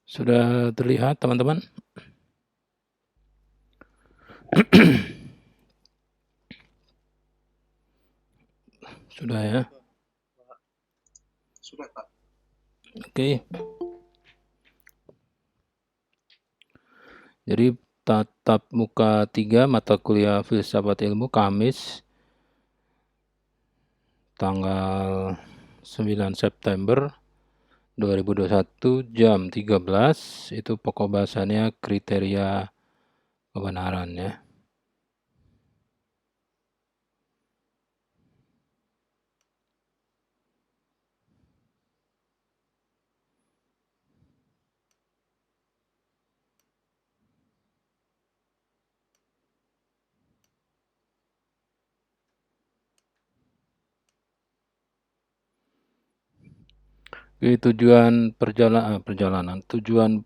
Sudah terlihat teman-teman? Sudah ya? Sudah, Pak. Oke. Jadi tatap muka 3 mata kuliah filsafat ilmu Kamis tanggal 9 September 2021 jam 13 itu pokok bahasannya kriteria kebenaran ya. Tujuan perjalanan, tujuan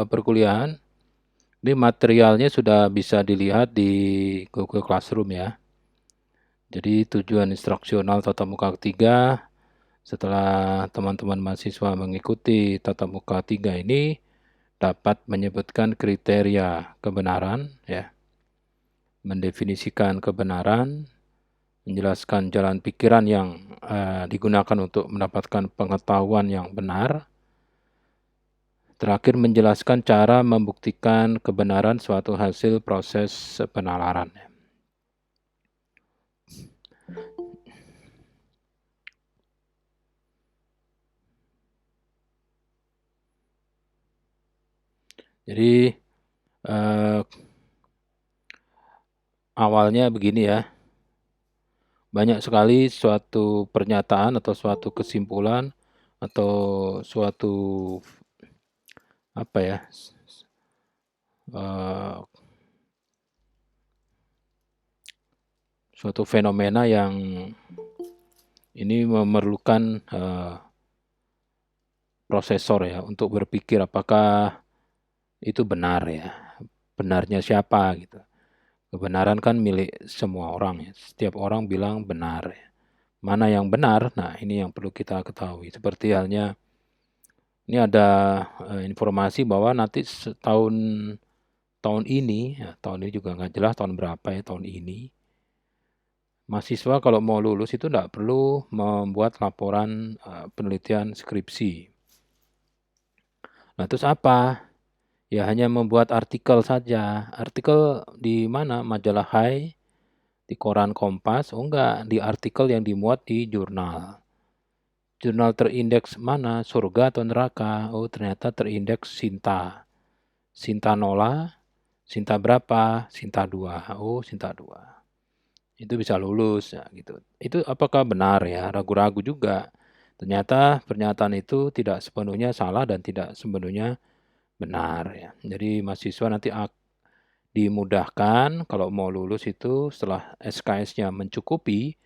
perkuliahan. Ini materialnya sudah bisa dilihat di Google Classroom ya. Jadi tujuan instruksional tatap muka 3 setelah teman-teman mahasiswa mengikuti tatap muka 3 ini dapat menyebutkan kriteria kebenaran ya. Mendefinisikan kebenaran, menjelaskan jalan pikiran yang digunakan untuk mendapatkan pengetahuan yang benar. Terakhir menjelaskan cara membuktikan kebenaran suatu hasil proses penalaran. Jadi awalnya begini ya, banyak sekali suatu pernyataan atau suatu kesimpulan atau suatu apa ya, suatu fenomena yang ini memerlukan prosesor ya untuk berpikir apakah itu benar ya, benarnya siapa gitu. Kebenaran kan milik semua orang ya, setiap orang bilang benar ya. Mana yang benar? Nah ini yang perlu kita ketahui. Seperti halnya ini ada informasi bahwa nanti tahun ini, ya, tahun ini juga nggak jelas tahun berapa ya tahun ini. Mahasiswa kalau mau lulus itu tidak perlu membuat laporan penelitian skripsi. Nah terus apa? Ya hanya membuat artikel saja. Artikel di mana? Majalah Hai, di koran Kompas, oh enggak, di artikel yang dimuat di jurnal. Jurnal terindeks mana? Surga atau neraka? Oh ternyata terindeks Sinta. Sinta Nola, Sinta berapa? Sinta 2. Oh Sinta 2. Itu bisa lulus ya gitu. Itu apakah benar ya? Ragu-ragu juga. Ternyata pernyataan itu tidak sepenuhnya salah dan tidak sepenuhnya benar ya. Jadi mahasiswa nanti dimudahkan kalau mau lulus itu setelah SKS-nya mencukupi.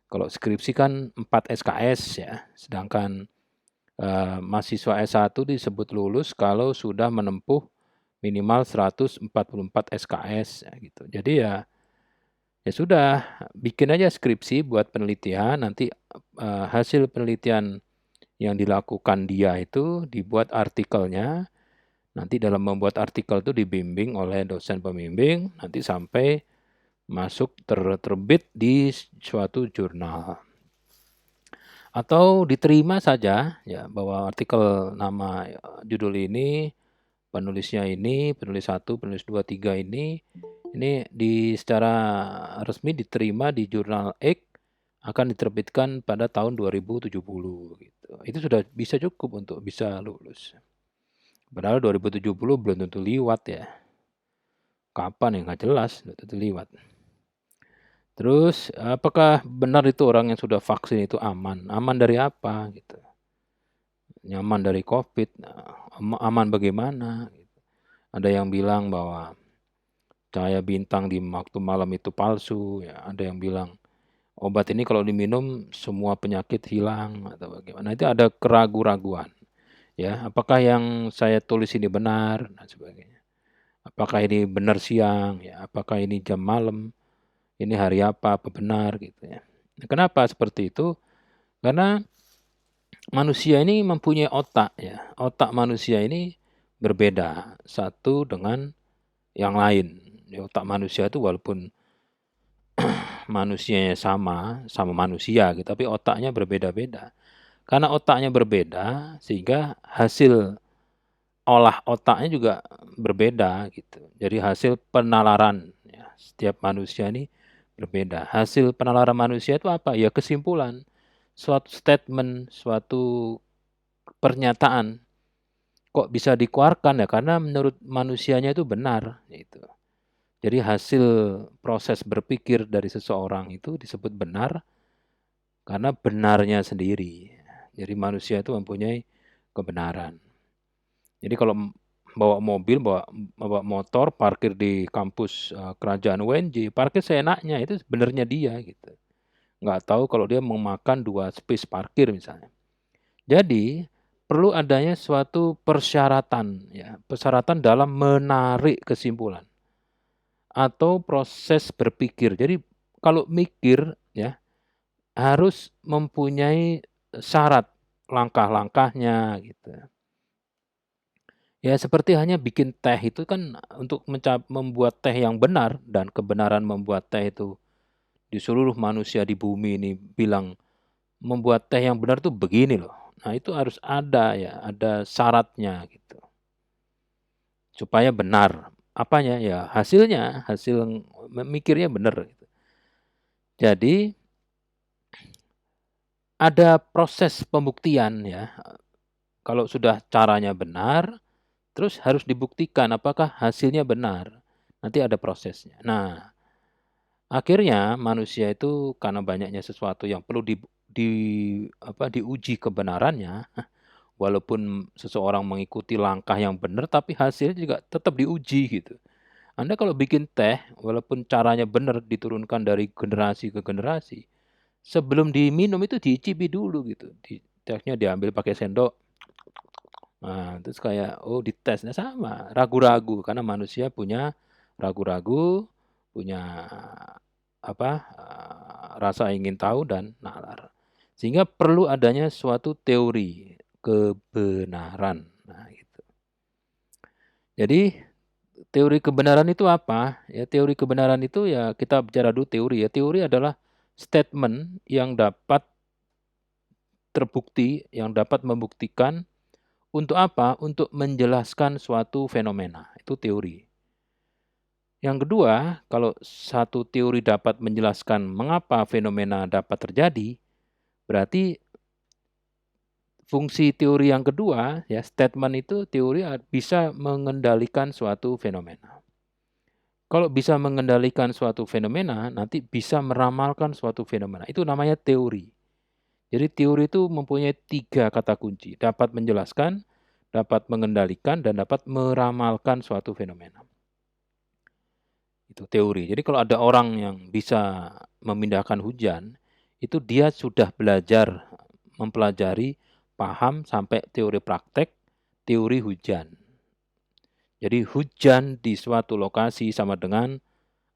Kalau skripsi kan 4 SKS ya. Sedangkan mahasiswa S1 disebut lulus kalau sudah menempuh minimal 144 SKS ya gitu. Jadi ya sudah, bikin aja skripsi buat penelitian, nanti hasil penelitian yang dilakukan dia itu dibuat artikelnya, nanti dalam membuat artikel itu dibimbing oleh dosen pembimbing, nanti sampai masuk terbit di suatu jurnal. Atau diterima saja ya bahwa artikel nama judul ini, penulisnya ini, penulis 1, penulis 2, 3 ini secara resmi diterima di jurnal X akan diterbitkan pada tahun 2070 gitu. Itu sudah bisa cukup untuk bisa lulus. Padahal 2070 belum tentu liwat ya. Kapan ya nggak jelas, belum tentu liwat. Terus apakah benar itu orang yang sudah vaksin itu aman? Aman dari apa gitu? Nyaman dari COVID, aman bagaimana? Ada yang bilang bahwa cahaya bintang di waktu malam itu palsu, ya. Ada yang bilang obat ini kalau diminum semua penyakit hilang atau bagaimana. Itu ada keraguan-raguan, ya. Apakah yang saya tulis ini benar dan sebagainya. Apakah ini benar siang, ya. Apakah ini jam malam, ini hari apa benar gitu ya. Kenapa seperti itu? Karena manusia ini mempunyai otak ya. Otak manusia ini berbeda satu dengan yang lain. Ya, otak manusia itu walaupun manusianya sama manusia gitu, tapi otaknya berbeda-beda. Karena otaknya berbeda, sehingga hasil olah otaknya juga berbeda gitu. Jadi hasil penalaran ya, setiap manusia ini berbeda. Hasil penalaran manusia itu apa? Ya kesimpulan, suatu statement, suatu pernyataan. Kok bisa dikeluarkan ya? Karena menurut manusianya itu benar gitu. Jadi hasil proses berpikir dari seseorang itu disebut benar karena benarnya sendiri. Jadi manusia itu mempunyai kebenaran. Jadi kalau bawa mobil, bawa motor, parkir di kampus kerajaan UNJ, parkir seenaknya, itu sebenarnya dia gitu. Nggak tahu kalau dia memakan 2 space parkir misalnya. Jadi perlu adanya suatu persyaratan ya, persyaratan dalam menarik kesimpulan atau proses berpikir. Jadi kalau mikir ya harus mempunyai syarat langkah-langkahnya gitu. Ya seperti hanya bikin teh itu kan untuk membuat teh yang benar dan kebenaran membuat teh itu di seluruh manusia di bumi ini bilang membuat teh yang benar tuh begini loh. Nah itu harus ada ya, ada syaratnya gitu. Supaya benar. Apanya? Ya hasilnya, hasil memikirnya benar gitu. Jadi ada proses pembuktian ya. Kalau sudah caranya benar, terus harus dibuktikan apakah hasilnya benar. Nanti ada prosesnya. Nah, akhirnya manusia itu karena banyaknya sesuatu yang perlu diuji kebenarannya, walaupun seseorang mengikuti langkah yang benar, tapi hasilnya juga tetap diuji gitu. Anda kalau bikin teh, walaupun caranya benar diturunkan dari generasi ke generasi, sebelum diminum itu diicipi dulu gitu. Tehnya diambil pakai sendok. Nah, terus kayak oh ditesnya sama, ragu-ragu karena manusia punya ragu-ragu, punya apa? Rasa ingin tahu dan nalar. Sehingga perlu adanya suatu teori kebenaran. Nah, gitu. Jadi teori kebenaran itu apa? Ya teori kebenaran itu ya kita bicara dulu teori ya. Teori adalah statement yang dapat terbukti, yang dapat membuktikan untuk apa? Untuk menjelaskan suatu fenomena. Itu teori. Yang kedua, kalau satu teori dapat menjelaskan mengapa fenomena dapat terjadi, berarti fungsi teori yang kedua, ya statement itu teori bisa mengendalikan suatu fenomena. Kalau bisa mengendalikan suatu fenomena, nanti bisa meramalkan suatu fenomena. Itu namanya teori. Jadi teori itu mempunyai 3 kata kunci. Dapat menjelaskan, dapat mengendalikan, dan dapat meramalkan suatu fenomena. Itu teori. Jadi kalau ada orang yang bisa memindahkan hujan, itu dia sudah belajar, mempelajari, paham sampai teori praktek, teori hujan. Jadi hujan di suatu lokasi sama dengan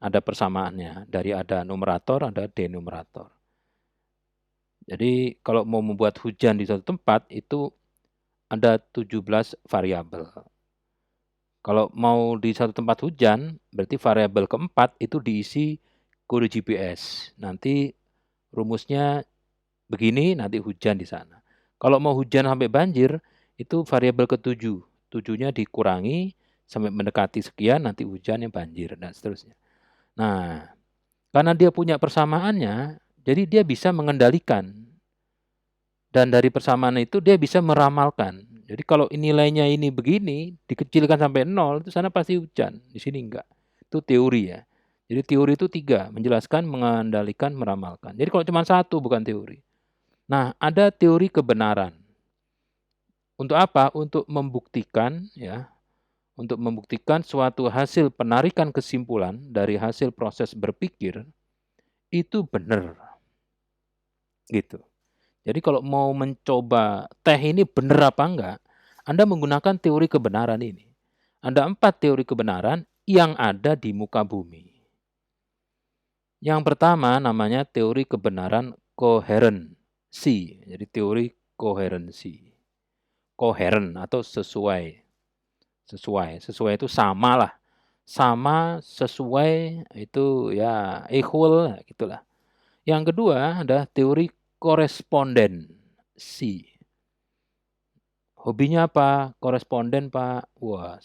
ada persamaannya. Dari ada numerator, ada denumerator. Jadi kalau mau membuat hujan di suatu tempat, itu ada 17 variabel. Kalau mau di satu tempat hujan, berarti variabel keempat itu diisi kode GPS. Nanti rumusnya begini, nanti hujan di sana. Kalau mau hujan sampai banjir, itu variabel ketujuh. Tujuhnya dikurangi sampai mendekati sekian, nanti hujan yang banjir, dan seterusnya. Nah, karena dia punya persamaannya, jadi dia bisa mengendalikan. Dan dari persamaan itu dia bisa meramalkan. Jadi kalau nilainya ini begini, dikecilkan sampai 0, itu sana pasti hujan. Di sini enggak. Itu teori ya. Jadi teori itu 3, menjelaskan, mengendalikan, meramalkan. Jadi kalau cuma 1 bukan teori. Nah, ada teori kebenaran. Untuk apa? Untuk membuktikan ya, untuk membuktikan suatu hasil penarikan kesimpulan dari hasil proses berpikir itu benar. Gitu. Jadi kalau mau mencoba teh ini benar apa enggak, Anda menggunakan teori kebenaran ini. Ada 4 teori kebenaran yang ada di muka bumi. Yang pertama namanya teori kebenaran koherensi. Jadi teori koherensi. Koheren atau sesuai. Sesuai itu sama lah. Sama, sesuai, itu ya equal, gitulah. Yang kedua ada teori korespondensi. Hobinya apa? Koresponden, Pak. Wah,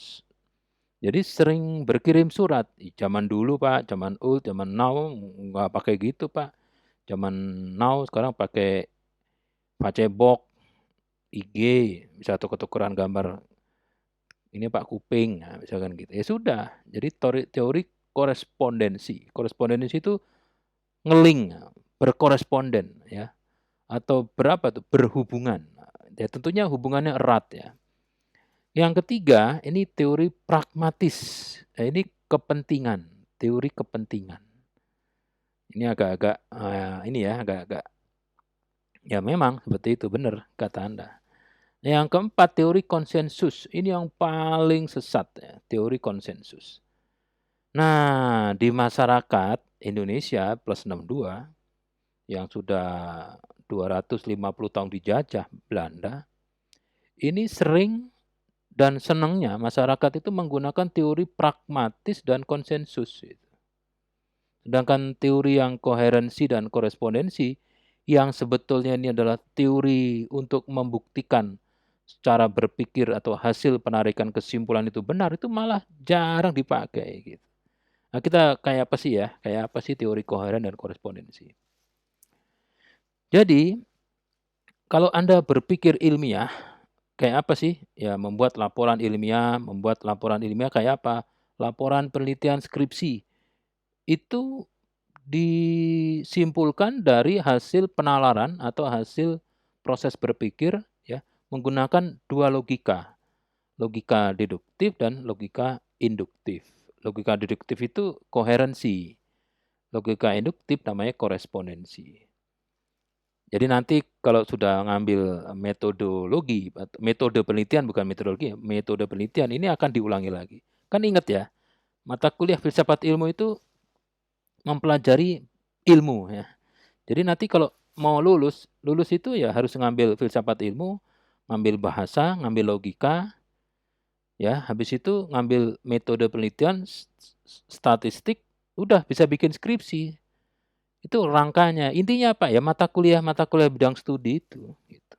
jadi sering berkirim surat. Zaman dulu, Pak, zaman old, zaman now nggak pakai gitu, Pak. Zaman now sekarang pakai Facebook, IG, bisa tuker-tukeran gambar. Ini Pak kuping, nah, misalkan gitu. Ya sudah. Jadi teori korespondensi. Korespondensi itu ngeling, berkoresponden, ya, atau berapa tuh? Berhubungan. Ya tentunya hubungannya erat, ya. Yang ketiga, ini teori pragmatis. Nah, ini kepentingan, teori kepentingan. Ini agak-agak ini ya, agak-agak ya memang seperti itu, benar kata Anda. Yang keempat, teori konsensus. Ini yang paling sesat, ya, teori konsensus. Nah, di masyarakat Indonesia plus 62 yang sudah 250 tahun dijajah Belanda, ini sering dan senangnya masyarakat itu menggunakan teori pragmatis dan konsensus. Sedangkan teori yang koherensi dan korespondensi, yang sebetulnya ini adalah teori untuk membuktikan cara berpikir atau hasil penarikan kesimpulan itu benar, itu malah jarang dipakai. Gitu. Nah, kita kayak apa sih ya? Kayak apa sih teori koheren dan korespondensi? Jadi, kalau Anda berpikir ilmiah, kayak apa sih? Ya, membuat laporan ilmiah kayak apa? Laporan penelitian skripsi. Itu disimpulkan dari hasil penalaran atau hasil proses berpikir, ya, menggunakan dua logika. Logika deduktif dan logika induktif. Logika deduktif itu koherensi. Logika induktif namanya korespondensi. Jadi nanti kalau sudah ngambil metodologi, metode penelitian bukan metodologi, metode penelitian ini akan diulangi lagi. Kan ingat ya, mata kuliah filsafat ilmu itu mempelajari ilmu, ya. Jadi nanti kalau mau lulus itu ya harus ngambil filsafat ilmu, ngambil bahasa, ngambil logika, ya. Habis itu ngambil metode penelitian, statistik, udah bisa bikin skripsi. Itu rangkanya. Intinya apa? Ya mata kuliah bidang studi itu. Gitu.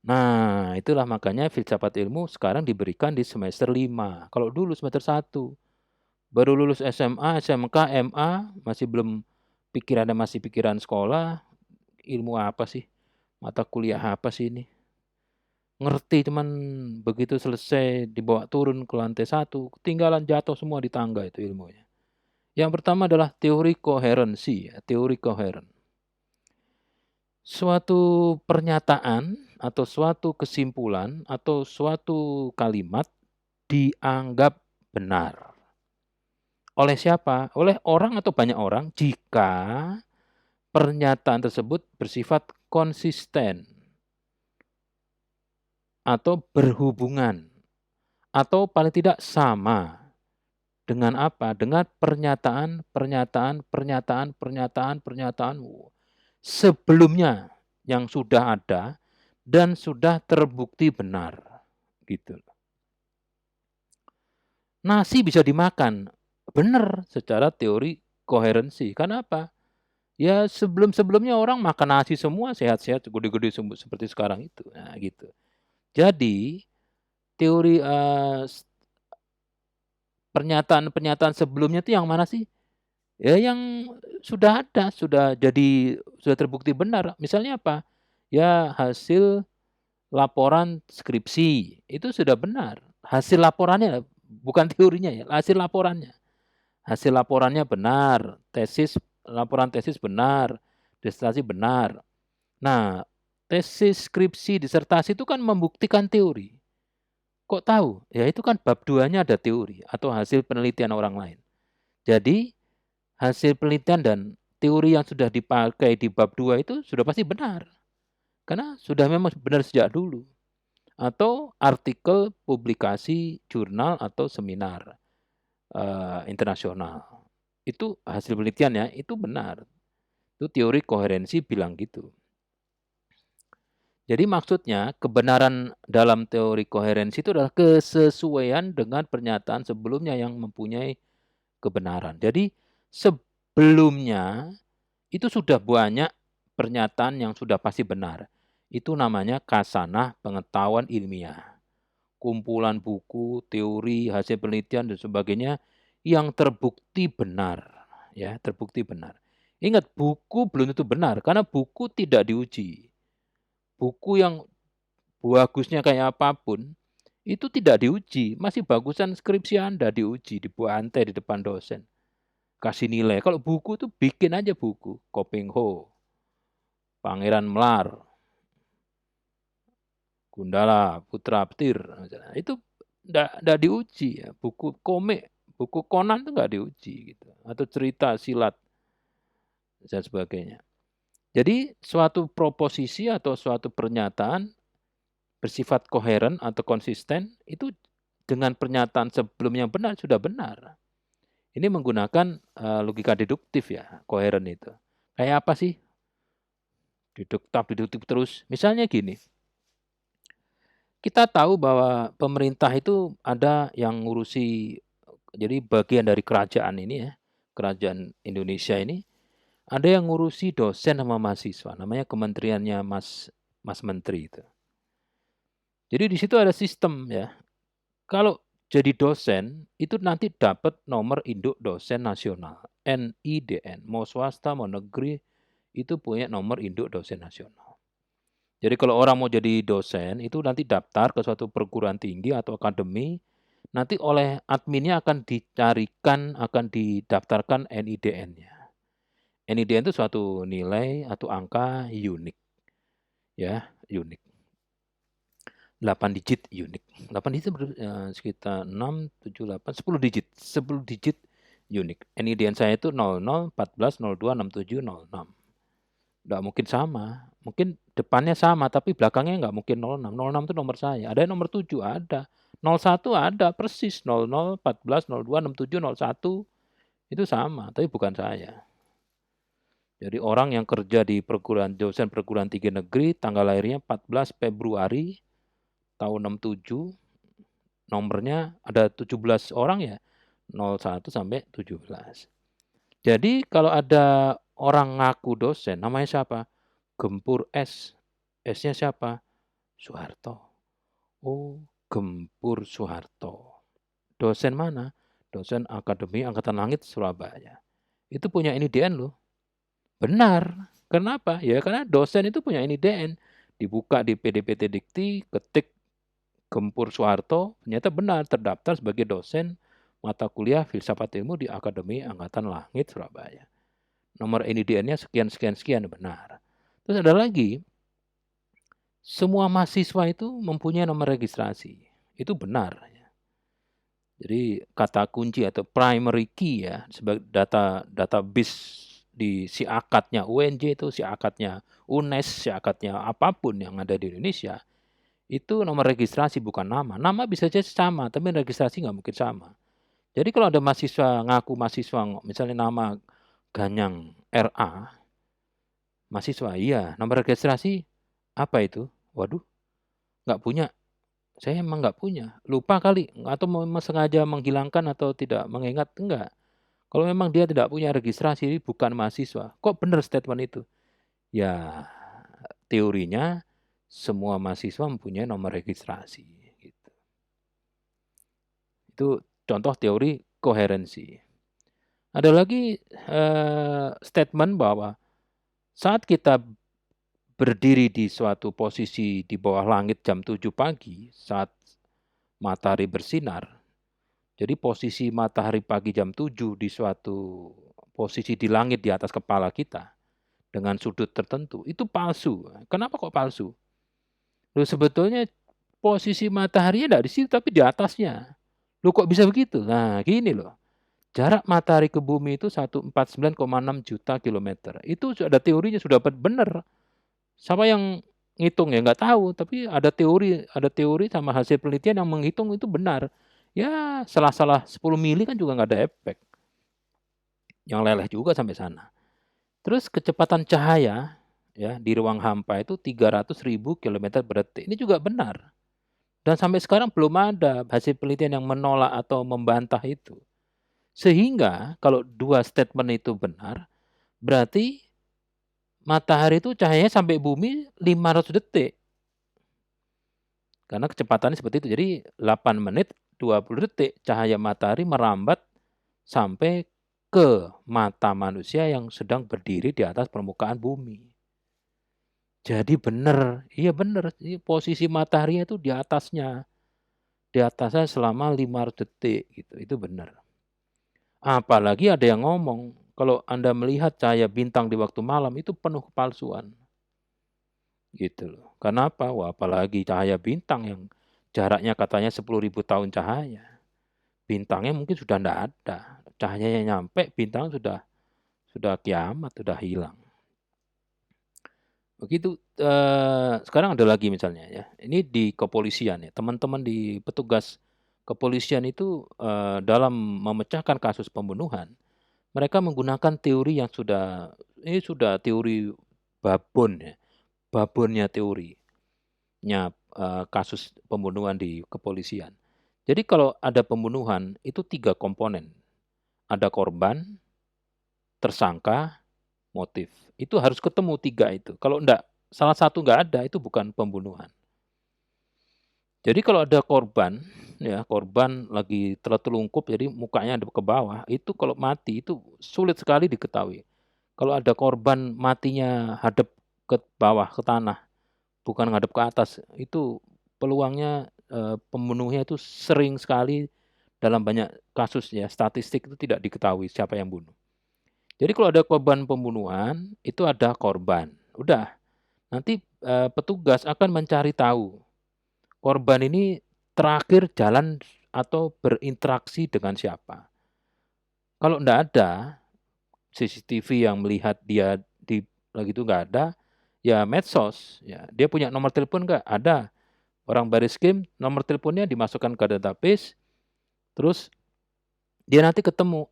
Nah, itulah makanya filsafat ilmu sekarang diberikan di semester 5. Kalau dulu semester 1. Baru lulus SMA, SMK, MA, masih belum pikirannya masih pikiran sekolah, ilmu apa sih? Mata kuliah apa sih ini? Ngerti cuman begitu selesai dibawa turun ke lantai 1, ketinggalan jatuh semua di tangga itu ilmunya. Yang pertama adalah teori koherensi, ya, teori koheren. Suatu pernyataan atau suatu kesimpulan atau suatu kalimat dianggap benar. Oleh siapa? Oleh orang atau banyak orang jika pernyataan tersebut bersifat konsisten atau berhubungan atau paling tidak sama dengan apa? Dengan pernyataan sebelumnya yang sudah ada dan sudah terbukti benar. Gitu. Nasi bisa dimakan. Benar secara teori koherensi. Kenapa? Ya sebelum-sebelumnya orang makan nasi semua sehat-sehat, gede-gede seperti sekarang itu. Nah, gitu. Jadi teori pernyataan-pernyataan sebelumnya itu yang mana sih? Ya yang sudah ada, sudah terbukti benar. Misalnya apa? Ya hasil laporan skripsi itu sudah benar. Hasil laporannya bukan teorinya ya, hasil laporannya. Hasil laporannya benar, laporan tesis benar, disertasi benar. Nah, tesis, skripsi, disertasi itu kan membuktikan teori. Kok tahu? Ya itu kan bab 2-nya ada teori atau hasil penelitian orang lain. Jadi, hasil penelitian dan teori yang sudah dipakai di bab 2 itu sudah pasti benar. Karena sudah memang benar sejak dulu. Atau artikel, publikasi, jurnal, atau seminar internasional. Itu hasil penelitiannya, itu benar. Itu teori koherensi bilang gitu. Jadi maksudnya kebenaran dalam teori koherensi itu adalah kesesuaian dengan pernyataan sebelumnya yang mempunyai kebenaran. Jadi sebelumnya itu sudah banyak pernyataan yang sudah pasti benar. Itu namanya kasanah pengetahuan ilmiah. Kumpulan buku, teori, hasil penelitian dan sebagainya yang terbukti benar, ya, terbukti benar. Ingat, buku belum tentu benar karena buku tidak diuji. Buku yang bagusnya kayak apapun itu tidak diuji, masih bagusan skripsi Anda diuji, dibantai di depan dosen. Kasih nilai. Kalau buku tuh bikin aja buku. Koping Ho, Pangeran Melar, Gundala, Putra Petir. Itu enggak diuji ya. Buku komik, buku Conan itu enggak diuji gitu. Atau cerita silat dan sebagainya. Jadi suatu proposisi atau suatu pernyataan bersifat koheren atau konsisten itu dengan pernyataan sebelumnya benar sudah benar. Ini menggunakan logika deduktif ya, koheren itu. Kayak apa sih? Deduktif terus. Misalnya gini, kita tahu bahwa pemerintah itu ada yang ngurusi, jadi bagian dari kerajaan ini ya, kerajaan Indonesia ini, ada yang ngurusi dosen sama mahasiswa, namanya kementeriannya Mas Menteri itu. Jadi di situ ada sistem ya. Kalau jadi dosen itu nanti dapat nomor induk dosen nasional, NIDN. Mau swasta mau negeri itu punya nomor induk dosen nasional. Jadi kalau orang mau jadi dosen itu nanti daftar ke suatu perguruan tinggi atau akademi, nanti oleh adminnya akan dicarikan, akan didaftarkan NIDN-nya. NIDN itu suatu nilai atau angka unik. Ya, unik. 8 digit unik. 8 digit sekitar 6, 7, 8, 10 digit. 10 digit unik. NIDN saya itu 00, 14, 02, 67, 06. Nggak mungkin sama. Mungkin depannya sama, tapi belakangnya nggak mungkin 06. 06 itu nomor saya. Ada yang nomor 7, ada. 01 ada, persis. 00, 14, 02, 67, 01. Itu sama, tapi bukan saya. Jadi orang yang kerja di dosen perguruan tinggi negeri, tanggal lahirnya 14 Februari tahun 67, nomornya ada 17 orang ya, 01 sampai 17. Jadi kalau ada orang ngaku dosen, namanya siapa? Gempur S. S-nya siapa? Soeharto. Oh, Gempur Soeharto. Dosen mana? Dosen Akademi Angkatan Langit Surabaya. Itu punya NIDN loh. Benar. Kenapa? Ya karena dosen itu punya NIDN. Dibuka di PDPT Dikti, ketik Gempur Soeharto, ternyata benar terdaftar sebagai dosen mata kuliah Filsafat Ilmu di Akademi Angkatan Langit Surabaya. Nomor NIDN-nya sekian, benar. Terus ada lagi, semua mahasiswa itu mempunyai nomor registrasi. Itu benar. Jadi kata kunci atau primary key ya, sebagai database di si akadnya UNJ itu, si akadnya UNES, si akadnya apapun yang ada di Indonesia, itu nomor registrasi bukan nama. Nama bisa jadi sama, tapi registrasi nggak mungkin sama. Jadi kalau ada mahasiswa ngaku mahasiswa, misalnya nama Ganyang RA, mahasiswa, iya, nomor registrasi apa itu? Waduh, nggak punya. Saya emang nggak punya. Lupa kali, atau sengaja menghilangkan atau tidak mengingat, enggak. Kalau memang dia tidak punya registrasi, bukan mahasiswa. Kok benar statement itu? Ya, teorinya semua mahasiswa mempunyai nomor registrasi. Gitu. Itu contoh teori koherensi. Ada lagi statement bahwa saat kita berdiri di suatu posisi di bawah langit jam 7 pagi saat matahari bersinar. Jadi posisi matahari pagi jam 7 di suatu posisi di langit di atas kepala kita dengan sudut tertentu itu palsu. Kenapa kok palsu? Loh sebetulnya posisi matahari tidak di situ tapi di atasnya. Loh kok bisa begitu? Nah, gini loh. Jarak matahari ke bumi itu 149,6 juta kilometer. Itu ada teorinya sudah benar. Siapa yang ngitung ya nggak tahu, tapi ada teori sama hasil penelitian yang menghitung itu benar. Ya salah-salah 10 mili kan juga nggak ada efek. Yang leleh juga sampai sana. Terus kecepatan cahaya ya di ruang hampa itu 300.000 kilometer per detik. Ini juga benar. Dan sampai sekarang belum ada hasil penelitian yang menolak atau membantah itu. Sehingga kalau dua statement itu benar, berarti matahari itu cahayanya sampai bumi 500 detik. Karena kecepatannya seperti itu. Jadi 8 menit 20 detik cahaya matahari merambat sampai ke mata manusia yang sedang berdiri di atas permukaan bumi. Jadi benar, iya benar, posisi matahari itu di atasnya selama 500 detik gitu, itu benar. Apalagi ada yang ngomong, kalau Anda melihat cahaya bintang di waktu malam itu penuh kepalsuan. Gitu loh. Kenapa? Wah, apalagi cahaya bintang yang jaraknya katanya 10.000 tahun cahaya. Bintangnya mungkin sudah tidak ada. Cahayanya nyampe, bintang sudah kiamat, sudah hilang. Begitu, sekarang ada lagi misalnya ya, ini di kepolisian ya, teman-teman di petugas kepolisian itu, dalam memecahkan kasus pembunuhan, mereka menggunakan teori yang ini sudah teori babon ya, babonnya teorinya, kasus pembunuhan di kepolisian. Jadi kalau ada pembunuhan itu 3 komponen, ada korban, tersangka, motif. Itu harus ketemu 3 itu. Kalau enggak, salah satu enggak ada, itu bukan pembunuhan. Jadi kalau ada korban, ya korban lagi tertelungkup jadi mukanya ada ke bawah, itu kalau mati itu sulit sekali diketahui. Kalau ada korban matinya hadap ke bawah, ke tanah, bukan ngadep ke atas, itu peluangnya, pembunuhnya itu sering sekali dalam banyak kasus ya, statistik itu tidak diketahui siapa yang bunuh. Jadi kalau ada korban pembunuhan, itu ada korban. Udah, nanti, petugas akan mencari tahu, korban ini terakhir jalan atau berinteraksi dengan siapa. Kalau enggak ada CCTV yang melihat dia lagi itu enggak ada, ya medsos, ya dia punya nomor telepon enggak? Ada. Orang Bariskim nomor teleponnya dimasukkan ke database, terus dia nanti ketemu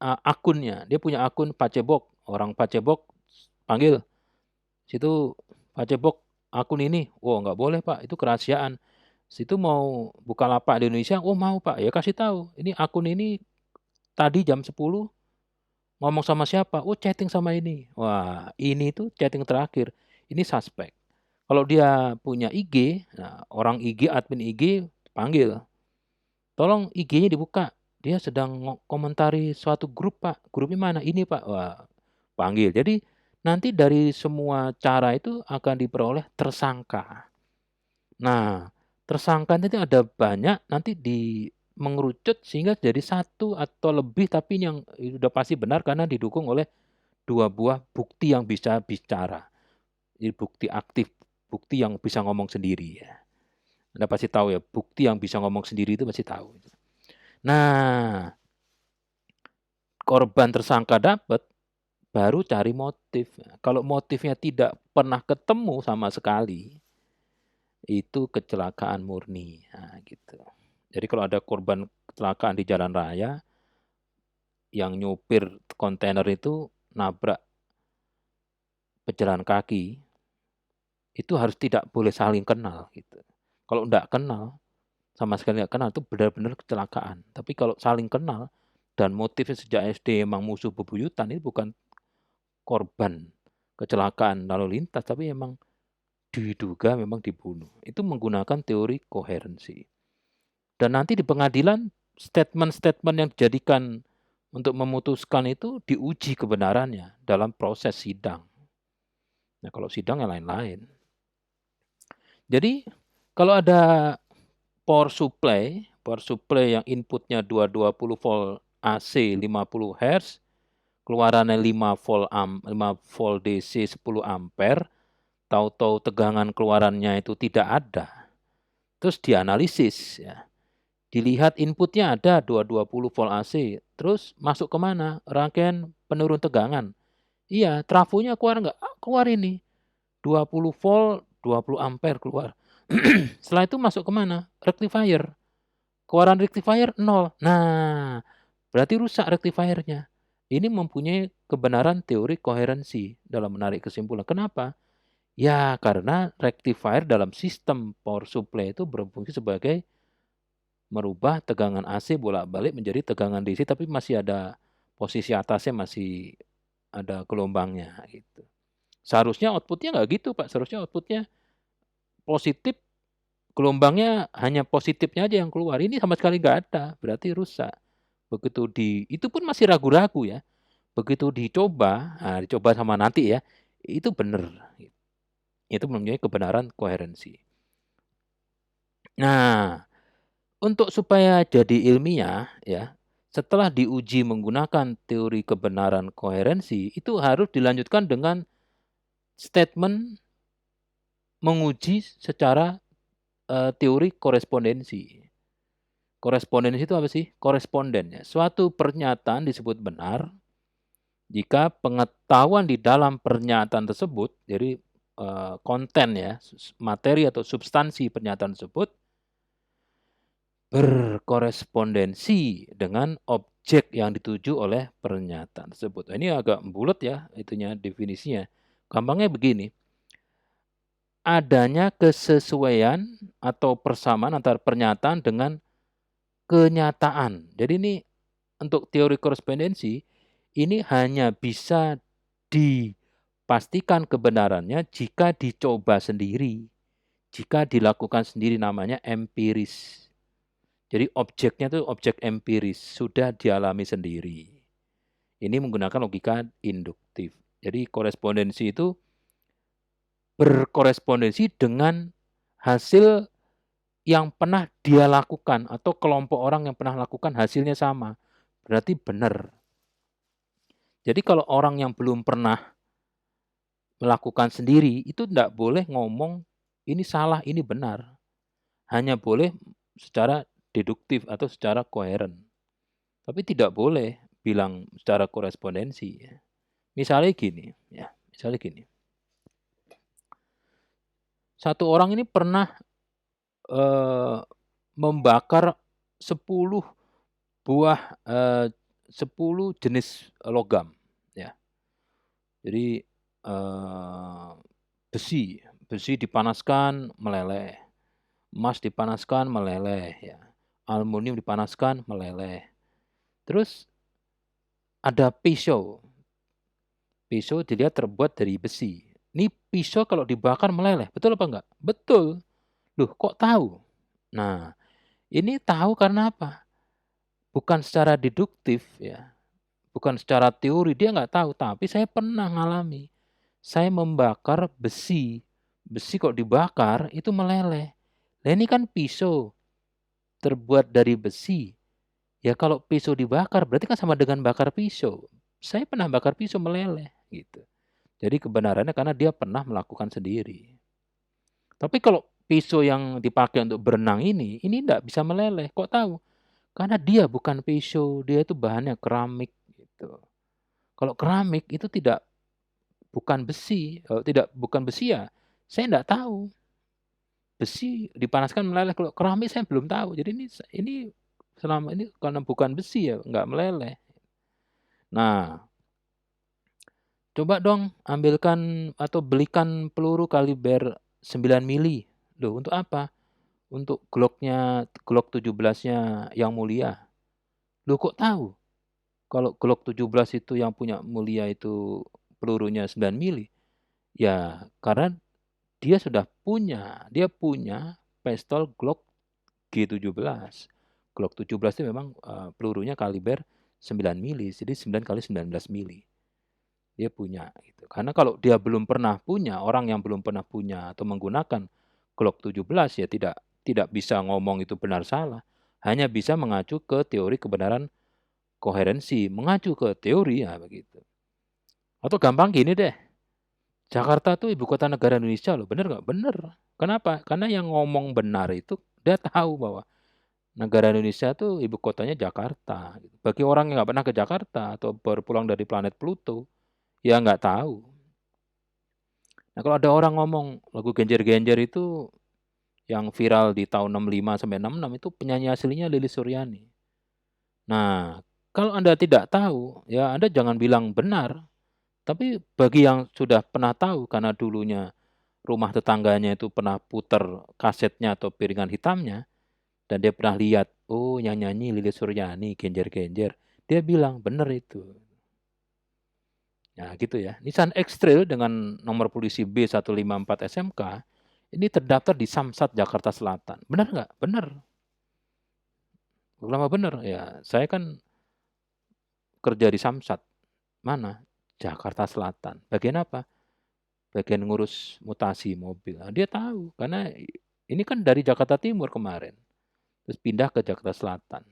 akunnya, dia punya akun Pak Cebok, orang Pak Cebok panggil, situ Pak Cebok akun ini, oh nggak boleh Pak, itu kerahasiaan. Situ mau buka lapak di Indonesia, oh mau Pak, ya kasih tahu, ini akun ini tadi jam 10 ngomong sama siapa, oh chatting sama ini. Wah ini tuh chatting terakhir, ini suspek. Kalau dia punya IG, nah, orang IG, admin IG panggil, tolong IG-nya dibuka, dia sedang komentari suatu grup Pak, grupnya mana? Ini Pak, wah panggil. Jadi nanti dari semua cara itu akan diperoleh tersangka. Nah, tersangka nanti ada banyak, nanti mengerucut sehingga jadi satu atau lebih, tapi yang sudah pasti benar karena didukung oleh 2 buah bukti yang bisa bicara. Jadi bukti aktif, bukti yang bisa ngomong sendiri ya. Anda pasti tahu ya, bukti yang bisa ngomong sendiri itu pasti tahu. Nah, korban tersangka dapat, baru cari motif. Kalau motifnya tidak pernah ketemu sama sekali, itu kecelakaan murni. Nah, gitu. Jadi kalau ada korban kecelakaan di jalan raya, yang nyupir kontainer itu nabrak pejalan kaki, itu harus tidak boleh saling kenal gitu. Kalau enggak kenal, sama sekali enggak kenal, itu benar-benar kecelakaan. Tapi kalau saling kenal dan motifnya sejak SD emang musuh bebuyutan, itu bukan korban kecelakaan lalu lintas, tapi memang diduga memang dibunuh. Itu menggunakan teori koherensi. Dan nanti di pengadilan, statement-statement yang dijadikan untuk memutuskan itu diuji kebenarannya dalam proses sidang. Nah, kalau sidang yang lain-lain. Jadi, kalau ada power supply yang inputnya 220 volt AC 50 Hz, keluarannya 5 volt DC 10 ampere, tahu-tahu tegangan keluarannya itu tidak ada. Terus dianalisis ya. Dilihat inputnya ada 220 volt AC, terus masuk ke mana? Rangkaian penurun tegangan. Iya, trafonya keluar enggak? Keluar ini. 20 volt, 20 ampere keluar. Setelah itu masuk ke mana? Rectifier. Keluaran rectifier 0. Nah, berarti rusak rectifiernya. ini mempunyai kebenaran teori koherensi dalam menarik kesimpulan. Kenapa? Ya, karena rectifier dalam sistem power supply itu berfungsi sebagai merubah tegangan AC bolak-balik menjadi tegangan DC, tapi masih ada posisi atasnya, masih ada gelombangnya gitu. Seharusnya outputnya nggak gitu, Pak. Seharusnya outputnya positif, gelombangnya hanya positifnya aja yang keluar. Ini sama sekali nggak ada, berarti rusak. Begitu itu pun masih ragu-ragu ya. Begitu dicoba, dicoba sama nanti ya, itu benar. Itu mempunyai kebenaran koherensi. Nah, untuk supaya jadi ilmiah ya, setelah diuji menggunakan teori kebenaran koherensi, itu harus dilanjutkan dengan statement menguji secara teori korespondensi. Korespondensi itu apa sih? Koresponden ya. Suatu pernyataan disebut benar jika pengetahuan di dalam pernyataan tersebut, jadi konten ya, materi atau substansi pernyataan tersebut berkorespondensi dengan objek yang dituju oleh pernyataan tersebut. Ini agak bulat ya itunya definisinya. Gampangnya begini. Adanya kesesuaian atau persamaan antara pernyataan dengan kenyataan. Jadi ini untuk teori korespondensi ini hanya bisa dipastikan kebenarannya jika dicoba sendiri. Jika dilakukan sendiri namanya empiris. Jadi objeknya itu objek empiris, sudah dialami sendiri. Ini menggunakan logika induktif. Jadi korespondensi itu berkorespondensi dengan hasil yang pernah dia lakukan atau kelompok orang yang pernah lakukan hasilnya sama. Berarti benar. Jadi kalau orang yang belum pernah melakukan sendiri itu tidak boleh ngomong ini salah, ini benar. Hanya boleh secara deduktif atau secara koheren. Tapi tidak boleh bilang secara korespondensi. Misalnya gini, ya. Misalnya gini. Satu orang ini pernah membakar 10 buah 10 jenis logam, ya. Jadi besi dipanaskan meleleh, emas dipanaskan meleleh, ya. Aluminium dipanaskan meleleh. Terus ada pisau. Pisau dilihat terbuat dari besi. Ini pisau kalau dibakar meleleh, betul apa enggak? Betul. Loh, kok tahu? Nah, ini tahu karena apa? Bukan secara deduktif ya. Bukan secara teori, dia nggak tahu. Tapi saya pernah ngalami. Saya membakar besi. Besi kok dibakar, itu meleleh. Nah ini kan pisau. Terbuat dari besi. Ya kalau pisau dibakar, berarti kan sama dengan bakar pisau. Saya pernah bakar pisau meleleh. Gitu. Jadi kebenarannya karena dia pernah melakukan sendiri. Tapi kalau pisau yang dipakai untuk berenang ini tidak bisa meleleh. Kok tahu? Karena dia bukan pisau, dia itu bahannya keramik gitu. Kalau keramik itu bukan besi, bukan besi ya, saya tidak tahu. Besi dipanaskan meleleh, kalau keramik saya belum tahu. Jadi ini selama ini karena bukan besi ya, nggak meleleh. Nah, coba dong ambilkan atau belikan peluru kaliber 9 mili. Loh, untuk apa? Untuk Glock 17-nya Yang Mulia. Loh, kok tahu? Kalau Glock 17 itu yang punya Mulia itu pelurunya 9 mili. Ya, karena dia punya pistol Glock G17. Glock 17 itu memang pelurunya kaliber 9 mili, jadi 9 kali 19 mili. Dia punya gitu. Karena kalau dia belum pernah punya, orang yang belum pernah punya atau menggunakan Glock 17 ya tidak bisa ngomong itu benar salah. Hanya bisa mengacu ke teori kebenaran koherensi, mengacu ke teori ya begitu. Atau gampang gini deh. Jakarta tuh ibu kota negara Indonesia loh, bener nggak? Bener. Kenapa? Karena yang ngomong benar itu dia tahu bahwa negara Indonesia tuh ibu kotanya Jakarta. Bagi orang yang nggak pernah ke Jakarta atau baru pulang dari planet Pluto, ya nggak tahu. Nah kalau ada orang ngomong lagu Genjer-Genjer itu yang viral di tahun 65 sampai 66 itu penyanyi aslinya Lilis Suryani. Nah Kalau Anda tidak tahu, ya Anda jangan bilang benar. Tapi bagi yang sudah pernah tahu karena dulunya rumah tetangganya itu pernah puter kasetnya atau piringan hitamnya dan dia pernah lihat, oh yang nyanyi Lilis Suryani, Genjer-genjer. Dia bilang, bener itu. Nah gitu ya. Nissan X-Trail dengan nomor polisi B154 SMK ini terdaftar di Samsat Jakarta Selatan. Benar nggak? Benar. Lama benar. Ya, saya kan kerja di Samsat. Mana? Jakarta Selatan. Bagian apa? Bagian ngurus mutasi mobil. Nah, dia tahu karena ini kan dari Jakarta Timur kemarin, terus pindah ke Jakarta Selatan.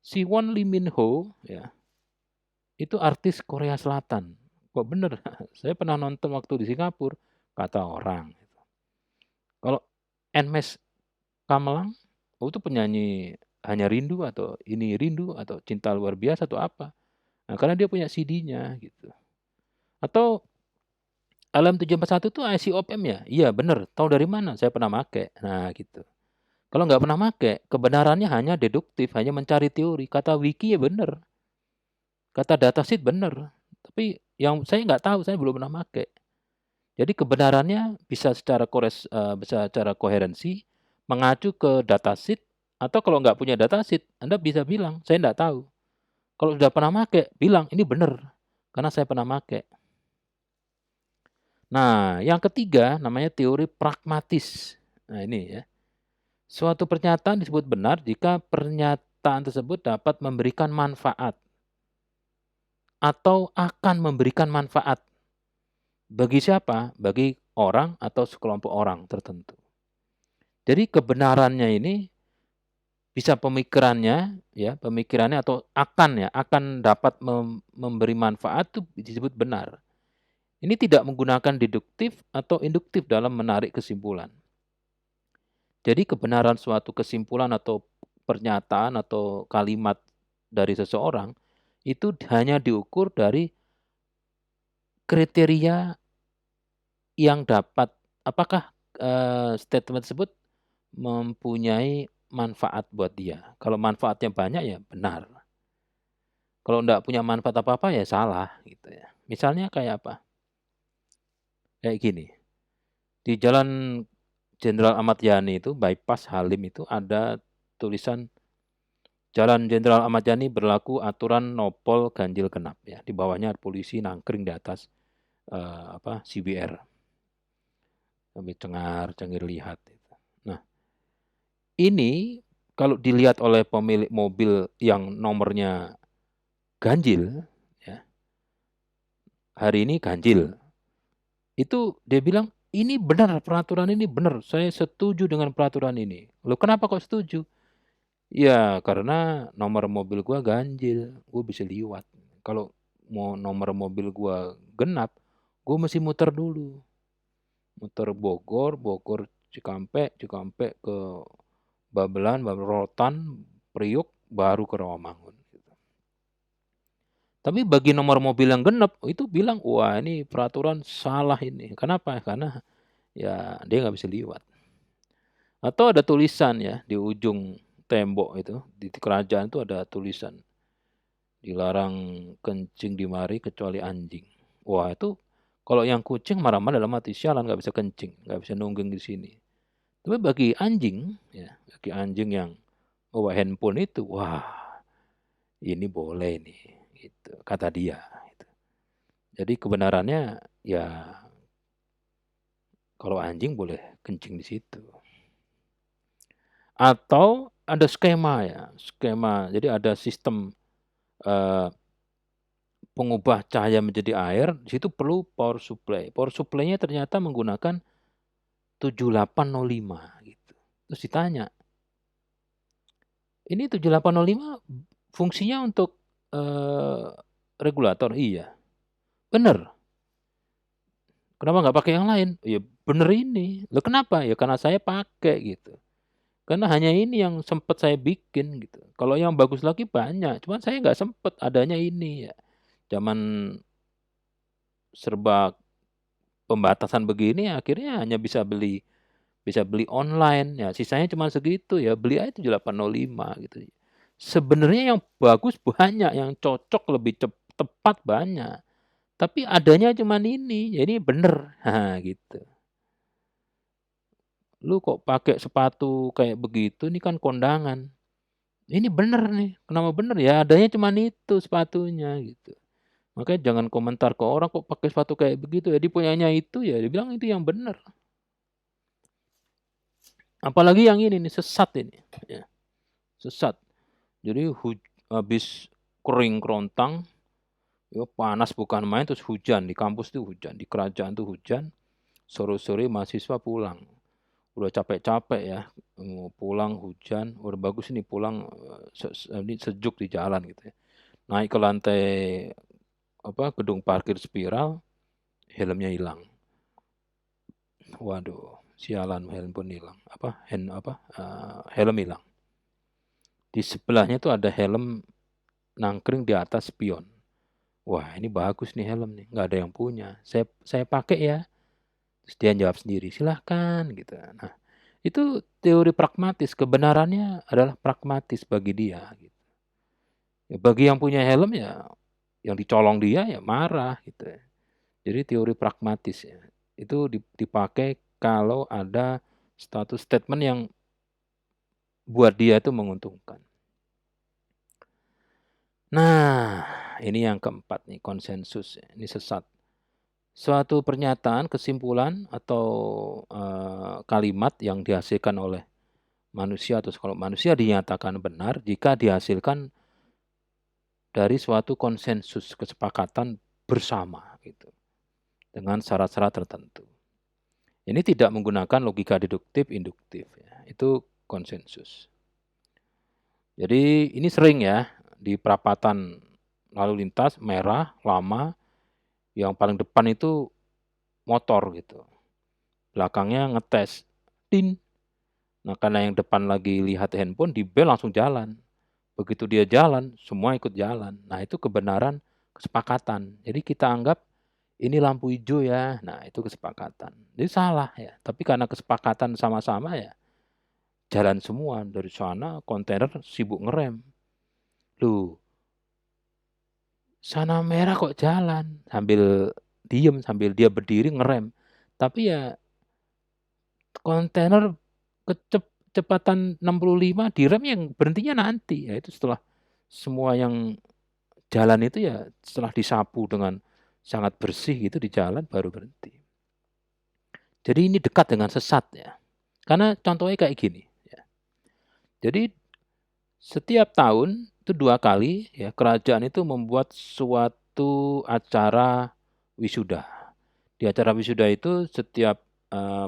Si Won Lee Min Ho ya, itu artis Korea Selatan. Kok bener? Saya pernah nonton waktu di Singapura, kata orang. Kalau Nmes Kamelang, oh itu penyanyi Hanya Rindu atau Ini Rindu atau Cinta Luar Biasa atau apa. Nah, karena dia punya CD-nya gitu. Atau Alam 741 itu ICOPM ya? Iya bener, tahu dari mana? Saya pernah make. Nah gitu. Kalau nggak pernah make, kebenarannya hanya deduktif, hanya mencari teori. Kata wiki ya bener, kata datasheet bener. Tapi yang saya nggak tahu, saya belum pernah make. Jadi kebenarannya bisa secara koherensi, mengacu ke datasheet, atau kalau nggak punya datasheet, Anda bisa bilang, saya nggak tahu. Kalau sudah pernah make, bilang ini bener, karena saya pernah make. Nah, yang ketiga namanya teori pragmatis. Nah ini ya. Suatu pernyataan disebut benar jika pernyataan tersebut dapat memberikan manfaat atau akan memberikan manfaat. Bagi siapa? Bagi orang atau sekelompok orang tertentu. Jadi kebenarannya ini bisa pemikirannya atau akan dapat memberi manfaat itu disebut benar. Ini tidak menggunakan deduktif atau induktif dalam menarik kesimpulan. Jadi kebenaran suatu kesimpulan atau pernyataan atau kalimat dari seseorang itu hanya diukur dari kriteria yang dapat apakah, statement tersebut mempunyai manfaat buat dia. Kalau manfaatnya banyak ya benar, kalau enggak punya manfaat apa-apa ya salah gitu ya. Misalnya kayak apa? Kayak gini, di Jalan Jenderal Ahmad Yani itu bypass Halim itu ada tulisan Jalan Jenderal Ahmad Yani berlaku aturan nopol ganjil genap ya. Di bawahnya polisi nangkring di atas CBR. Sambil cengar-cengir lihat. Nah, ini kalau dilihat oleh pemilik mobil yang nomornya ganjil, ya, hari ini ganjil, itu dia bilang, ini benar peraturan ini benar, saya setuju dengan peraturan ini. Loh kenapa kok setuju? Ya karena nomor mobil gua ganjil, gua bisa liwat. Kalau mau nomor mobil gua genap, gua mesti muter dulu. Muter Bogor, Bogor Cikampek, Cikampek ke Babelan, Rotan, Priuk, baru ke Rawamangun. Tapi bagi nomor mobil yang genap itu bilang, wah ini peraturan salah ini. Kenapa? Karena ya dia nggak bisa liwat. Atau ada tulisan ya di ujung tembok itu di kerajaan itu ada tulisan dilarang kencing di mari kecuali anjing. Wah itu kalau yang kucing marah-marah dalam hati sialan nggak bisa kencing, nggak bisa nungging di sini. Tapi bagi anjing, ya bagi anjing yang bawa handphone itu, wah ini boleh nih, gitu, kata dia. Gitu. Jadi kebenarannya ya kalau anjing boleh kencing di situ. Atau ada skema ya, skema. Jadi ada sistem pengubah cahaya menjadi air. Di situ perlu power supply. Power supply-nya ternyata menggunakan 7805 gitu. Terus ditanya, ini 7805 fungsinya untuk regulator? Iya. Bener. Kenapa nggak pakai yang lain? Ya bener ini. Loh kenapa? Ya karena saya pakai gitu. Karena hanya ini yang sempat saya bikin gitu. Kalau yang bagus lagi banyak, cuman saya nggak sempet adanya ini ya. Zaman serba pembatasan begini akhirnya hanya bisa beli online ya. Sisanya cuma segitu ya. Beli aja 7805 gitu. Sebenarnya yang bagus banyak, yang cocok lebih tepat banyak, tapi adanya cuman ini, jadi bener, gitu. Lu kok pakai sepatu kayak begitu, ini kan kondangan. Ini bener nih, kenapa bener? Ya adanya cuman itu sepatunya, gitu. Makanya jangan komentar ke orang kok pakai sepatu kayak begitu, ya dia punyanya itu, ya dibilang itu yang bener. Apalagi yang ini nih, sesat ini, ya, sesat. Jadi habis kering kerontang, ya panas bukan main, terus hujan, di kampus tuh hujan, di kerajaan tuh hujan, sore-sore mahasiswa pulang. Udah capek-capek ya, pulang hujan, udah bagus ini pulang, ini sejuk di jalan gitu ya. Naik ke lantai gedung parkir spiral, helmnya hilang. Waduh, sialan handphone hilang. Helm hilang. Di sebelahnya tuh ada helm nangkring di atas spion. Wah, ini bagus nih helm nih, nggak ada yang punya. Saya pakai ya. Terus dia jawab sendiri, silahkan gitu. Nah, itu teori pragmatis, kebenarannya adalah pragmatis bagi dia. Gitu. Ya, bagi yang punya helm ya, yang dicolong dia ya marah gitu. Jadi teori pragmatis ya, itu dipakai kalau ada status statement yang buat dia itu menguntungkan. Nah, ini yang keempat nih, konsensus. Ini sesat. Suatu pernyataan, kesimpulan, atau kalimat yang dihasilkan oleh manusia atau kalau manusia dinyatakan benar jika dihasilkan dari suatu konsensus, kesepakatan bersama gitu, dengan syarat-syarat tertentu. Ini tidak menggunakan logika deduktif, induktif ya. Itu konsensus. Jadi ini sering ya di perapatan lalu lintas merah lama, yang paling depan itu motor gitu. Belakangnya ngetes. Tin. Nah, karena yang depan lagi lihat handphone, di bel langsung jalan. Begitu dia jalan, semua ikut jalan. Nah, itu kebenaran kesepakatan. Jadi kita anggap ini lampu hijau ya. Nah, itu kesepakatan. Jadi salah ya. Tapi karena kesepakatan sama-sama ya, jalan semua. Dari sana kontainer sibuk ngerem. Loh, sana merah kok jalan. Sambil diem, sambil dia berdiri ngerem. Tapi ya kontainer kecepatan 65 direm yang berhentinya nanti. Ya itu setelah semua yang jalan itu ya setelah disapu dengan sangat bersih gitu di jalan baru berhenti. Jadi ini dekat dengan sesat ya. Karena contohnya kayak gini ya. Jadi setiap tahun itu 2 kali ya kerajaan itu membuat suatu acara wisuda. Di acara wisuda itu setiap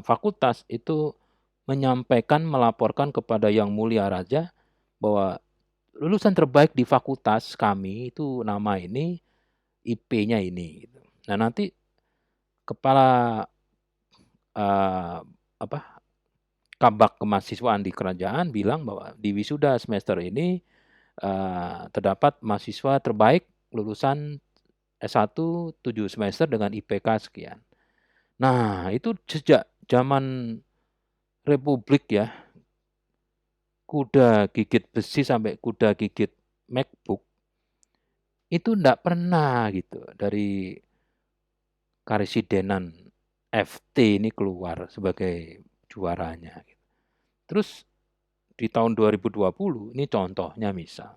fakultas itu menyampaikan, melaporkan kepada Yang Mulia Raja bahwa lulusan terbaik di fakultas kami itu nama ini, IP-nya ini gitu. Nah, nanti kepala eee, apa, kabak kemahasiswaan di kerajaan bilang bahwa di wisuda semester ini, terdapat mahasiswa terbaik lulusan S1 7 semester dengan IPK sekian. Nah, itu sejak zaman republik ya, kuda gigit besi sampai kuda gigit MacBook, itu ndak pernah gitu dari karesidenan FT ini keluar sebagai juaranya. Terus di tahun 2020 ini contohnya misal,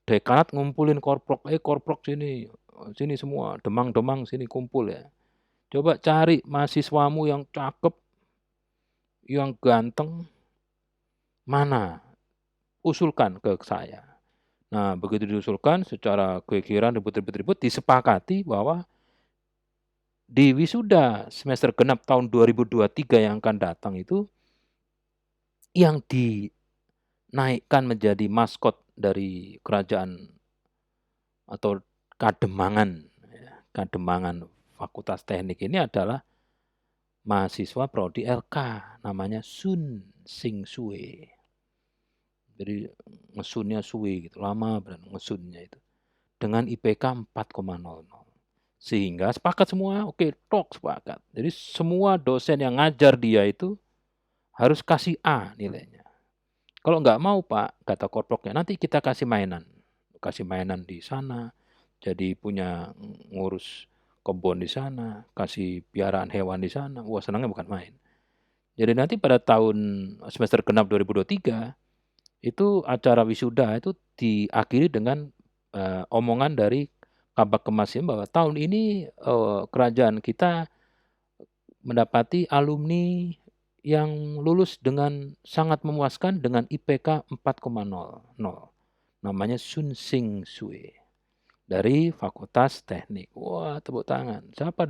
dekanat ngumpulin korprok, korprok sini, sini semua, demang-demang sini kumpul ya. Coba cari mahasiswamu yang cakep, yang ganteng, mana? Usulkan ke saya. Nah, begitu diusulkan secara kekiran ribut-ribut disepakati bahwa di wisuda semester genap tahun 2023 yang akan datang itu, yang dinaikkan menjadi maskot dari kerajaan atau kademangan, ya, kademangan Fakultas Teknik ini adalah mahasiswa prodi LK, namanya Sun Sing Sue. Jadi ngesunnya suwe gitu, lama benar ngesunnya itu. Dengan IPK 4,00. Sehingga sepakat semua, oke, tok sepakat. Jadi semua dosen yang ngajar dia itu harus kasih A nilainya. Kalau nggak mau Pak, kata korproknya, nanti kita kasih mainan di sana, jadi punya ngurus kebun di sana, kasih piaraan hewan di sana. Wah senangnya bukan main. Jadi nanti pada tahun semester genap 2023 itu acara wisuda itu diakhiri dengan omongan dari Kabag Kemasnya bahwa tahun ini kerajaan kita mendapati alumni yang lulus dengan sangat memuaskan dengan IPK 4,00. Namanya Sun Sing Sue dari Fakultas Teknik. Wah, tepuk tangan. Siapa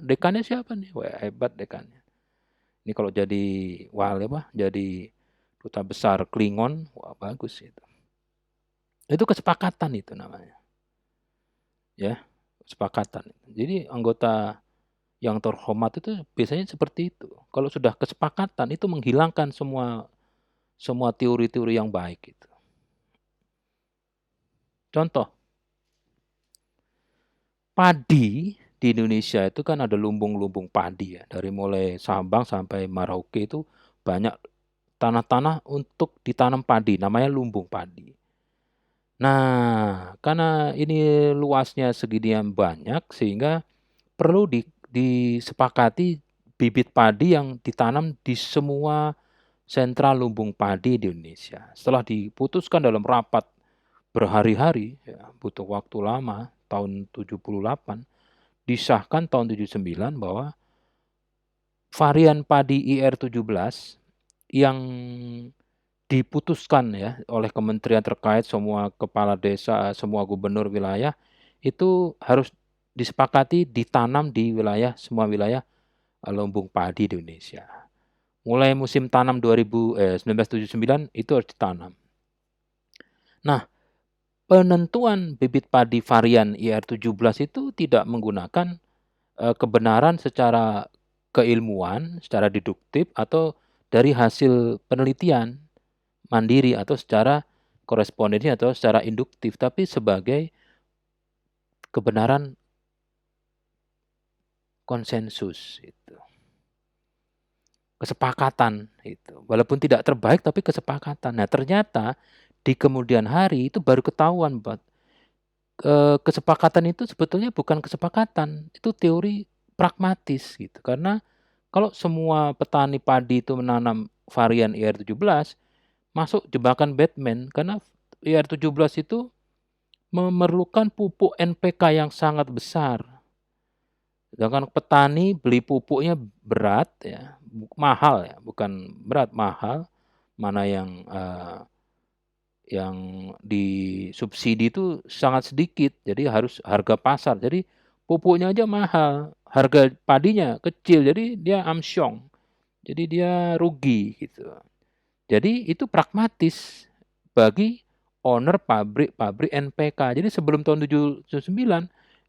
dekannya siapa nih? Wah, hebat dekannya. Ini kalau jadi wali jadi duta besar Klingon, wah bagus itu. Itu kesepakatan itu namanya. Ya, kesepakatan. Jadi anggota yang terhormat itu biasanya seperti itu. Kalau sudah kesepakatan itu menghilangkan semua semua teori-teori yang baik itu. Contoh, padi di Indonesia itu kan ada lumbung-lumbung padi ya. Dari mulai Sabang sampai Merauke itu banyak tanah-tanah untuk ditanam padi, namanya lumbung padi. Nah, karena ini luasnya seginian banyak sehingga perlu disepakati bibit padi yang ditanam di semua sentra lumbung padi di Indonesia. Setelah diputuskan dalam rapat berhari-hari, ya, butuh waktu lama, tahun 78, disahkan tahun 79 bahwa varian padi IR17 yang diputuskan ya oleh kementerian terkait, semua kepala desa, semua gubernur wilayah itu harus disepakati ditanam di semua wilayah lumbung padi di Indonesia. Mulai musim tanam 1979 itu harus ditanam. Nah, penentuan bibit padi varian IR17 itu tidak menggunakan kebenaran secara keilmuan, secara deduktif atau dari hasil penelitian mandiri atau secara korespondensi atau secara induktif, tapi sebagai kebenaran konsensus itu. Kesepakatan itu. Walaupun tidak terbaik tapi kesepakatan. Nah, ternyata di kemudian hari itu baru ketahuan kesepakatan itu sebetulnya bukan kesepakatan, itu teori pragmatis gitu. Karena kalau semua petani padi itu menanam varian IR17 masuk jebakan Batman karena IR17 itu memerlukan pupuk NPK yang sangat besar. Sedangkan petani beli pupuknya berat ya, mahal ya, bukan berat, mahal. Mana yang disubsidi itu sangat sedikit, jadi harus harga pasar. Jadi pupuknya aja mahal, harga padinya kecil, jadi dia amsyong. Jadi dia rugi gitu. Jadi itu pragmatis bagi owner pabrik-pabrik NPK. Jadi sebelum tahun 79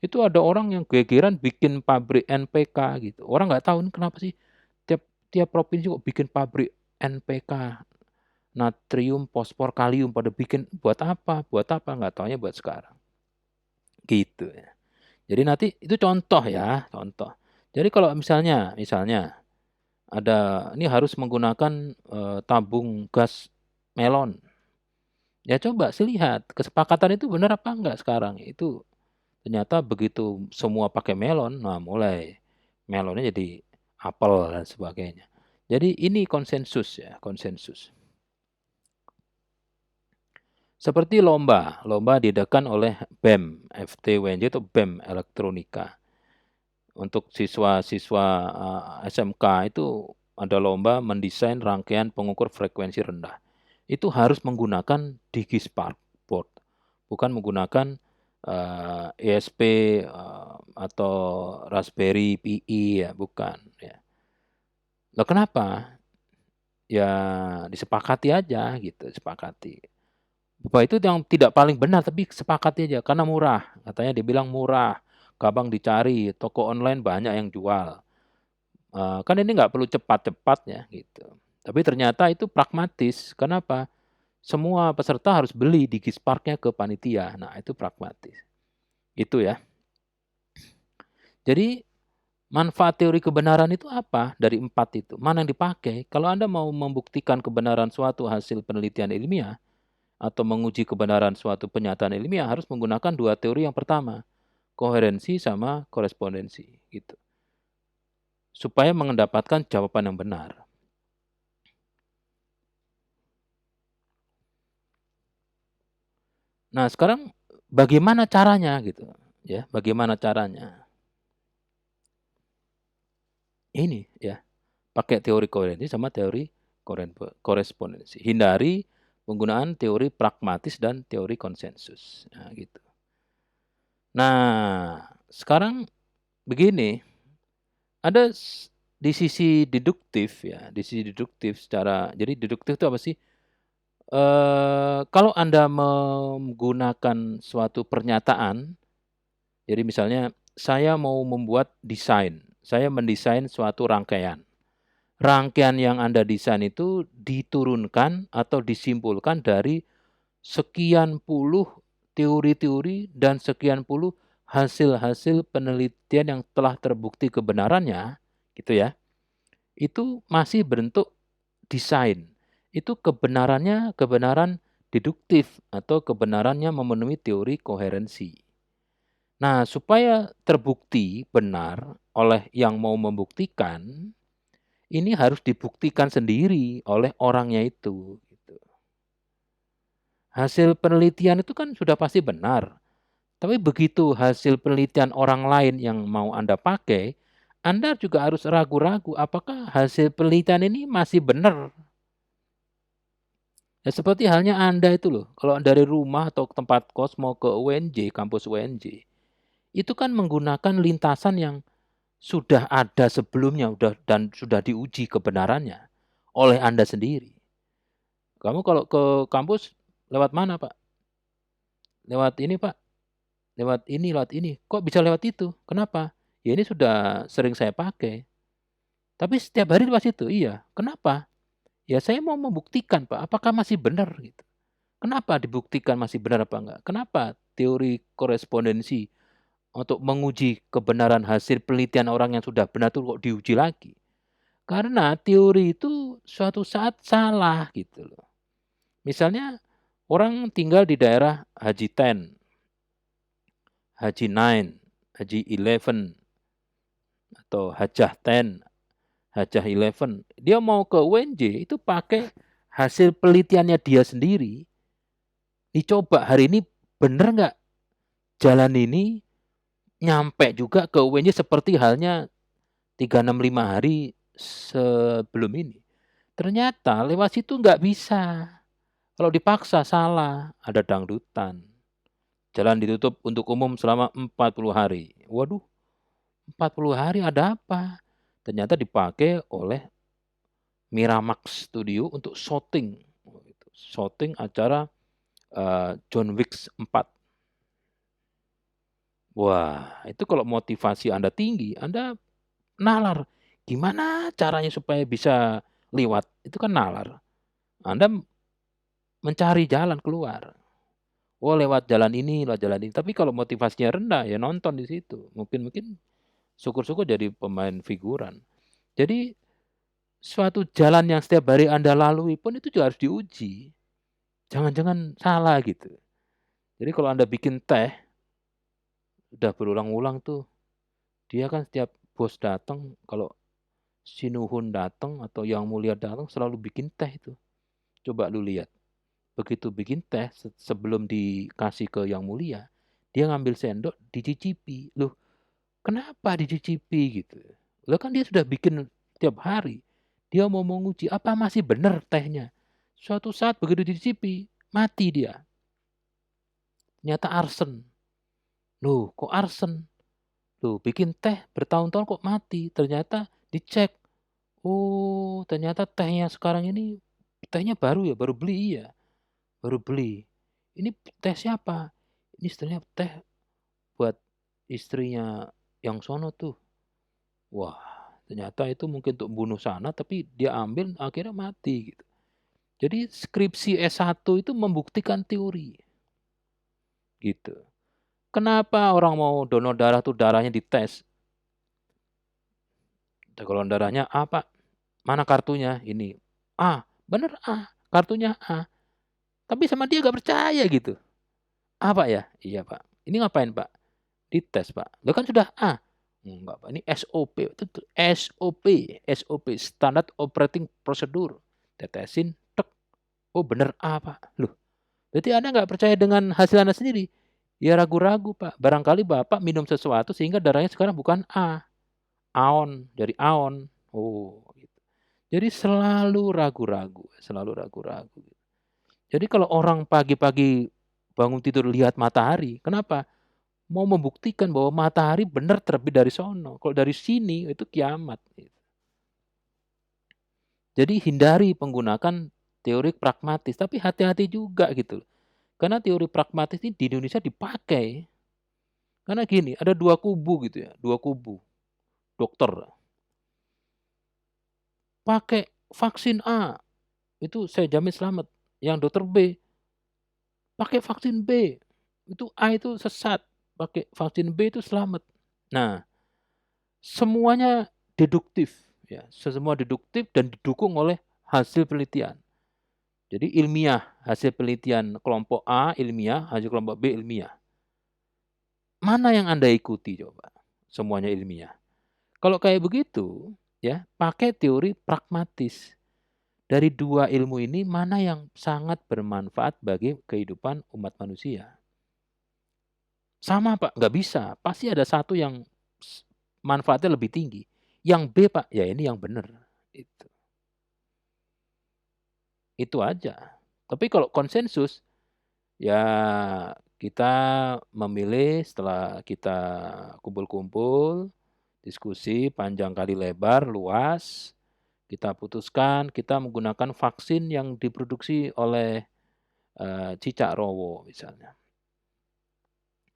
itu ada orang yang gegeran bikin pabrik NPK gitu. Orang nggak tahu ini kenapa sih tiap tiap provinsi kok bikin pabrik NPK. Natrium, fosfor, kalium pada bikin buat apa? Buat apa? Nggak taunya buat sekarang. Gitu ya. Jadi nanti itu contoh ya, contoh. Jadi kalau misalnya ada ini harus menggunakan tabung gas melon. Ya coba sih lihat kesepakatan itu benar apa enggak sekarang. Itu ternyata begitu semua pakai melon, nah mulai melonnya jadi apel dan sebagainya. Jadi ini konsensus ya, konsensus. Seperti lomba diadakan oleh BEM, FTWNJ atau BEM Elektronika. Untuk siswa-siswa SMK itu ada lomba mendesain rangkaian pengukur frekuensi rendah. Itu harus menggunakan DigiSpark board, bukan menggunakan ESP atau Raspberry Pi ya, bukan ya. Lah kenapa? Ya disepakati aja gitu, disepakati. Bahwa itu yang tidak paling benar, tapi sepakati aja karena murah. Katanya dibilang murah, gampang dicari, toko online banyak yang jual. Kan ini nggak perlu cepat-cepat ya gitu. Tapi ternyata itu pragmatis. Kenapa? Semua peserta harus beli Digisparknya ke panitia. Nah, itu pragmatis. Itu ya. Jadi Manfaat teori kebenaran itu apa dari 4 itu? Mana yang dipakai? Kalau Anda mau membuktikan kebenaran suatu hasil penelitian ilmiah atau menguji kebenaran suatu pernyataan ilmiah harus menggunakan 2 teori yang pertama, koherensi sama korespondensi gitu. Supaya mendapatkan jawaban yang benar. Nah, sekarang bagaimana caranya gitu, ya? Bagaimana caranya? Ini ya, pakai teori koherensi sama teori korespondensi. Hindari penggunaan teori pragmatis dan teori konsensus. Nah, gitu. Nah, sekarang begini, ada di sisi deduktif ya, di sisi deduktif jadi deduktif itu apa sih? Kalau Anda menggunakan suatu pernyataan, jadi misalnya saya mau membuat desain, saya mendesain suatu rangkaian. Rangkaian yang Anda desain itu diturunkan atau disimpulkan dari sekian puluh teori-teori dan sekian puluh hasil-hasil penelitian yang telah terbukti kebenarannya, gitu ya. Itu masih bentuk desain. Itu kebenarannya kebenaran deduktif atau kebenarannya memenuhi teori koherensi. Nah, supaya terbukti benar oleh yang mau membuktikan, ini harus dibuktikan sendiri oleh orangnya itu. Gitu. Hasil penelitian itu kan sudah pasti benar. Tapi begitu hasil penelitian orang lain yang mau Anda pakai, Anda juga harus ragu-ragu apakah hasil penelitian ini masih benar. Ya, seperti halnya Anda itu loh, kalau dari rumah atau tempat kos mau ke UNJ, kampus UNJ, itu kan menggunakan lintasan yang sudah ada sebelumnya dan sudah diuji kebenarannya oleh Anda sendiri. Kamu kalau ke kampus lewat mana, Pak? Lewat ini, Pak. Lewat ini, lewat ini. Kok bisa lewat itu? Kenapa? Ya ini sudah sering saya pakai. Tapi setiap hari lewat situ. Iya. Kenapa? Ya saya mau membuktikan, Pak, apakah masih benar gitu. Kenapa dibuktikan masih benar apa enggak? Kenapa teori korespondensi untuk menguji kebenaran hasil penelitian orang yang sudah benar itu kok diuji lagi? Karena teori itu suatu saat salah gitu loh. Misalnya orang tinggal di daerah Haji 10, Haji 9, Haji 11, atau Hajah 10, Hajah 11. Dia mau ke UNJ itu pakai hasil penelitiannya dia sendiri. Dicoba hari ini bener nggak jalan ini nyampe juga ke UNJ seperti halnya 365 hari sebelum ini. Ternyata lewat situ nggak bisa. Kalau dipaksa salah, ada dangdutan. Jalan ditutup untuk umum selama 40 hari. Waduh, 40 hari ada apa? Ternyata dipakai oleh Miramax Studio untuk syuting. Syuting acara John Wick 4. Wah, itu kalau motivasi Anda tinggi, Anda nalar. Gimana caranya supaya bisa liwat? Itu kan nalar. Anda mencari jalan keluar. Oh, lewat jalan ini, lewat jalan ini. Tapi kalau motivasinya rendah, ya nonton di situ. Mungkin syukur-syukur jadi pemain figuran. Jadi suatu jalan yang setiap hari Anda lalui pun itu juga harus diuji. Jangan-jangan salah gitu. Jadi kalau Anda bikin teh, udah berulang-ulang tuh, dia kan setiap bos datang, kalau si Nuhun datang atau Yang Mulia datang selalu bikin teh itu. Coba lu lihat. Begitu bikin teh sebelum dikasih ke Yang Mulia, dia ngambil sendok dicicipi. Loh, kenapa dicicipi gitu? Loh kan dia sudah bikin tiap hari. Dia mau menguji apa masih benar tehnya. Suatu saat begitu dicicipi, mati dia. Ternyata arsen. Loh, kok arsen? Loh, bikin teh bertahun-tahun kok mati. Ternyata dicek. Oh, ternyata tehnya sekarang ini tehnya baru ya, baru beli ya. Baru beli. Ini teh siapa? Ini sebenarnya teh buat istrinya yang sono tuh. Wah, ternyata itu mungkin untuk bunuh sana tapi dia ambil akhirnya mati gitu. Jadi skripsi S1 itu membuktikan teori. Gitu. Kenapa orang mau donor darah tuh darahnya dites? Golongan darahnya A, Pak. Mana kartunya? Ini. A, bener A, kartunya A. Tapi sama dia gak percaya gitu. A, Pak ya? Iya, Pak. Ini ngapain, Pak? Dites, Pak. Lo kan sudah A. Enggak, Pak. Ini SOP. Itu SOP. SOP. Standard Operating Procedure. Tetesin. Tek. Oh, bener A, Pak. Loh. Berarti Anda nggak percaya dengan hasil Anda sendiri? Ya ragu-ragu, Pak. Barangkali Bapak minum sesuatu sehingga darahnya sekarang bukan A. Aon. Dari aon. Oh, gitu. Jadi selalu ragu-ragu. Selalu ragu-ragu. Jadi kalau orang pagi-pagi bangun tidur lihat matahari, kenapa? Mau membuktikan bahwa matahari benar terbit dari sono. Kalau dari sini itu kiamat. Jadi hindari menggunakan teori pragmatis, tapi hati-hati juga gitu. Karena teori pragmatis ini di Indonesia dipakai. Karena gini, ada dua kubu gitu ya, dua kubu dokter. Pakai vaksin A, itu saya jamin selamat. Yang dokter B, pakai vaksin B, itu A itu sesat. Pakai vaksin B itu selamat. Nah, semuanya deduktif ya, semua deduktif dan didukung oleh hasil penelitian. Jadi ilmiah, hasil penelitian kelompok A ilmiah, hasil kelompok B ilmiah. Mana yang Anda ikuti coba? Semuanya ilmiah. Kalau kayak begitu, ya, pakai teori pragmatis. Dari dua ilmu ini mana yang sangat bermanfaat bagi kehidupan umat manusia? Sama, Pak, nggak bisa. Pasti ada satu yang manfaatnya lebih tinggi. Yang B, Pak, ya ini yang benar. Itu aja. Tapi kalau konsensus, ya kita memilih setelah kita kumpul-kumpul, diskusi panjang kali lebar, luas, kita putuskan kita menggunakan vaksin yang diproduksi oleh Cicak Rowo misalnya.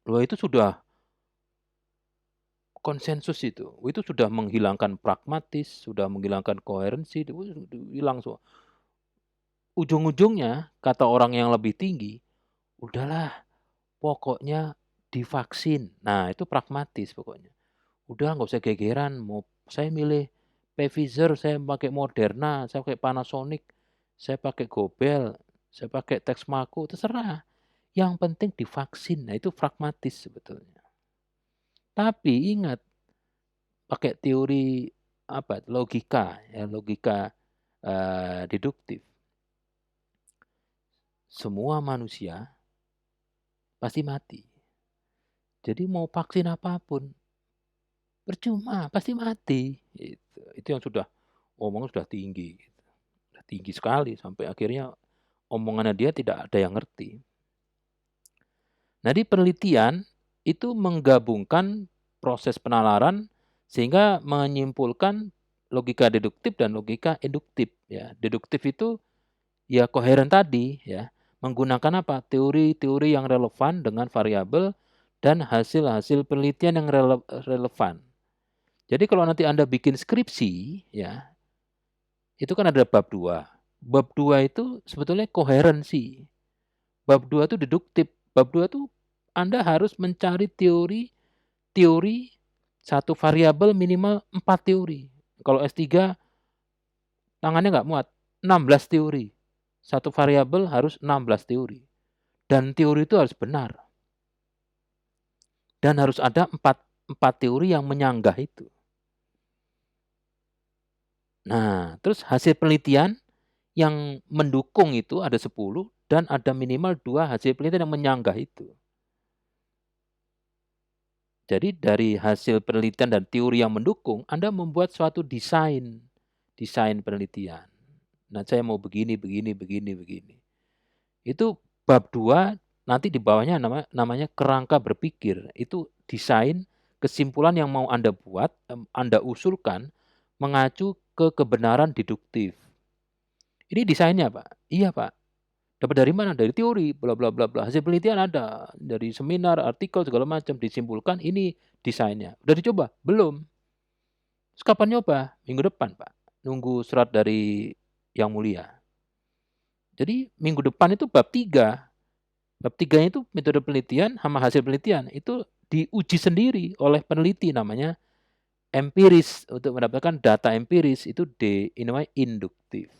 Loh itu sudah konsensus itu sudah menghilangkan pragmatis, sudah menghilangkan koherensi, itu hilang semua. Ujung-ujungnya kata orang yang lebih tinggi, udahlah pokoknya divaksin. Nah itu pragmatis pokoknya. Udah nggak usah gegeran, mau saya milih Pfizer, saya pakai Moderna, saya pakai Panasonic, saya pakai Gobel, saya pakai Texmaco, terserah. Yang penting divaksin. Nah itu pragmatis sebetulnya. Tapi ingat, pakai teori apa? Logika, ya logika deduktif. Semua manusia pasti mati. Jadi mau vaksin apapun percuma, pasti mati. Itu yang sudah omong sudah tinggi. Sudah tinggi sekali sampai akhirnya omongannya dia tidak ada yang ngerti. Nah, di penelitian itu menggabungkan proses penalaran sehingga menyimpulkan logika deduktif dan logika induktif ya. Deduktif itu ya koheren tadi ya, menggunakan apa? Teori-teori yang relevan dengan variabel dan hasil-hasil penelitian yang relevan. Jadi kalau nanti Anda bikin skripsi ya, itu kan ada bab 2. Bab 2 itu sebetulnya koherensi. Bab 2 itu deduktif. Bab 2 itu Anda harus mencari teori satu variabel minimal 4 teori. Kalau S3 tangannya nggak muat, 16 teori. Satu variabel harus 16 teori. Dan teori itu harus benar. Dan harus ada 4 teori yang menyanggah itu. Nah, terus hasil penelitian yang mendukung itu ada 10 dan ada minimal 2 hasil penelitian yang menyanggah itu. Jadi dari hasil penelitian dan teori yang mendukung, Anda membuat suatu desain penelitian. Nah, saya mau begini. Itu bab 2 nanti di bawahnya namanya kerangka berpikir. Itu desain kesimpulan yang mau Anda buat, Anda usulkan mengacu ke kebenaran deduktif. Ini desainnya, Pak. Iya, Pak. Dapat dari mana? Dari teori, bla bla bla bla. Hasil penelitian ada, dari seminar, artikel segala macam disimpulkan ini desainnya. Udah dicoba? Belum. Terus kapan nyoba? Minggu depan, Pak. Nunggu surat dari Yang Mulia. Jadi minggu depan itu bab 3. Bab 3 itu metode penelitian sama hasil penelitian itu diuji sendiri oleh peneliti namanya empiris, untuk mendapatkan data empiris itu ini namanya induktif.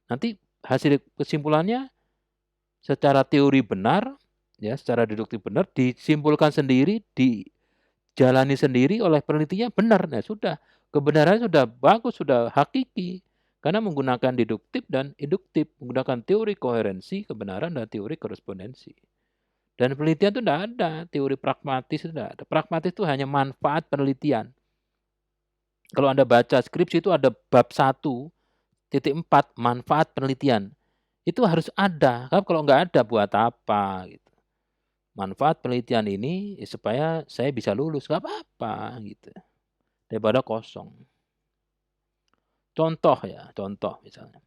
Nanti hasil kesimpulannya secara teori benar, ya, secara deduktif benar, disimpulkan sendiri, dijalani sendiri oleh penelitinya benar. Nah, sudah, kebenarannya sudah bagus, sudah hakiki. Karena menggunakan deduktif dan induktif, menggunakan teori koherensi, kebenaran, dan teori korespondensi. Dan penelitian itu tidak ada, teori pragmatis itu tidak ada. Pragmatis itu hanya manfaat penelitian. Kalau Anda baca skripsi itu ada bab 1.4 manfaat penelitian. Itu harus ada. Kalau nggak ada buat apa gitu. Manfaat penelitian ini supaya saya bisa lulus, nggak apa-apa gitu. Daripada kosong. Contoh misalnya.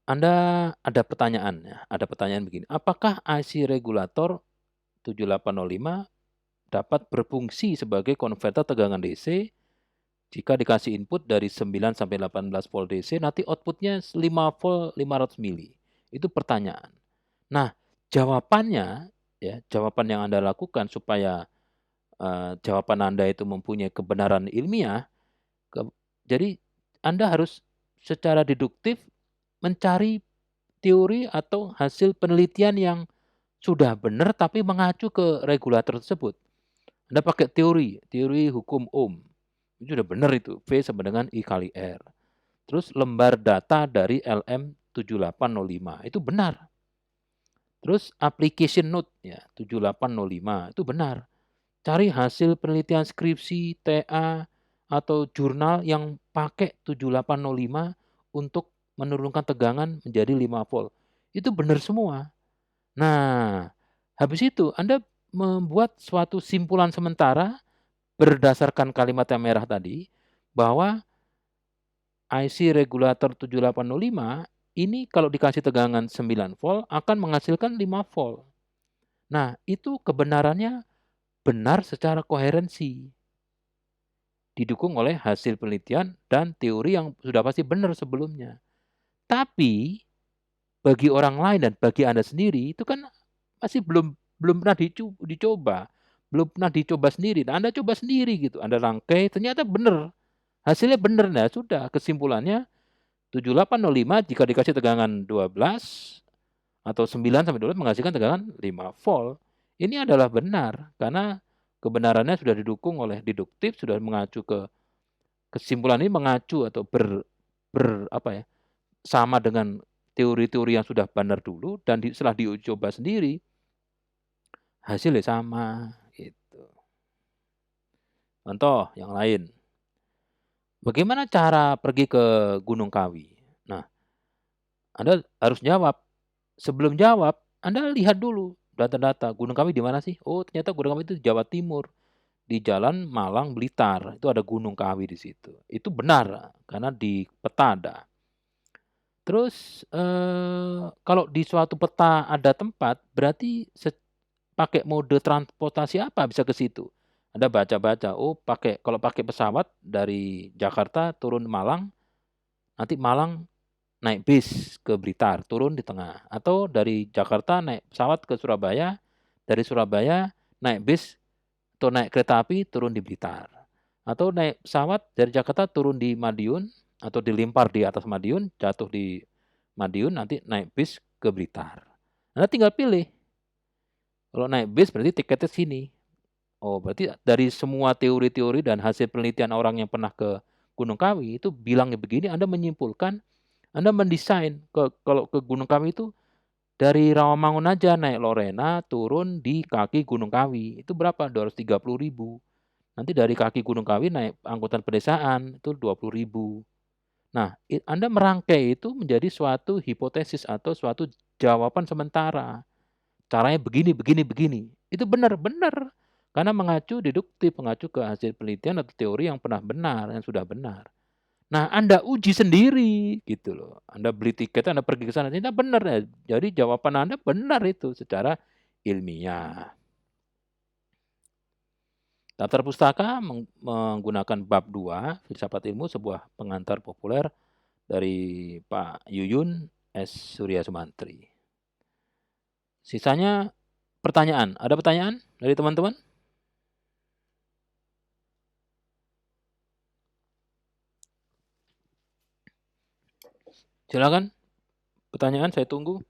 Anda ada pertanyaan ya, ada pertanyaan begini. Apakah IC regulator 7805 dapat berfungsi sebagai konverter tegangan DC jika dikasih input dari 9 sampai 18 volt DC, nanti outputnya 5 volt 500 mili. Itu pertanyaan. Nah, jawabannya, ya, jawaban yang Anda lakukan supaya jawaban Anda itu mempunyai kebenaran ilmiah, jadi Anda harus secara deduktif mencari teori atau hasil penelitian yang sudah benar tapi mengacu ke regulator tersebut. Anda pakai teori hukum Ohm. Itu sudah benar itu. V sama dengan I kali R. Terus lembar data dari LM7805. Itu benar. Terus application note ya 7805 itu benar. Cari hasil penelitian skripsi, TA, atau jurnal yang pakai 7805 untuk menurunkan tegangan menjadi 5 volt. Itu benar semua. Nah, habis itu Anda membuat suatu simpulan sementara berdasarkan kalimat yang merah tadi, bahwa IC regulator 7805 ini kalau dikasih tegangan 9 volt akan menghasilkan 5 volt. Nah, itu kebenarannya benar secara koherensi. Didukung oleh hasil penelitian dan teori yang sudah pasti benar sebelumnya. Tapi bagi orang lain dan bagi Anda sendiri itu kan masih belum pernah dicoba, belum pernah dicoba sendiri. Nah, Anda coba sendiri gitu. Anda rangkai ternyata benar. Hasilnya benar. Nah, sudah kesimpulannya 7805 jika dikasih tegangan 12 atau 9 sampai 12 menghasilkan tegangan 5 volt. Ini adalah benar karena kebenarannya sudah didukung oleh deduktif, sudah mengacu ke kesimpulan ini mengacu atau sama dengan teori-teori yang sudah benar dulu dan setelah diuji coba sendiri hasilnya sama gitu. Contoh yang lain. Bagaimana cara pergi ke Gunung Kawi? Nah, Anda harus jawab. Sebelum jawab, Anda lihat dulu data-data. Gunung Kawi di mana sih? Oh, ternyata Gunung Kawi itu di Jawa Timur. Di Jalan Malang Blitar. Itu ada Gunung Kawi di situ. Itu benar karena di peta ada. Terus kalau di suatu peta ada tempat, berarti pakai mode transportasi apa bisa ke situ? Anda baca-baca, oh kalau pakai pesawat dari Jakarta turun Malang, nanti Malang naik bis ke Blitar, turun di tengah. Atau dari Jakarta naik pesawat ke Surabaya, dari Surabaya naik bis atau naik kereta api turun di Blitar. Atau naik pesawat dari Jakarta turun di Madiun atau dilimpar di atas Madiun, jatuh di Madiun, nanti naik bis ke Blitar. Anda tinggal pilih. Kalau naik bis berarti tiketnya sini. Oh, berarti dari semua teori-teori dan hasil penelitian orang yang pernah ke Gunung Kawi itu bilangnya begini, Anda menyimpulkan, Anda mendesain kalau ke Gunung Kawi itu dari Rawamangun aja naik Lorena turun di kaki Gunung Kawi. Itu berapa? 230.000. Nanti dari kaki Gunung Kawi naik angkutan pedesaan itu 20.000. Nah, Anda merangkai itu menjadi suatu hipotesis atau suatu jawaban sementara. Caranya begini, begini, begini. Itu benar-benar. Karena deduktif, mengacu ke hasil penelitian atau teori yang pernah benar, yang sudah benar. Nah, Anda uji sendiri gitu loh. Anda beli tiket, Anda pergi ke sana, ternyata benar ya. Jadi jawaban Anda benar itu secara ilmiah. Daftar pustaka menggunakan bab 2, Filsafat Ilmu, sebuah pengantar populer dari Pak Yuyun S. Surya Sumantri. Sisanya pertanyaan. Ada pertanyaan dari teman-teman? Silakan, pertanyaan saya tunggu.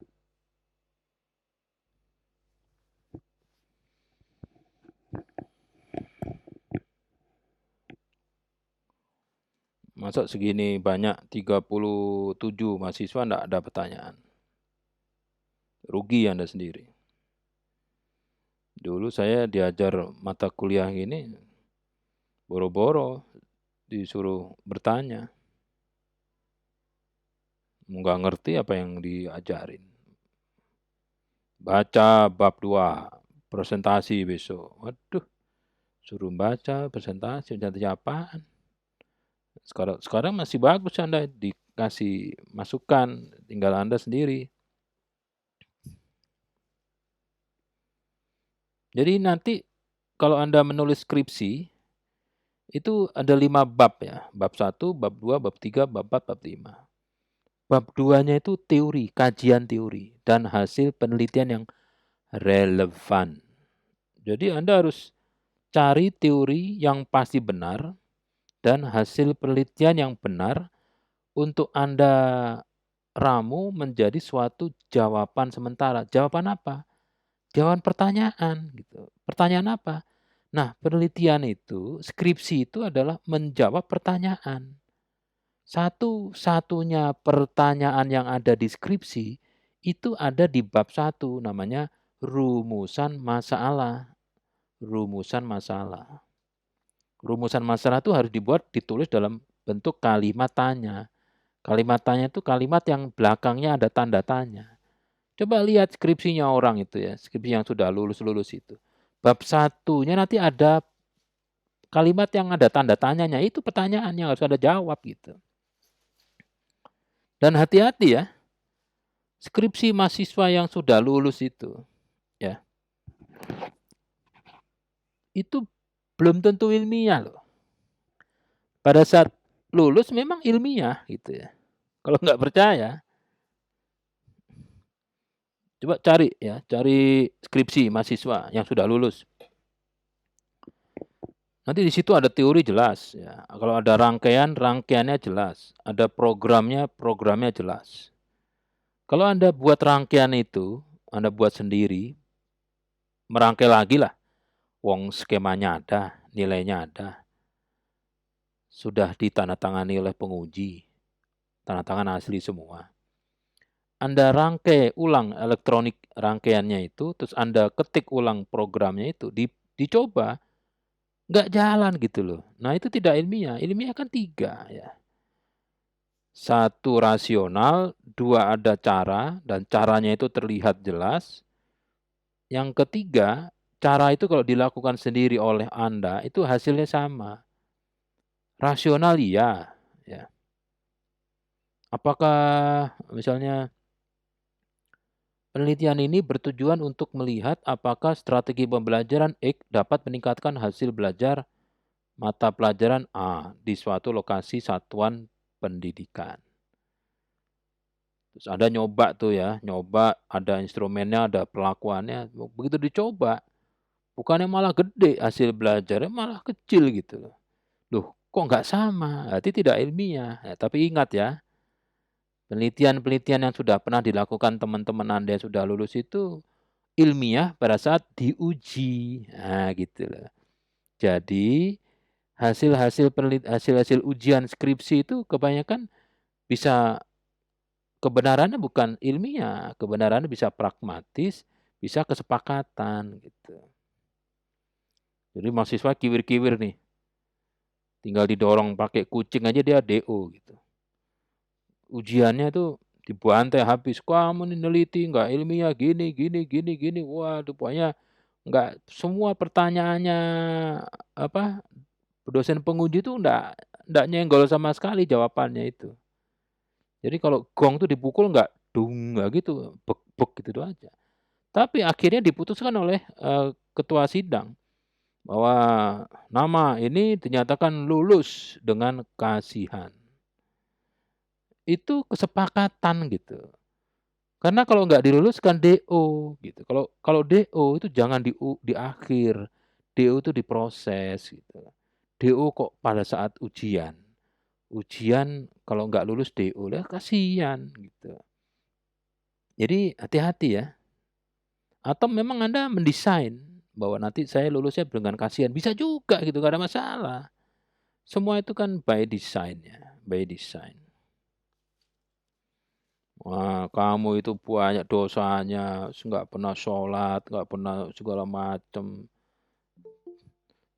Masa segini banyak 37 mahasiswa enggak ada pertanyaan. Rugi Anda sendiri. Dulu saya diajar mata kuliah ini, boro-boro disuruh bertanya. Nggak ngerti apa yang diajarin. Baca bab 2, presentasi besok. Waduh, suruh baca presentasi apaan? Sekarang masih bagus Anda dikasih masukan, tinggal Anda sendiri. Jadi nanti kalau Anda menulis skripsi, itu ada 5 bab ya. Bab 1, bab 2, bab 3, bab 4, bab 5. Bab 2-nya itu teori, kajian teori, dan hasil penelitian yang relevan. Jadi Anda harus cari teori yang pasti benar dan hasil penelitian yang benar untuk Anda ramu menjadi suatu jawaban sementara. Jawaban apa? Jawaban pertanyaan gitu. Pertanyaan apa? Nah, penelitian itu, skripsi itu adalah menjawab pertanyaan. Satu-satunya pertanyaan yang ada di skripsi itu ada di bab 1, namanya rumusan masalah. Rumusan masalah. Rumusan masalah itu harus ditulis dalam bentuk kalimat tanya. Kalimat tanya itu kalimat yang belakangnya ada tanda tanya. Coba lihat skripsinya orang itu ya, skripsi yang sudah lulus-lulus itu. Bab 1-nya nanti ada kalimat yang ada tanda tanyanya, itu pertanyaan yang harus Anda jawab gitu. Dan hati-hati ya, skripsi mahasiswa yang sudah lulus itu, ya, itu belum tentu ilmiah loh. Pada saat lulus memang ilmiah gitu ya. Kalau nggak percaya, coba cari ya, cari skripsi mahasiswa yang sudah lulus. Nanti di situ ada teori jelas ya. Kalau ada rangkaian, rangkaiannya jelas. Ada programnya, programnya jelas. Kalau Anda buat rangkaian itu, Anda buat sendiri, merangkai lagi lah. Wong skemanya ada, nilainya ada. Sudah ditandatangani oleh penguji. Tanda tangan asli semua. Anda rangkai ulang elektronik rangkaiannya itu, terus Anda ketik ulang programnya itu, dicoba, nggak jalan gitu loh. Nah itu tidak ilmiah. Ilmiah kan 3 ya. 1 rasional, 2 ada cara, dan caranya itu terlihat jelas. Yang ketiga, cara itu kalau dilakukan sendiri oleh Anda, itu hasilnya sama. Rasional iya, ya. Apakah misalnya penelitian ini bertujuan untuk melihat apakah strategi pembelajaran X dapat meningkatkan hasil belajar mata pelajaran A di suatu lokasi satuan pendidikan. Terus Anda nyoba tuh ya, nyoba ada instrumennya, ada perlakuannya. Begitu dicoba, bukannya malah gede hasil belajarnya, malah kecil gitu loh. Loh, kok nggak sama? Berarti tidak ilmiah. Ya, tapi ingat ya, penelitian-penelitian yang sudah pernah dilakukan teman-teman Anda yang sudah lulus itu ilmiah pada saat diuji. Nah, gitu loh. Jadi, hasil-hasil ujian skripsi itu kebanyakan bisa kebenarannya bukan ilmiah, kebenarannya bisa pragmatis, bisa kesepakatan gitu. Jadi mahasiswa kiwir-kiwir nih, tinggal didorong pakai kucing aja dia DO gitu. Ujiannya tuh dibantai habis, kamu nih neliti nggak ilmiah gini, gini, gini, gini. Waduh, pokoknya nggak semua pertanyaannya apa dosen penguji itu nggak nyenggol sama sekali jawabannya itu. Jadi kalau gong tuh dipukul nggak dung nggak gitu, bek bek gitu aja. Tapi akhirnya diputuskan oleh ketua sidang bahwa nama ini dinyatakan lulus dengan kasihan. Itu kesepakatan gitu. Karena kalau nggak diluluskan DO gitu. Kalau kalau DO itu jangan di akhir, DO itu diproses gitu. DO kok pada saat ujian. ujian kalau nggak lulus DO, lah kasihan gitu. Jadi hati-hati ya. Atau memang Anda mendesain bahwa nanti saya lulusnya dengan kasihan, bisa juga gitu, nggak ada masalah. Semua itu kan by design ya, by design. Wah, kamu itu banyak dosanya, nggak pernah sholat, nggak pernah segala macam.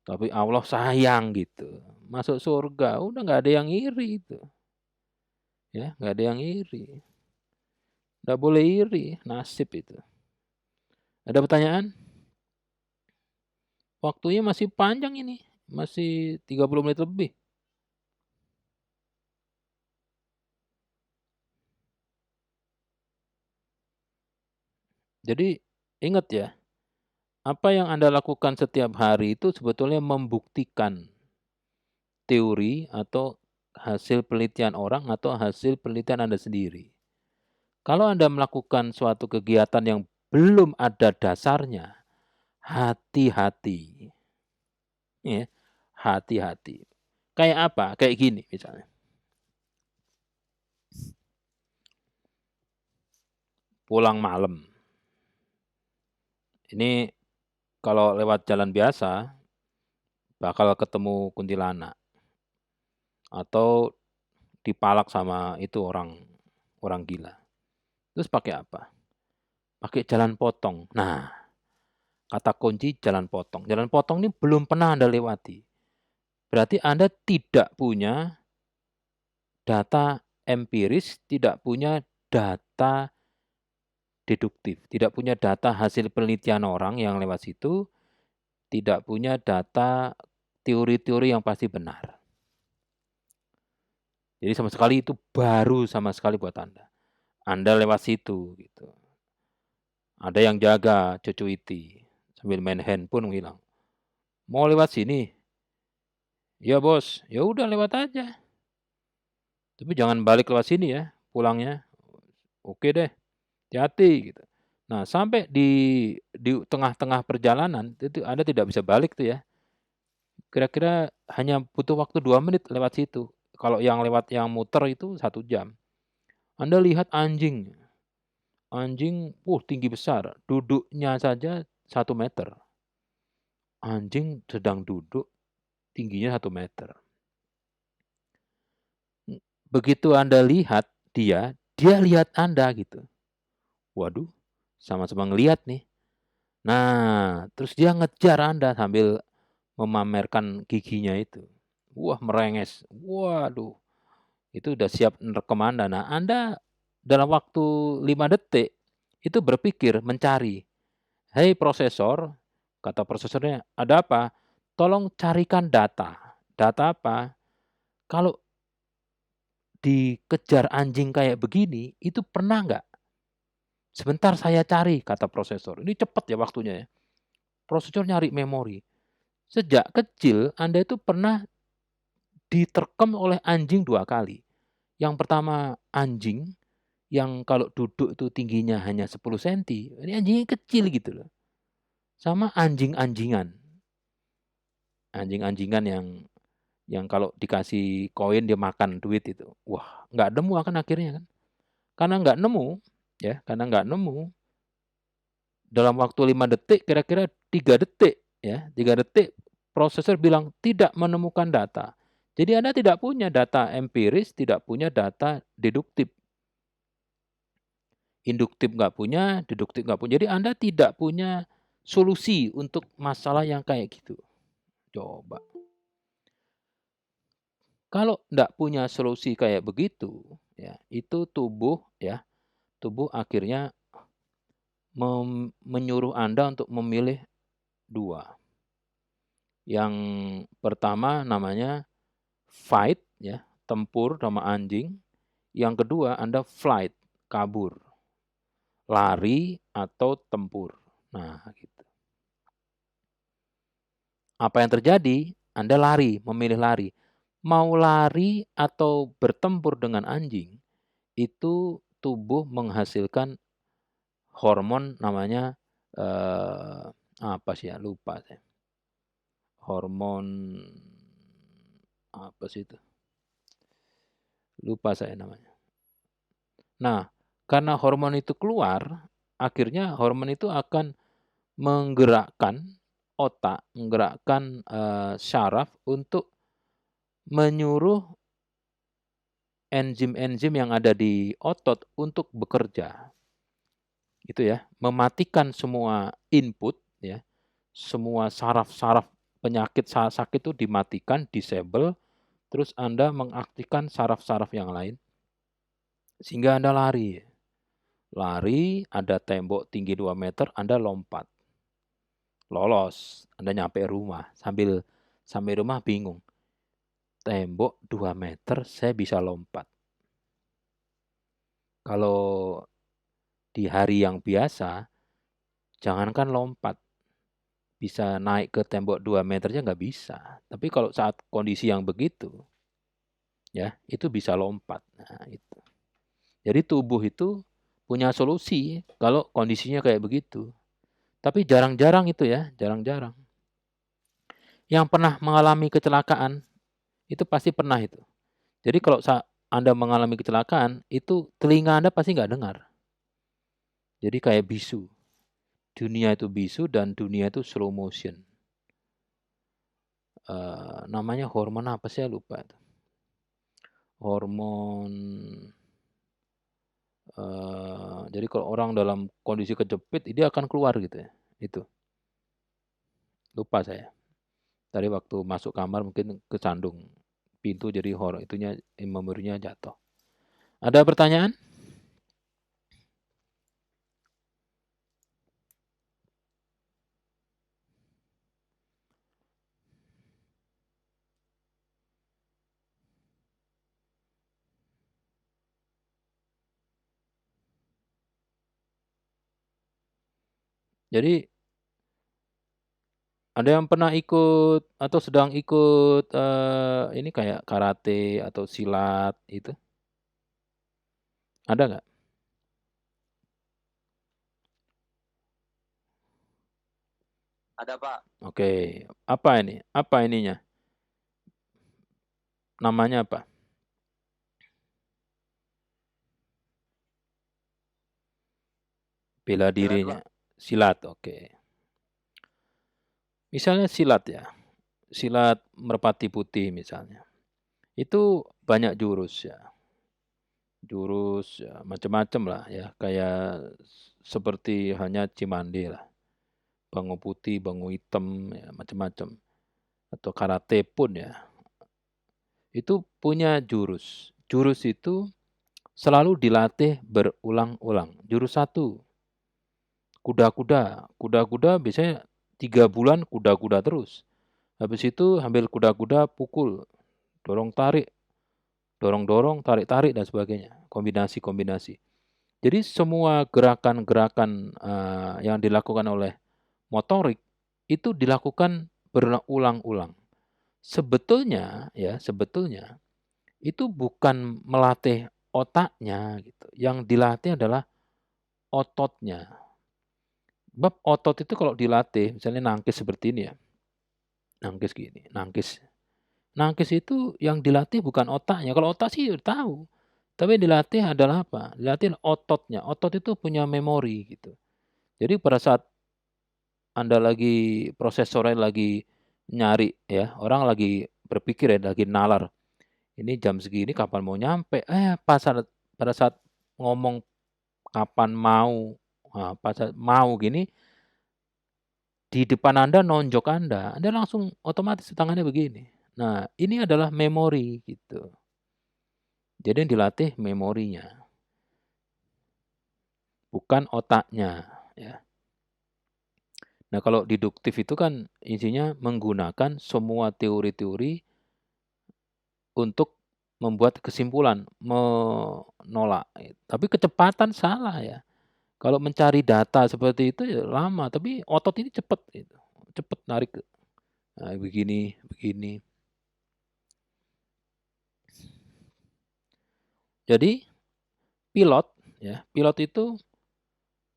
Tapi Allah sayang gitu. Masuk surga, udah nggak ada yang iri itu. Ya, nggak ada yang iri. Nggak boleh iri, nasib itu. Ada pertanyaan? Waktunya masih panjang ini. Masih 30 menit lebih. Jadi ingat ya, apa yang Anda lakukan setiap hari itu sebetulnya membuktikan teori atau hasil penelitian orang atau hasil penelitian Anda sendiri. Kalau Anda melakukan suatu kegiatan yang belum ada dasarnya, hati-hati. Ya, hati-hati. Kayak apa? Kayak gini misalnya. Pulang malam. Ini kalau lewat jalan biasa bakal ketemu kuntilanak atau dipalak sama itu orang orang gila. Terus pakai apa? Pakai jalan potong. Nah, kata kunci jalan potong. Jalan potong ini belum pernah Anda lewati. Berarti Anda tidak punya data empiris, tidak punya data deduktif, tidak punya data hasil penelitian orang yang lewat situ, tidak punya data teori-teori yang pasti benar. Jadi sama sekali itu baru sama sekali buat Anda. Anda lewat situ gitu. Ada yang jaga cucu iti sambil main handphone bilang, "Mau lewat sini?" "Ya, Bos." "Ya udah lewat aja. Tapi jangan balik lewat sini ya pulangnya." "Oke deh, hati-hati." Gitu. Nah, sampai di tengah-tengah perjalanan itu Anda tidak bisa balik tuh ya. Kira-kira hanya butuh waktu 2 menit lewat situ. Kalau yang lewat yang muter itu 1 jam. Anda lihat anjing. Anjing, tinggi besar, duduknya saja 1 meter. Anjing sedang duduk, tingginya 1 meter. Begitu Anda lihat dia lihat Anda gitu. Waduh, sama-sama ngelihat nih. Nah, terus dia ngejar Anda sambil memamerkan giginya itu. Wah, merenges. Waduh, itu udah siap nerekam Anda. Nah, Anda dalam waktu 5 detik itu berpikir mencari. "Hei prosesor," kata prosesornya, "ada apa? Tolong carikan data." Data apa? "Kalau dikejar anjing kayak begini, itu pernah nggak?" "Sebentar saya cari," kata prosesor. Ini cepat ya waktunya ya. Prosesor nyari memori. Sejak kecil Anda itu pernah diterkam oleh anjing 2 kali. Yang pertama anjing yang kalau duduk itu tingginya hanya 10 senti, ini anjingnya kecil gitu loh. Sama anjing-anjingan. Anjing-anjingan yang kalau dikasih koin dia makan duit itu. Wah, nggak nemu kan akhirnya kan. Karena nggak nemu, ya, karena nggak nemu, dalam waktu 5 detik, kira-kira 3 detik, ya, 3 detik prosesor bilang tidak menemukan data. Jadi Anda tidak punya data empiris, tidak punya data deduktif. Induktif nggak punya, deduktif nggak punya. Jadi Anda tidak punya solusi untuk masalah yang kayak gitu. Coba. Kalau nggak punya solusi kayak begitu, ya, itu tubuh akhirnya menyuruh Anda untuk memilih 2. Yang pertama namanya fight ya, tempur sama anjing. Yang kedua Anda flight, kabur, lari atau tempur. Nah, gitu. Apa yang terjadi? Anda lari, memilih lari. Mau lari atau bertempur dengan anjing, itu tubuh menghasilkan hormon namanya, apa sih ya, lupa saya. Hormon apa sih itu? lupa saya namanya. Nah, karena hormon itu keluar, akhirnya hormon itu akan menggerakkan otak, menggerakkan, syaraf untuk menyuruh enzim-enzim yang ada di otot untuk bekerja, gitu ya. Mematikan semua input ya, semua saraf-saraf penyakit sakit itu dimatikan, disable, terus Anda mengaktifkan saraf-saraf yang lain, sehingga Anda lari. Lari, ada tembok tinggi 2 meter, Anda lompat. Lolos, Anda nyampe rumah, sampai rumah bingung. Tembok 2 meter saya bisa lompat. Kalau di hari yang biasa, jangankan lompat, bisa naik ke tembok 2 meternya nggak bisa. Tapi kalau saat kondisi yang begitu, ya itu bisa lompat. Nah, itu. Jadi tubuh itu punya solusi kalau kondisinya kayak begitu. Tapi jarang-jarang itu ya, jarang-jarang. Yang pernah mengalami kecelakaan, itu pasti pernah itu. Jadi kalau Anda mengalami kecelakaan, itu telinga Anda pasti nggak dengar. Jadi kayak bisu. Dunia itu bisu dan dunia itu slow motion. Namanya hormon apa sih, saya lupa. Hormon, jadi kalau orang dalam kondisi kejepit, dia akan keluar gitu ya. Itu, lupa saya. Tadi waktu masuk kamar mungkin kesandung pintu jadi itunya memorinya jatuh. Ada pertanyaan? Jadi ada yang pernah ikut atau sedang ikut, ini kayak karate atau silat itu? Ada nggak? Ada, Pak. Oke, apa ini? Apa ininya? Namanya apa? Bela Silat, dirinya. Pak. Silat, oke. Misalnya silat ya, silat merpati putih misalnya. Itu banyak jurus ya. Jurus ya macam-macam lah ya, kayak seperti hanya Cimande lah. Bangu putih, bangu hitam, ya macam-macam. Atau karate pun ya. Itu punya jurus. Jurus itu selalu dilatih berulang-ulang. Jurus satu, kuda-kuda. Kuda-kuda biasanya 3 bulan kuda-kuda terus. Habis itu ambil kuda-kuda pukul, dorong-tarik, dorong-dorong, tarik-tarik dan sebagainya. Kombinasi-kombinasi. Jadi semua gerakan-gerakan yang dilakukan oleh motorik itu dilakukan berulang-ulang. Sebetulnya ya, sebetulnya itu bukan melatih otaknya gitu. Yang dilatih adalah ototnya. Sebab otot itu kalau dilatih, misalnya nangkis seperti ini ya. Nangkis gini, nangkis. Nangkis itu yang dilatih bukan otaknya. Kalau otak sih udah tahu. Tapi yang dilatih adalah apa? Dilatih ototnya. Otot itu punya memori gitu. Jadi pada saat Anda lagi prosesornya lagi nyari ya, orang lagi berpikir ya, lagi nalar. Ini jam segini kapan mau nyampe? Pada saat ngomong kapan mau, pas saat mau gini, di depan Anda nonjok Anda langsung otomatis tangannya begini. Nah, ini adalah memori gitu. Jadi yang dilatih memorinya, bukan otaknya ya. Nah, kalau deduktif itu kan isinya menggunakan semua teori-teori untuk membuat kesimpulan, menolak. Tapi kecepatan salah ya. Kalau mencari data seperti itu ya lama, tapi otot ini cepat gitu. Cepat narik, begini, begini. Jadi pilot ya, pilot itu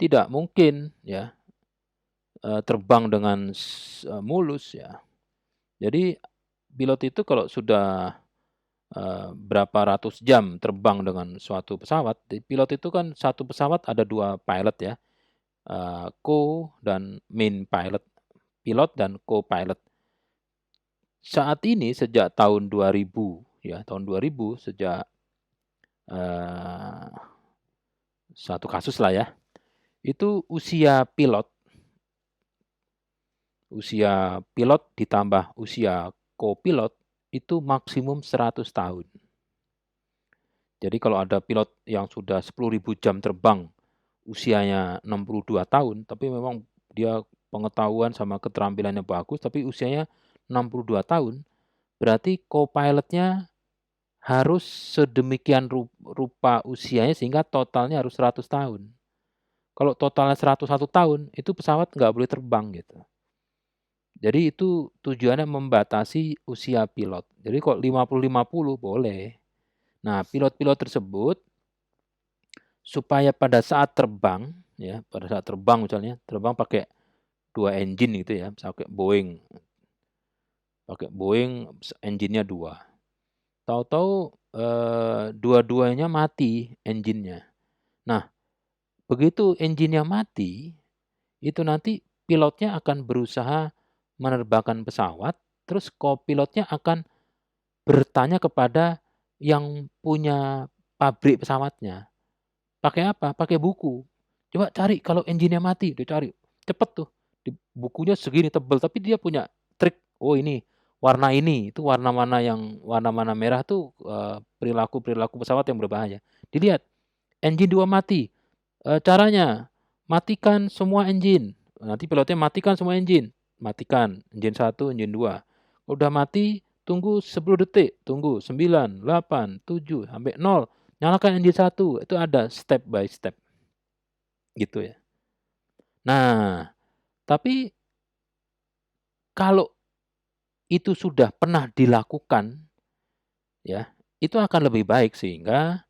tidak mungkin ya terbang dengan mulus ya. Jadi pilot itu kalau sudah berapa ratus jam terbang dengan suatu pesawat, pilot itu kan satu pesawat ada 2 pilot ya, co dan main pilot, pilot dan co-pilot. Saat ini sejak tahun 2000 ya, tahun 2000 sejak, eee, satu kasus lah ya, itu usia pilot ditambah usia co-pilot itu maksimum 100 tahun. Jadi kalau ada pilot yang sudah 10.000 jam terbang, usianya 62 tahun, tapi memang dia pengetahuan sama keterampilannya bagus, tapi usianya 62 tahun, berarti co-pilot-nya harus sedemikian rupa usianya sehingga totalnya harus 100 tahun. Kalau totalnya 101 tahun, itu pesawat nggak boleh terbang gitu. Jadi itu tujuannya membatasi usia pilot. Jadi kok 50-50 boleh. Nah, pilot-pilot tersebut supaya pada saat terbang, ya, pada saat terbang misalnya, terbang pakai 2 engine gitu ya, pakai Boeing engine-nya 2. Tahu-tahu, dua-duanya mati engine-nya. Nah, begitu engine-nya mati, itu nanti pilotnya akan berusaha menerbangkan pesawat, terus co-pilotnya akan bertanya kepada yang punya pabrik pesawatnya. Pakai apa? Pakai buku. Coba cari kalau engine-nya mati, dia cari. Cepet tuh. Bukunya segini tebel, tapi dia punya trik. Oh ini, warna ini, itu warna mana yang warna mana merah tuh perilaku-perilaku pesawat yang berbahaya. Dilihat, engine 2 mati. Caranya, matikan semua engine. Nanti pilotnya matikan semua engine. Matikan engine 1, engine 2. Udah mati, tunggu 10 detik. Tunggu 9, 8, 7, sampai 0. Nyalakan engine 1. Itu ada step by step. Gitu ya. Nah, tapi kalau itu sudah pernah dilakukan, ya, itu akan lebih baik sehingga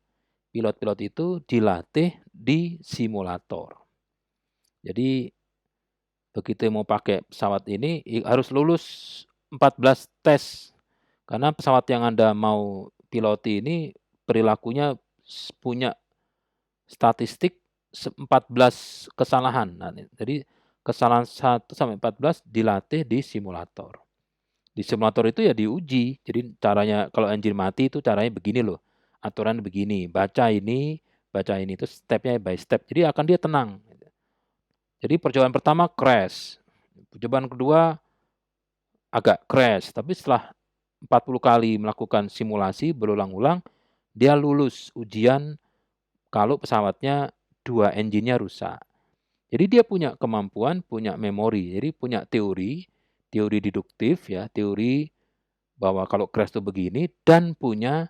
pilot-pilot itu dilatih di simulator. Jadi begitu mau pakai pesawat ini harus lulus 14 tes. Karena pesawat yang Anda mau piloti ini perilakunya punya statistik 14 kesalahan. Nah, jadi kesalahan 1 sampai 14 dilatih di simulator. Di simulator itu ya diuji. Jadi caranya kalau engine mati itu caranya begini loh. Aturan begini, baca ini itu step-nya by step. Jadi akan dia tenang. Jadi percobaan pertama crash. Percobaan kedua agak crash, tapi setelah 40 kali melakukan simulasi berulang-ulang, dia lulus ujian kalau pesawatnya 2 engine-nya rusak. Jadi dia punya kemampuan, punya memori, jadi punya teori deduktif ya, teori bahwa kalau crash itu begini dan punya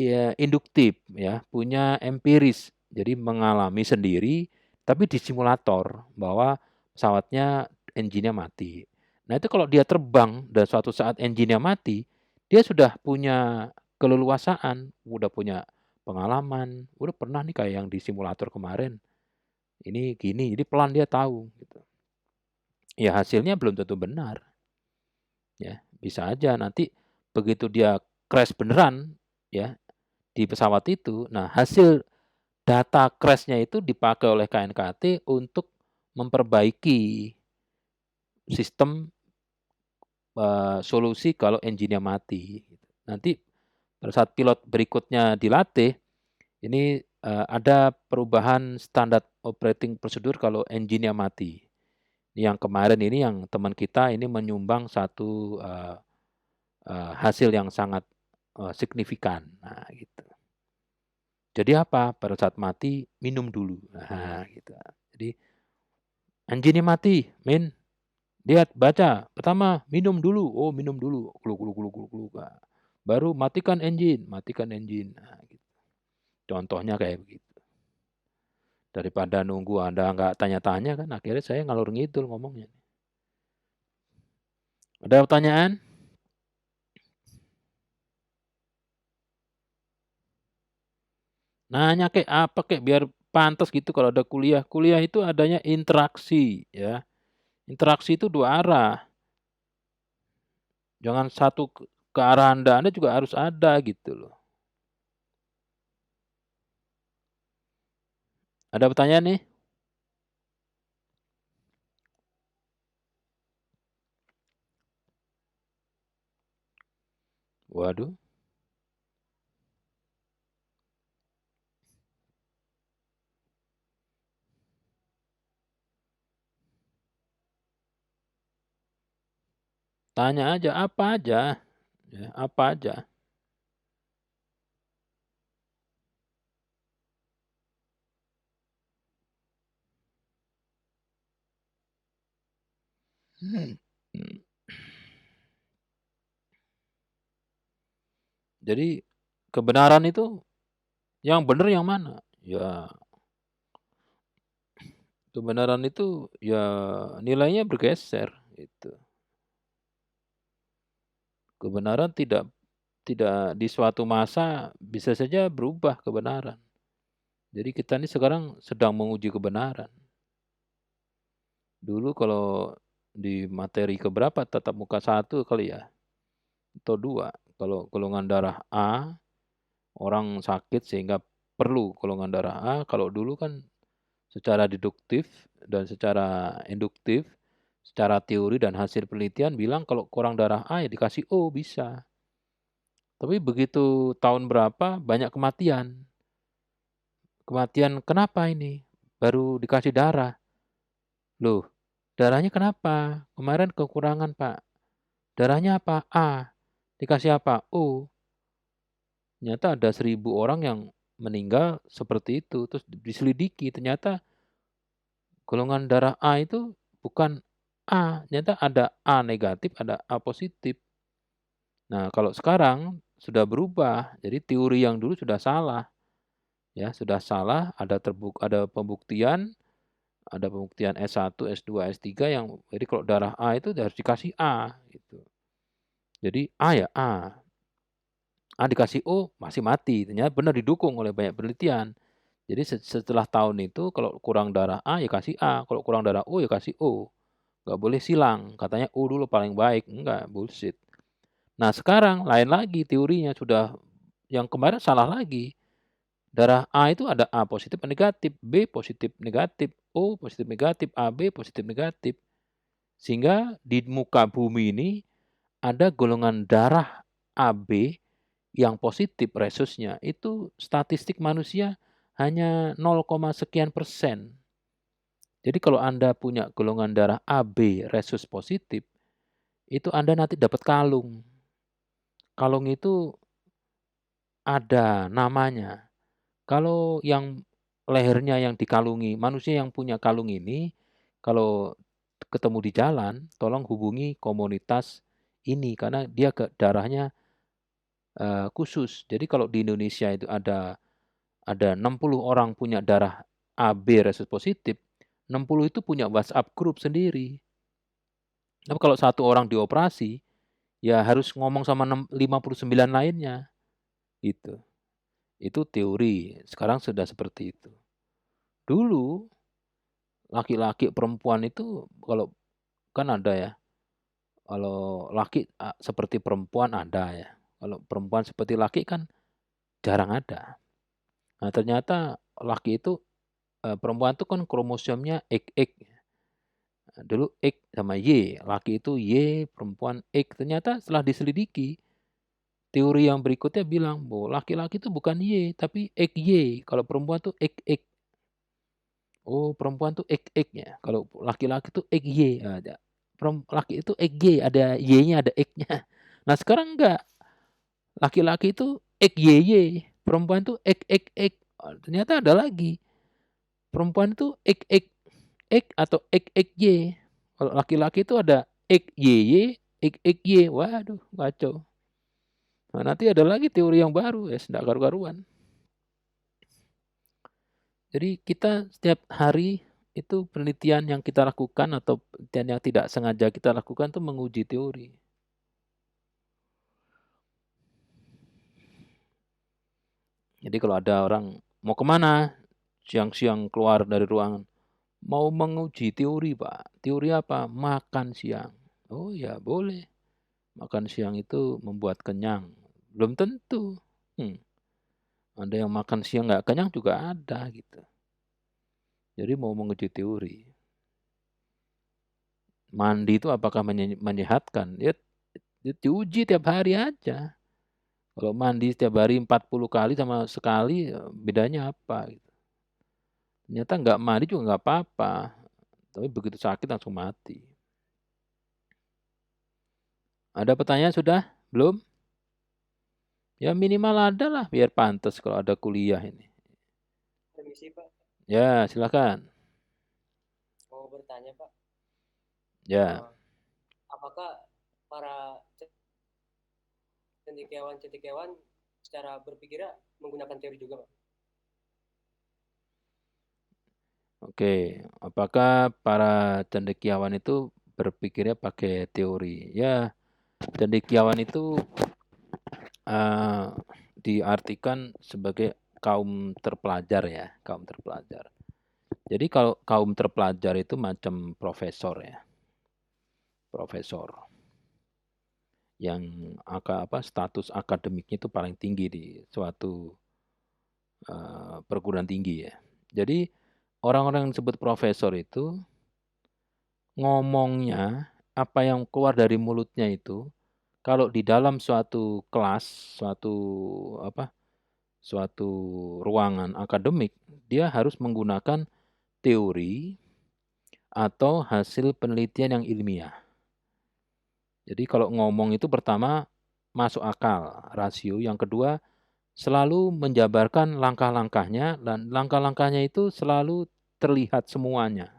ya induktif ya, punya empiris. Jadi mengalami sendiri tapi di simulator bahwa pesawatnya engine-nya mati. Nah, itu kalau dia terbang dan suatu saat engine-nya mati, dia sudah punya keleluasaan, udah punya pengalaman, udah pernah nih kayak yang di simulator kemarin. Ini gini, jadi pelan dia tahu gitu. Ya hasilnya belum tentu benar. Ya, bisa aja nanti begitu dia crash beneran ya di pesawat itu, nah hasil data crash-nya itu dipakai oleh KNKT untuk memperbaiki sistem, solusi kalau engine-nya mati. Nanti pada saat pilot berikutnya dilatih, ini, ada perubahan standar operating procedure kalau engine-nya mati. Yang kemarin ini yang teman kita ini menyumbang satu, hasil yang sangat, signifikan. Nah gitu. Jadi apa? Pada saat mati minum dulu. Nah gitu. Jadi engine-nya mati, Min. Lihat, baca. Pertama, minum dulu. Oh, minum dulu. Gluk gluk gluk gluk gluk. Nah, baru matikan engine, matikan engine. Nah, gitu. Contohnya kayak begitu. Daripada nunggu Anda nggak tanya-tanya kan, akhirnya saya ngalur ngidul ngomongnya. Ada pertanyaan? Nanya kayak apa kayak biar pantas gitu kalau ada kuliah. Kuliah itu adanya interaksi ya. Interaksi itu dua arah. Jangan satu ke arah Anda juga harus ada gitu loh. Ada pertanyaan nih? Waduh. Tanya aja, apa aja, ya, apa aja. Jadi kebenaran itu yang benar yang mana? Ya, kebenaran itu ya nilainya bergeser gitu. Kebenaran tidak di suatu masa bisa saja berubah kebenaran. Jadi kita ini sekarang sedang menguji kebenaran. Dulu kalau di materi keberapa tatap muka 1 kali ya, atau 2, kalau golongan darah A, orang sakit sehingga perlu golongan darah A, kalau dulu kan secara deduktif dan secara induktif, secara teori dan hasil penelitian bilang kalau kurang darah A ya dikasih O bisa. Tapi begitu tahun berapa banyak kematian. Kematian kenapa ini? Baru dikasih darah. Loh, darahnya kenapa? Kemarin kekurangan, Pak. Darahnya apa? A. Dikasih apa? O. Ternyata ada 1.000 orang yang meninggal seperti itu. Terus diselidiki, ternyata golongan darah A itu bukan A. Ternyata ada A negatif, ada A positif. Nah, kalau sekarang sudah berubah. Jadi teori yang dulu sudah salah. Ya, sudah salah, ada pembuktian, ada pembuktian S1, S2, S3 yang jadi kalau darah A itu harus dikasih A gitu. Jadi A ya A. A dikasih O masih mati. Ternyata benar didukung oleh banyak penelitian. Jadi setelah tahun itu kalau kurang darah A ya kasih A, kalau kurang darah O ya kasih O. Nggak boleh silang. Katanya O dulu paling baik. Enggak, bullshit. Nah, sekarang lain lagi teorinya sudah yang kemarin salah lagi. Darah A itu ada A positif negatif, B positif negatif, O positif negatif, AB positif negatif. Sehingga di muka bumi ini ada golongan darah AB yang positif resusnya itu statistik manusia hanya 0, sekian persen. Jadi kalau Anda punya golongan darah AB resus positif, itu Anda nanti dapat kalung. Kalung itu ada namanya. Kalau yang lehernya yang dikalungi, manusia yang punya kalung ini, kalau ketemu di jalan, tolong hubungi komunitas ini karena dia darahnya khusus. Jadi kalau di Indonesia itu ada 60 orang punya darah AB resus positif, 60 itu punya WhatsApp grup sendiri. Tapi kalau 1 orang dioperasi, ya harus ngomong sama 59 lainnya, gitu. Itu teori, sekarang sudah seperti itu. Dulu laki-laki perempuan itu kalau kan ada ya, kalau laki seperti perempuan ada ya, kalau perempuan seperti laki kan jarang ada. Nah, ternyata laki itu perempuan itu kan kromosomnya XX. Dulu X sama Y, laki itu Y, perempuan X. Ternyata setelah diselidiki, teori yang berikutnya bilang bahwa laki-laki itu bukan Y, tapi XY. Kalau perempuan tuh XX. Oh, perempuan tuh XX-nya. Kalau laki-laki tuh XY. Ada. Laki itu XY, ada Y-nya, ada X-nya. Nah, sekarang enggak. Laki-laki itu XYY, perempuan tuh XXX. Ternyata ada lagi. Perempuan itu XX X atau XXY. Kalau laki-laki itu ada XYY, XXY. Waduh, kacau. Nah, nanti ada lagi teori yang baru, ya, enggak karu-karuan. Jadi kita setiap hari itu penelitian yang kita lakukan atau penelitian yang tidak sengaja kita lakukan itu menguji teori. Jadi kalau ada orang mau kemana, siang-siang keluar dari ruangan, mau menguji teori Pak. Teori apa? Makan siang. Oh ya boleh. Makan siang itu membuat kenyang. Belum tentu. Ada yang makan siang nggak kenyang juga ada gitu. Jadi mau menguji teori. Mandi itu apakah menyehatkan? Ya diuji tiap hari aja. Kalau mandi setiap hari 40 kali sama sekali, bedanya apa gitu. Ternyata nggak mandi juga nggak apa-apa, tapi begitu sakit langsung mati. Ada pertanyaan sudah? Belum? Ya minimal ada lah, biar pantas kalau ada kuliah ini. Permisi Pak, Ya silakan. mau bertanya Pak. Ya. Apakah para cendekiawan secara berpikirnya menggunakan teori juga Pak? Oke, apakah para cendekiawan itu berpikirnya pakai teori? Ya, cendekiawan itu diartikan sebagai kaum terpelajar ya, kaum terpelajar. Jadi kalau kaum terpelajar itu macam profesor ya, profesor yang status akademiknya itu paling tinggi di suatu perguruan tinggi ya. Jadi orang-orang yang disebut profesor itu ngomongnya apa yang keluar dari mulutnya itu kalau di dalam suatu kelas, suatu ruangan akademik, dia harus menggunakan teori atau hasil penelitian yang ilmiah. Jadi kalau ngomong itu pertama masuk akal, rasio. Yang kedua selalu menjabarkan langkah-langkahnya dan langkah-langkahnya itu selalu terlihat semuanya.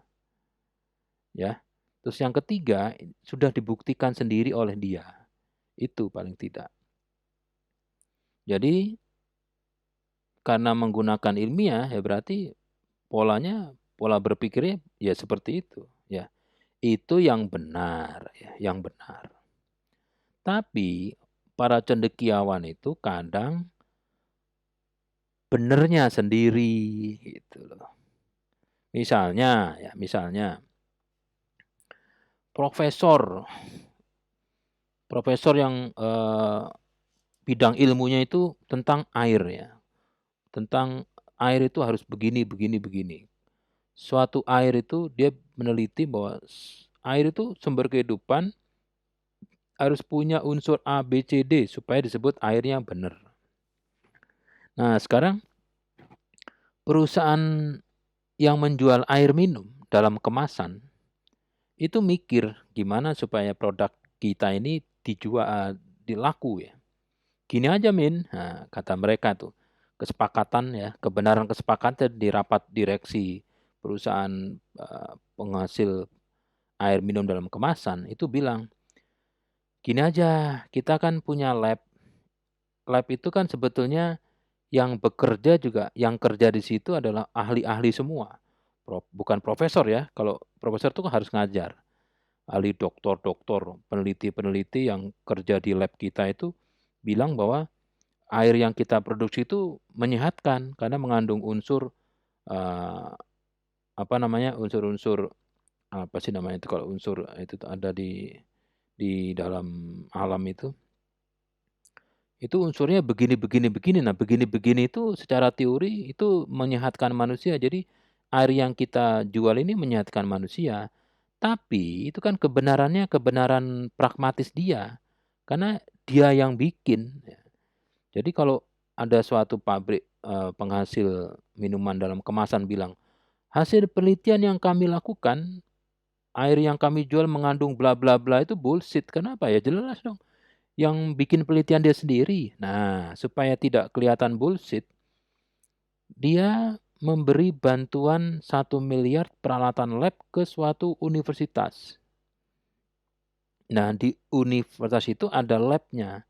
Ya. Terus yang ketiga sudah dibuktikan sendiri oleh dia. Itu paling tidak. Jadi karena menggunakan ilmiah ya berarti pola berpikirnya ya seperti itu ya. Itu yang benar ya, yang benar. Tapi para cendekiawan itu kadang benernya sendiri gitu loh. Misalnya profesor yang bidang ilmunya itu tentang air ya. Tentang air itu harus begini begini begini. Suatu air itu dia meneliti bahwa air itu sumber kehidupan harus punya unsur A, B, C, D supaya disebut airnya benar. Nah, sekarang perusahaan yang menjual air minum dalam kemasan itu mikir gimana supaya produk kita ini dilaku ya. Gini aja Min, nah, kata mereka tuh kesepakatan ya, kebenaran kesepakatan di rapat direksi perusahaan penghasil air minum dalam kemasan itu bilang, gini aja, kita kan punya lab. Lab itu kan sebetulnya yang bekerja juga, yang kerja di situ adalah ahli-ahli semua. Bukan profesor ya, kalau profesor itu kan harus ngajar. Ahli doktor, peneliti-peneliti yang kerja di lab kita itu bilang bahwa air yang kita produksi itu menyehatkan karena mengandung unsur unsur-unsur apa sih namanya itu kalau unsur itu ada di dalam alam itu unsurnya begini begini begini. Nah, begini-begini itu secara teori itu menyehatkan manusia. Jadi air yang kita jual ini menyehatkan manusia. Tapi itu kan kebenarannya kebenaran pragmatis dia. Karena dia yang bikin. Jadi kalau ada suatu pabrik penghasil minuman dalam kemasan bilang, hasil penelitian yang kami lakukan, air yang kami jual mengandung bla bla bla itu bullshit. Kenapa ya? Jelas dong. Yang bikin penelitian dia sendiri. Nah, supaya tidak kelihatan bullshit, dia memberi bantuan 1 miliar peralatan lab ke suatu universitas. Nah, di universitas itu ada labnya.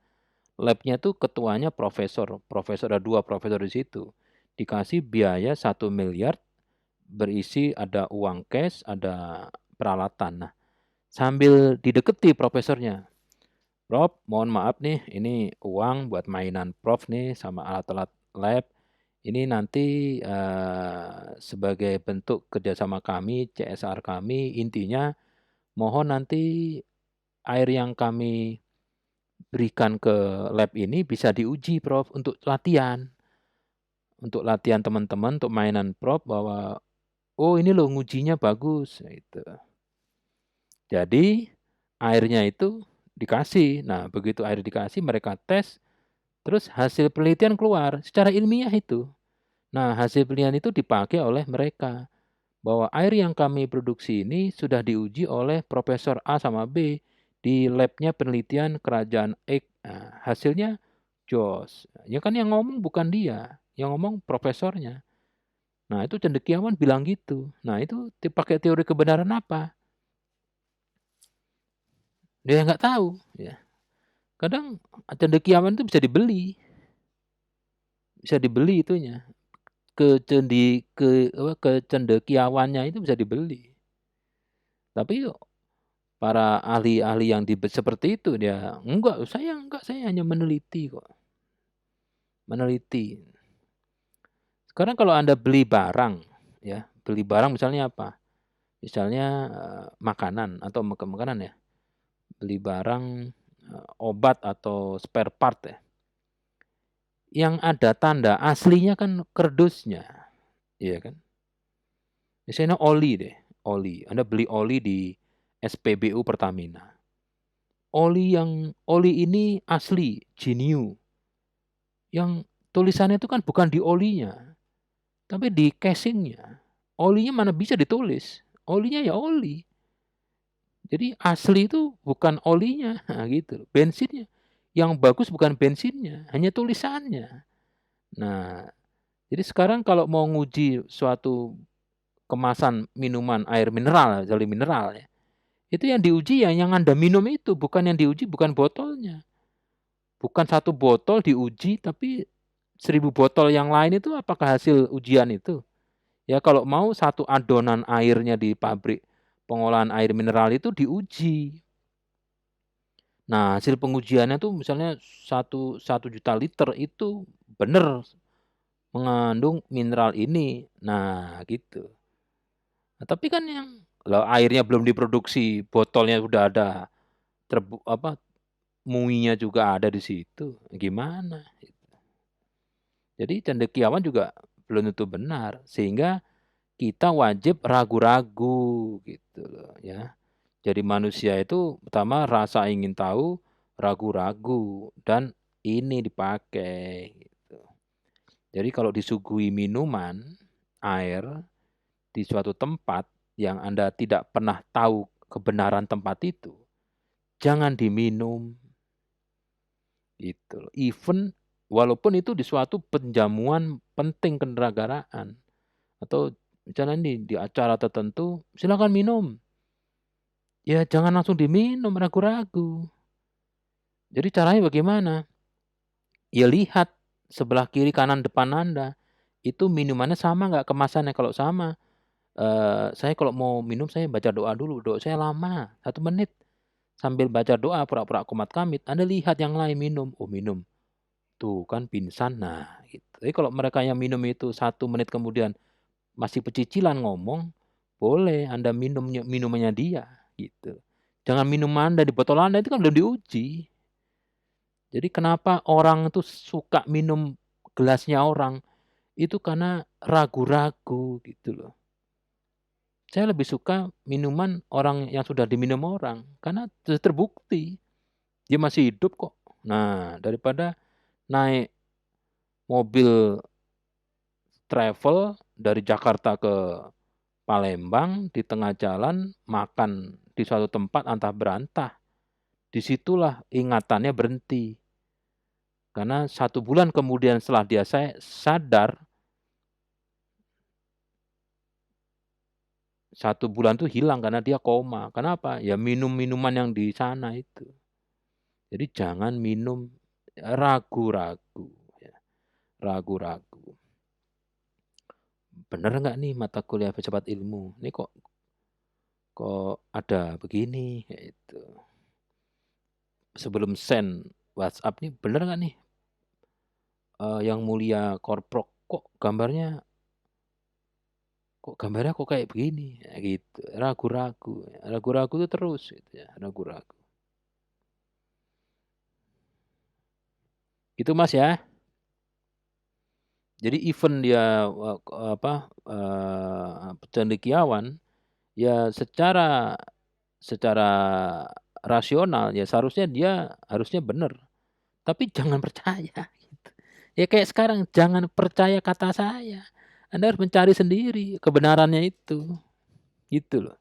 Labnya tuh ketuanya profesor. Ada 2 profesor di situ. Dikasih biaya 1 miliar, berisi ada uang cash, ada peralatan. Nah, sambil dideketi profesornya. Prof, mohon maaf nih, ini uang buat mainan Prof nih sama alat-alat lab. Ini nanti sebagai bentuk kerjasama kami, CSR kami, intinya mohon nanti air yang kami berikan ke lab ini bisa diuji Prof untuk latihan. Untuk latihan teman-teman, untuk mainan Prof bahwa, oh ini loh ngujinya bagus, gitu. Jadi airnya itu dikasih. Nah, begitu air dikasih mereka tes, terus hasil penelitian keluar secara ilmiah itu. Nah, hasil penelitian itu dipakai oleh mereka. Bahwa air yang kami produksi ini sudah diuji oleh Profesor A sama B di labnya penelitian kerajaan X. Nah, hasilnya jos. Ya kan yang ngomong bukan dia, yang ngomong profesornya. Nah, itu cendekiawan bilang gitu. Nah, itu dipakai teori kebenaran apa? Dia nggak tahu. Ya. Kadang cendekiawan itu bisa dibeli. Bisa dibeli itunya. Kecendekiawannya itu bisa dibeli. Tapi para ahli-ahli yang seperti itu dia enggak, saya hanya meneliti kok. Meneliti. Sekarang kalau Anda beli barang, ya, beli barang misalnya apa? Misalnya makanan atau makanan ya. Beli barang obat atau spare part ya. Yang ada tanda aslinya kan kerdusnya, iya kan? Misalnya oli deh, oli. Anda beli oli di SPBU Pertamina. Oli ini asli, genuine. Yang tulisannya itu kan bukan di olinya, tapi di casingnya. Olinya mana bisa ditulis? Olinya ya oli. Jadi asli itu bukan olinya, nah, gitu. Bensinnya. Yang bagus bukan bensinnya, hanya tulisannya. Nah, jadi sekarang kalau mau nguji suatu kemasan minuman air mineral, jadi mineral ya, itu yang diuji ya yang Anda minum itu, bukan yang diuji bukan botolnya. Bukan satu botol diuji, tapi 1000 botol yang lain itu apakah hasil ujian itu? Ya kalau mau satu adonan airnya di pabrik pengolahan air mineral itu diuji. Nah, hasil pengujiannya tuh misalnya 1 juta liter itu benar mengandung mineral ini. Nah, gitu. Nah, tapi kan yang airnya belum diproduksi, botolnya udah ada muinya juga ada di situ. Gimana? Jadi cendekiawan juga belum tentu benar, sehingga kita wajib ragu-ragu gitu loh ya. Jadi manusia itu pertama rasa ingin tahu, ragu-ragu dan ini dipakai gitu. Jadi kalau disuguhi minuman, air di suatu tempat yang Anda tidak pernah tahu kebenaran tempat itu, jangan diminum. Gitu loh. Even walaupun itu di suatu penjamuan penting kenegaraan atau misalnya di acara tertentu silakan minum. Ya jangan langsung diminum ragu-ragu. Jadi caranya bagaimana? Ya lihat sebelah kiri kanan depan Anda itu minumannya sama nggak kemasannya. Kalau sama, saya kalau mau minum saya baca doa dulu. Doa saya lama 1 menit sambil baca doa pura-pura kumat kamit. Anda lihat yang lain minum, oh minum. Tuh kan pingsan, nah gitu. Jadi kalau mereka yang minum itu 1 menit kemudian masih pecicilan ngomong, boleh Anda minumannya dia, gitu. Jangan minum Anda di botol Anda itu kan belum diuji. Jadi kenapa orang itu suka minum gelasnya orang, itu karena ragu-ragu gitu loh. Saya lebih suka minuman orang yang sudah diminum orang, karena terbukti dia masih hidup kok. Nah, daripada naik mobil travel dari Jakarta ke Palembang, di tengah jalan makan di suatu tempat antah berantah. Disitulah ingatannya berhenti. Karena 1 bulan kemudian setelah dia sadar, 1 bulan itu hilang karena dia koma. Kenapa? Ya minum minuman yang di sana itu. Jadi jangan minum ragu-ragu. Ya. Ragu-ragu. Bener nggak nih mata kuliah filsafat ilmu? Ini kok ada begini? Itu. Sebelum send WhatsApp nih bener nggak nih? Yang mulia Korprok kok gambarnya kok kayak begini? Ya, gitu. Ragu-ragu. Ragu-ragu itu terus gitu ya, ragu-ragu. Gitu Mas ya. Jadi even dia cendekiawan, ya secara rasional ya seharusnya dia harusnya benar, tapi jangan percaya gitu. Ya kayak sekarang jangan percaya kata saya. Anda harus mencari sendiri kebenarannya itu, gitu loh.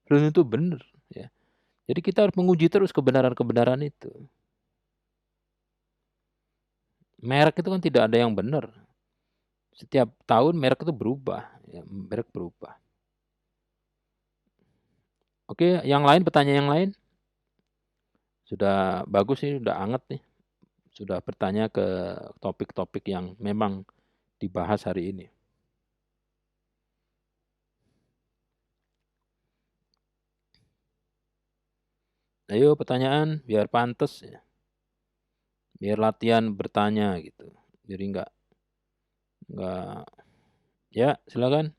Belum tentu benar ya. Jadi kita harus menguji terus kebenaran-kebenaran itu. Merek itu kan tidak ada yang benar. Setiap tahun merek itu berubah, ya, merek berubah. Oke, yang lain pertanyaan yang lain? Sudah bagus nih, sudah anget nih. Sudah bertanya ke topik-topik yang memang dibahas hari ini. Ayo pertanyaan biar pantas ya. Biar latihan bertanya gitu. Jadi enggak ya, silakan.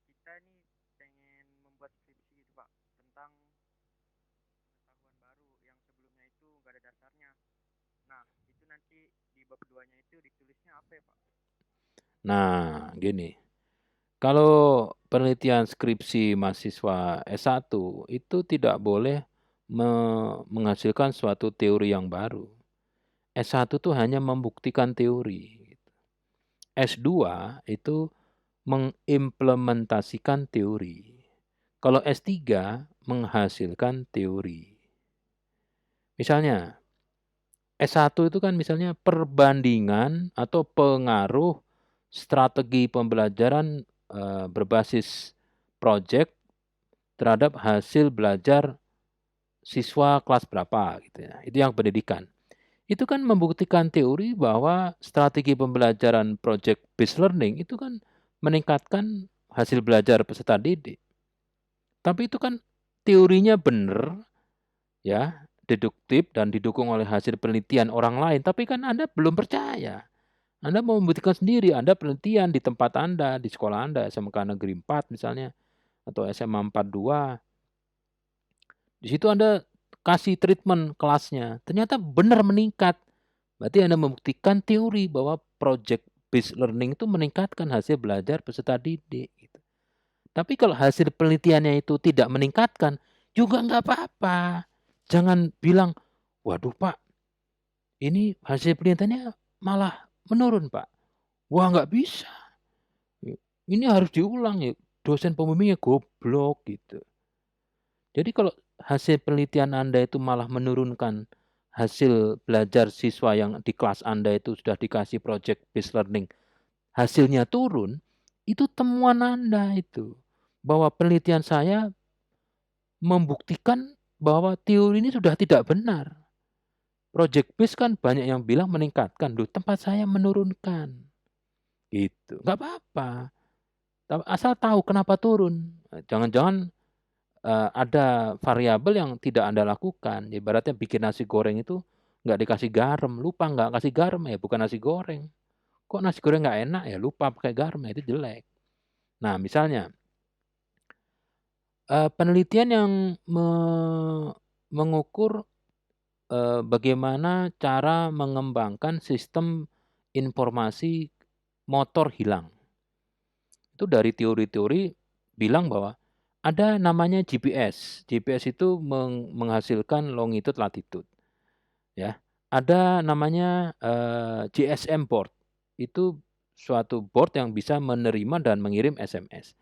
Kita nih pengen membuat skripsi gitu Pak tentang pengetahuan baru yang sebelumnya itu nggak ada dasarnya. Nah itu nanti di bab 2-nya itu ditulisnya apa ya Pak? Nah, gini. Kalau penelitian skripsi mahasiswa S1 itu tidak boleh menghasilkan suatu teori yang baru. S1 itu hanya membuktikan teori. S2 itu mengimplementasikan teori. Kalau S3 menghasilkan teori. Misalnya S1 itu kan misalnya perbandingan atau pengaruh strategi pembelajaran berbasis project terhadap hasil belajar siswa kelas berapa gitu ya. Itu yang pendidikan. Itu kan membuktikan teori bahwa strategi pembelajaran project based learning itu kan meningkatkan hasil belajar peserta didik. Tapi itu kan teorinya benar ya, deduktif dan didukung oleh hasil penelitian orang lain, tapi kan Anda belum percaya. Anda mau membuktikan sendiri, Anda penelitian di tempat Anda, di sekolah Anda, SMK Negeri 4 misalnya, atau SMA 42. Di situ Anda kasih treatment kelasnya, ternyata benar meningkat. Berarti Anda membuktikan teori bahwa project based learning itu meningkatkan hasil belajar peserta didik. Gitu. Tapi kalau hasil penelitiannya itu tidak meningkatkan, juga nggak apa-apa. Jangan bilang, waduh Pak, ini hasil penelitiannya malah menurun Pak. Wah nggak bisa. Ini harus diulang ya. Dosen pembimbingnya goblok gitu. Jadi kalau hasil penelitian Anda itu malah menurunkan hasil belajar siswa yang di kelas Anda itu sudah dikasih project based learning, hasilnya turun, itu temuan Anda itu. Bahwa penelitian saya membuktikan bahwa teori ini sudah tidak benar. Project based kan banyak yang bilang meningkatkan, loh tempat saya menurunkan. Gitu. Nggak apa-apa. Asal tahu kenapa turun. Jangan-jangan ada variabel yang tidak Anda lakukan. Ibaratnya bikin nasi goreng itu nggak dikasih garam, lupa nggak kasih garam ya bukan nasi goreng. Kok nasi goreng nggak enak ya lupa pakai garam ya itu jelek. Nah misalnya penelitian yang mengukur bagaimana cara mengembangkan sistem informasi motor hilang. Itu dari teori-teori bilang bahwa ada namanya GPS. GPS itu menghasilkan longitude latitude. Ya. Ada namanya GSM board. Itu suatu board yang bisa menerima dan mengirim SMS.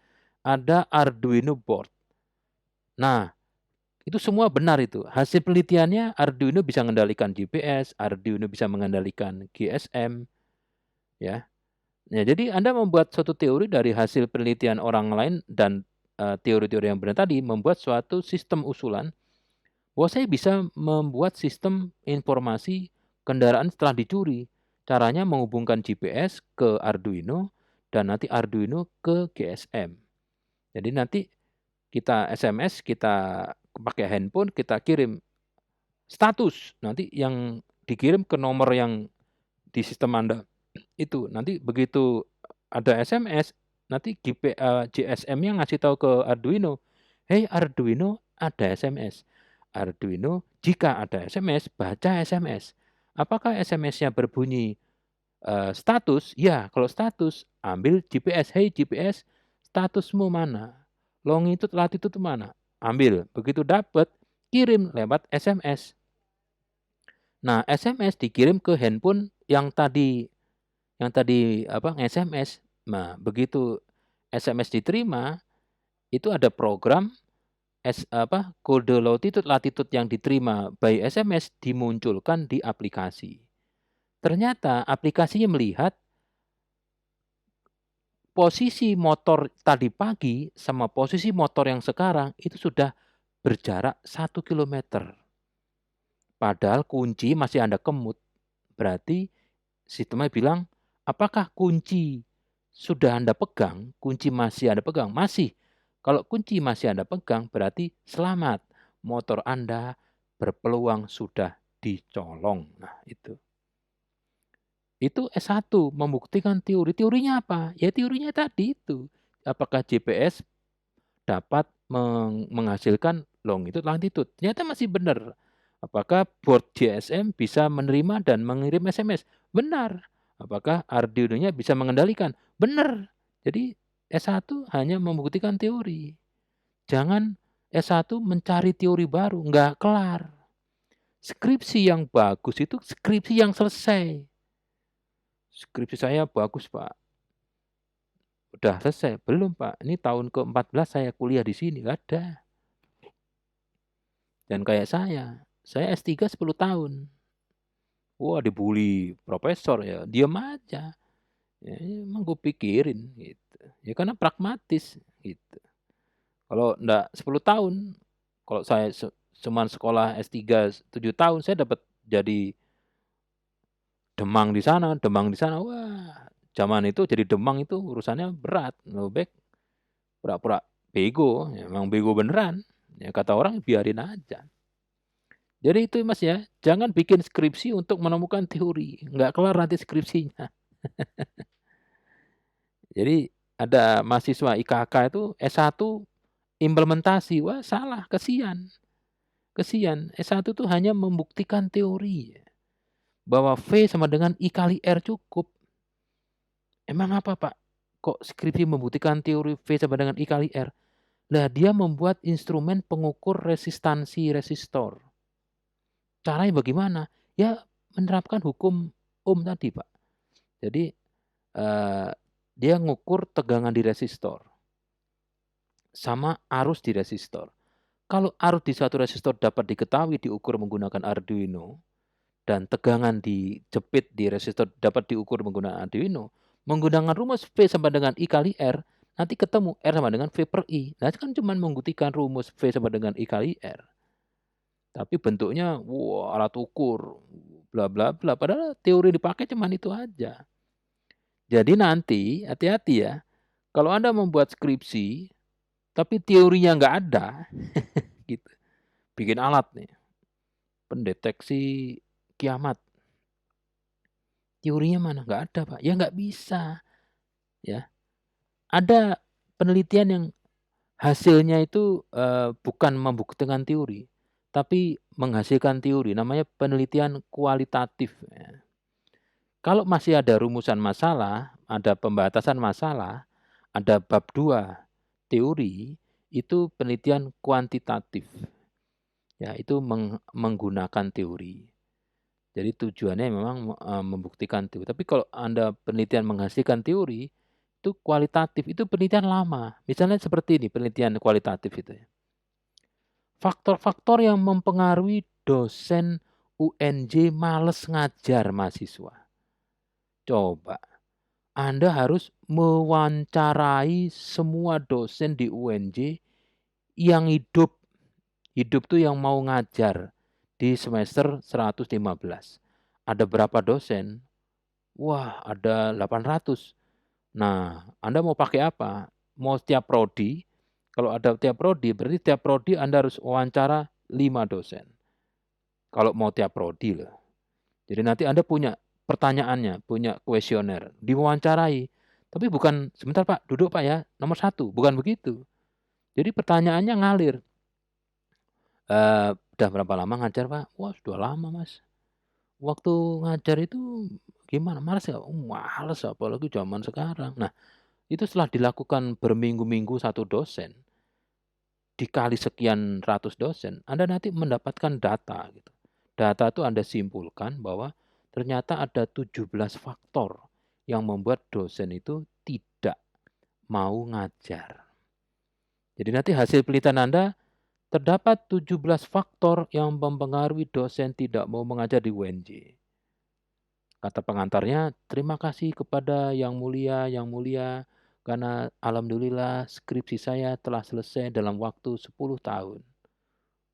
Ada Arduino board. Nah, itu semua benar itu. Hasil penelitiannya Arduino bisa mengendalikan GPS, Arduino bisa mengendalikan GSM, ya. Ya, jadi Anda membuat suatu teori dari hasil penelitian orang lain dan teori-teori yang benar tadi membuat suatu sistem usulan bahwa saya bisa membuat sistem informasi kendaraan setelah dicuri. Caranya menghubungkan GPS ke Arduino dan nanti Arduino ke GSM. Jadi nanti kita SMS, kita pakai handphone, kita kirim status. Nanti yang dikirim ke nomor yang di sistem Anda itu. Nanti begitu ada SMS, nanti GSM-nya ngasih tahu ke Arduino, "Hey Arduino, ada SMS. Arduino, jika ada SMS, baca SMS. Apakah SMS-nya berbunyi status? Ya, kalau status, ambil GPS. Hey GPS, statusmu mana? Longitude, latitude mana? Ambil. Begitu dapat, kirim lewat SMS. Nah, SMS dikirim ke handphone yang tadi nge-SMS. Nah, begitu SMS diterima, itu ada program kode latitude yang diterima by SMS dimunculkan di aplikasi. Ternyata aplikasinya melihat posisi motor tadi pagi sama posisi motor yang sekarang itu sudah berjarak 1 km. Padahal kunci masih Anda kemut. Berarti sistemnya bilang, apakah kunci sudah Anda pegang? Kunci masih Anda pegang? Masih. Kalau kunci masih Anda pegang, berarti selamat. Motor Anda berpeluang sudah dicolong. Nah, itu. Itu S1, membuktikan teori. Teorinya apa? Ya teorinya tadi itu. Apakah GPS dapat menghasilkan longitude, latitude? Ternyata masih benar. Apakah board GSM bisa menerima dan mengirim SMS? Benar. Apakah Arduino-nya bisa mengendalikan? Benar. Jadi S1 hanya membuktikan teori. Jangan S1 mencari teori baru, nggak kelar. Skripsi yang bagus itu skripsi yang selesai. Skripsi saya bagus, Pak. Udah selesai? Belum, Pak. Ini tahun ke-14 saya kuliah di sini, nggak ada. Dan kayak saya S3 10 tahun. Wah, dibully profesor ya, diam aja. Ya, emang gue pikirin gitu. Ya karena pragmatis gitu. Kalau enggak 10 tahun, kalau saya cuman sekolah S3 7 tahun, saya dapat jadi demang di sana. Wah, zaman itu jadi demang itu urusannya berat. Lebih baik pura-pura bego, ya, emang bego beneran. Ya kata orang biarin aja. Jadi itu Mas ya, jangan bikin skripsi untuk menemukan teori. Nggak kelar nanti skripsinya. Jadi ada mahasiswa IKK itu S1 implementasi. Wah salah, kesian. S1 itu hanya membuktikan teori. Bahwa V sama dengan I kali R cukup. Emang apa Pak? Kok skripsi membuktikan teori V sama dengan I kali R? Nah dia membuat instrumen pengukur resistansi resistor. Caranya bagaimana? Ya menerapkan hukum Ohm tadi Pak. Jadi dia ngukur tegangan di resistor sama arus di resistor. Kalau arus di suatu resistor dapat diketahui diukur menggunakan Arduino dan tegangan dijepit di resistor dapat diukur menggunakan Arduino, menggunakan rumus V sama dengan I kali R, nanti ketemu R sama dengan V per I. Nah, kan cuma membuktikan rumus V sama dengan I kali R. Tapi bentuknya, wah, alat ukur, bla bla bla. Padahal teori dipakai cuma itu aja. Jadi nanti, hati-hati ya, kalau Anda membuat skripsi, tapi teorinya nggak ada, gitu. Bikin alat nih, pendeteksi kiamat. Teorinya mana? Nggak ada, Pak. Ya nggak bisa. Ya, ada penelitian yang hasilnya itu bukan membuktikan teori, tapi menghasilkan teori. Namanya penelitian kualitatif. Ya. Kalau masih ada rumusan masalah, ada pembatasan masalah, ada bab 2 teori, itu penelitian kuantitatif. Ya, itu menggunakan teori. Jadi tujuannya memang membuktikan teori. Tapi kalau Anda penelitian menghasilkan teori, itu kualitatif, itu penelitian lama. Misalnya seperti ini, penelitian kualitatif itu. Faktor-faktor yang mempengaruhi dosen UNJ males ngajar mahasiswa. Coba, Anda harus mewawancarai semua dosen di UNJ yang hidup. Hidup tuh yang mau ngajar di semester 115. Ada berapa dosen? Wah, ada 800. Nah, Anda mau pakai apa? Mau tiap prodi? Kalau ada tiap prodi, berarti tiap prodi Anda harus wawancara 5 dosen. Kalau mau tiap prodi loh. Jadi nanti Anda punya pertanyaannya, punya kuesioner, diwawancarai. Tapi bukan, sebentar Pak, duduk Pak ya, nomor 1. Bukan begitu. Jadi pertanyaannya ngalir. Udah berapa lama ngajar, Pak? Wah, sudah lama, Mas. Waktu ngajar itu gimana, males nggak? Males, apalagi zaman sekarang. Nah, itu setelah dilakukan berminggu-minggu satu dosen, dikali sekian ratus dosen, Anda nanti mendapatkan data gitu. Data itu Anda simpulkan bahwa ternyata ada 17 faktor yang membuat dosen itu tidak mau ngajar. Jadi nanti hasil penelitian Anda terdapat 17 faktor yang mempengaruhi dosen tidak mau mengajar di UNJ. Kata pengantarnya, terima kasih kepada Yang Mulia, karena alhamdulillah skripsi saya telah selesai dalam waktu 10 tahun.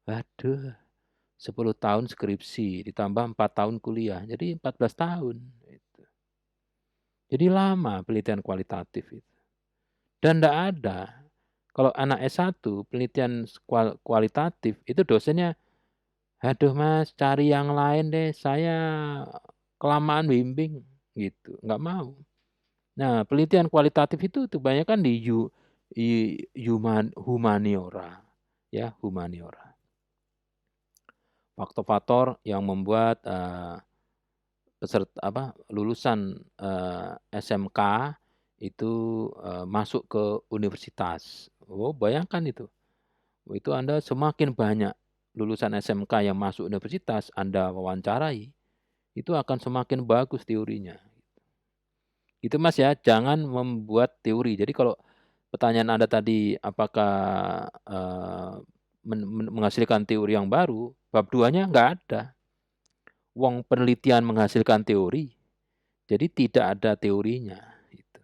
Waduh, 10 tahun skripsi, ditambah 4 tahun kuliah, jadi 14 tahun. Itu. Jadi lama penelitian kualitatif itu. Dan tidak ada, kalau anak S1 penelitian kualitatif, itu dosennya, aduh Mas, cari yang lain deh, saya kelamaan bimbing, gitu, nggak mau. Nah, penelitian kualitatif itu kebanyakan di humaniora, ya, humaniora. Faktor-faktor yang membuat lulusan SMK itu masuk ke universitas. Oh, bayangkan itu. Itu Anda semakin banyak lulusan SMK yang masuk universitas Anda wawancarai, itu akan semakin bagus teorinya. Itu Mas ya, jangan membuat teori. Jadi kalau pertanyaan Anda tadi apakah menghasilkan teori yang baru, bab 2-nya nggak ada. Wong penelitian menghasilkan teori, jadi tidak ada teorinya. Gitu.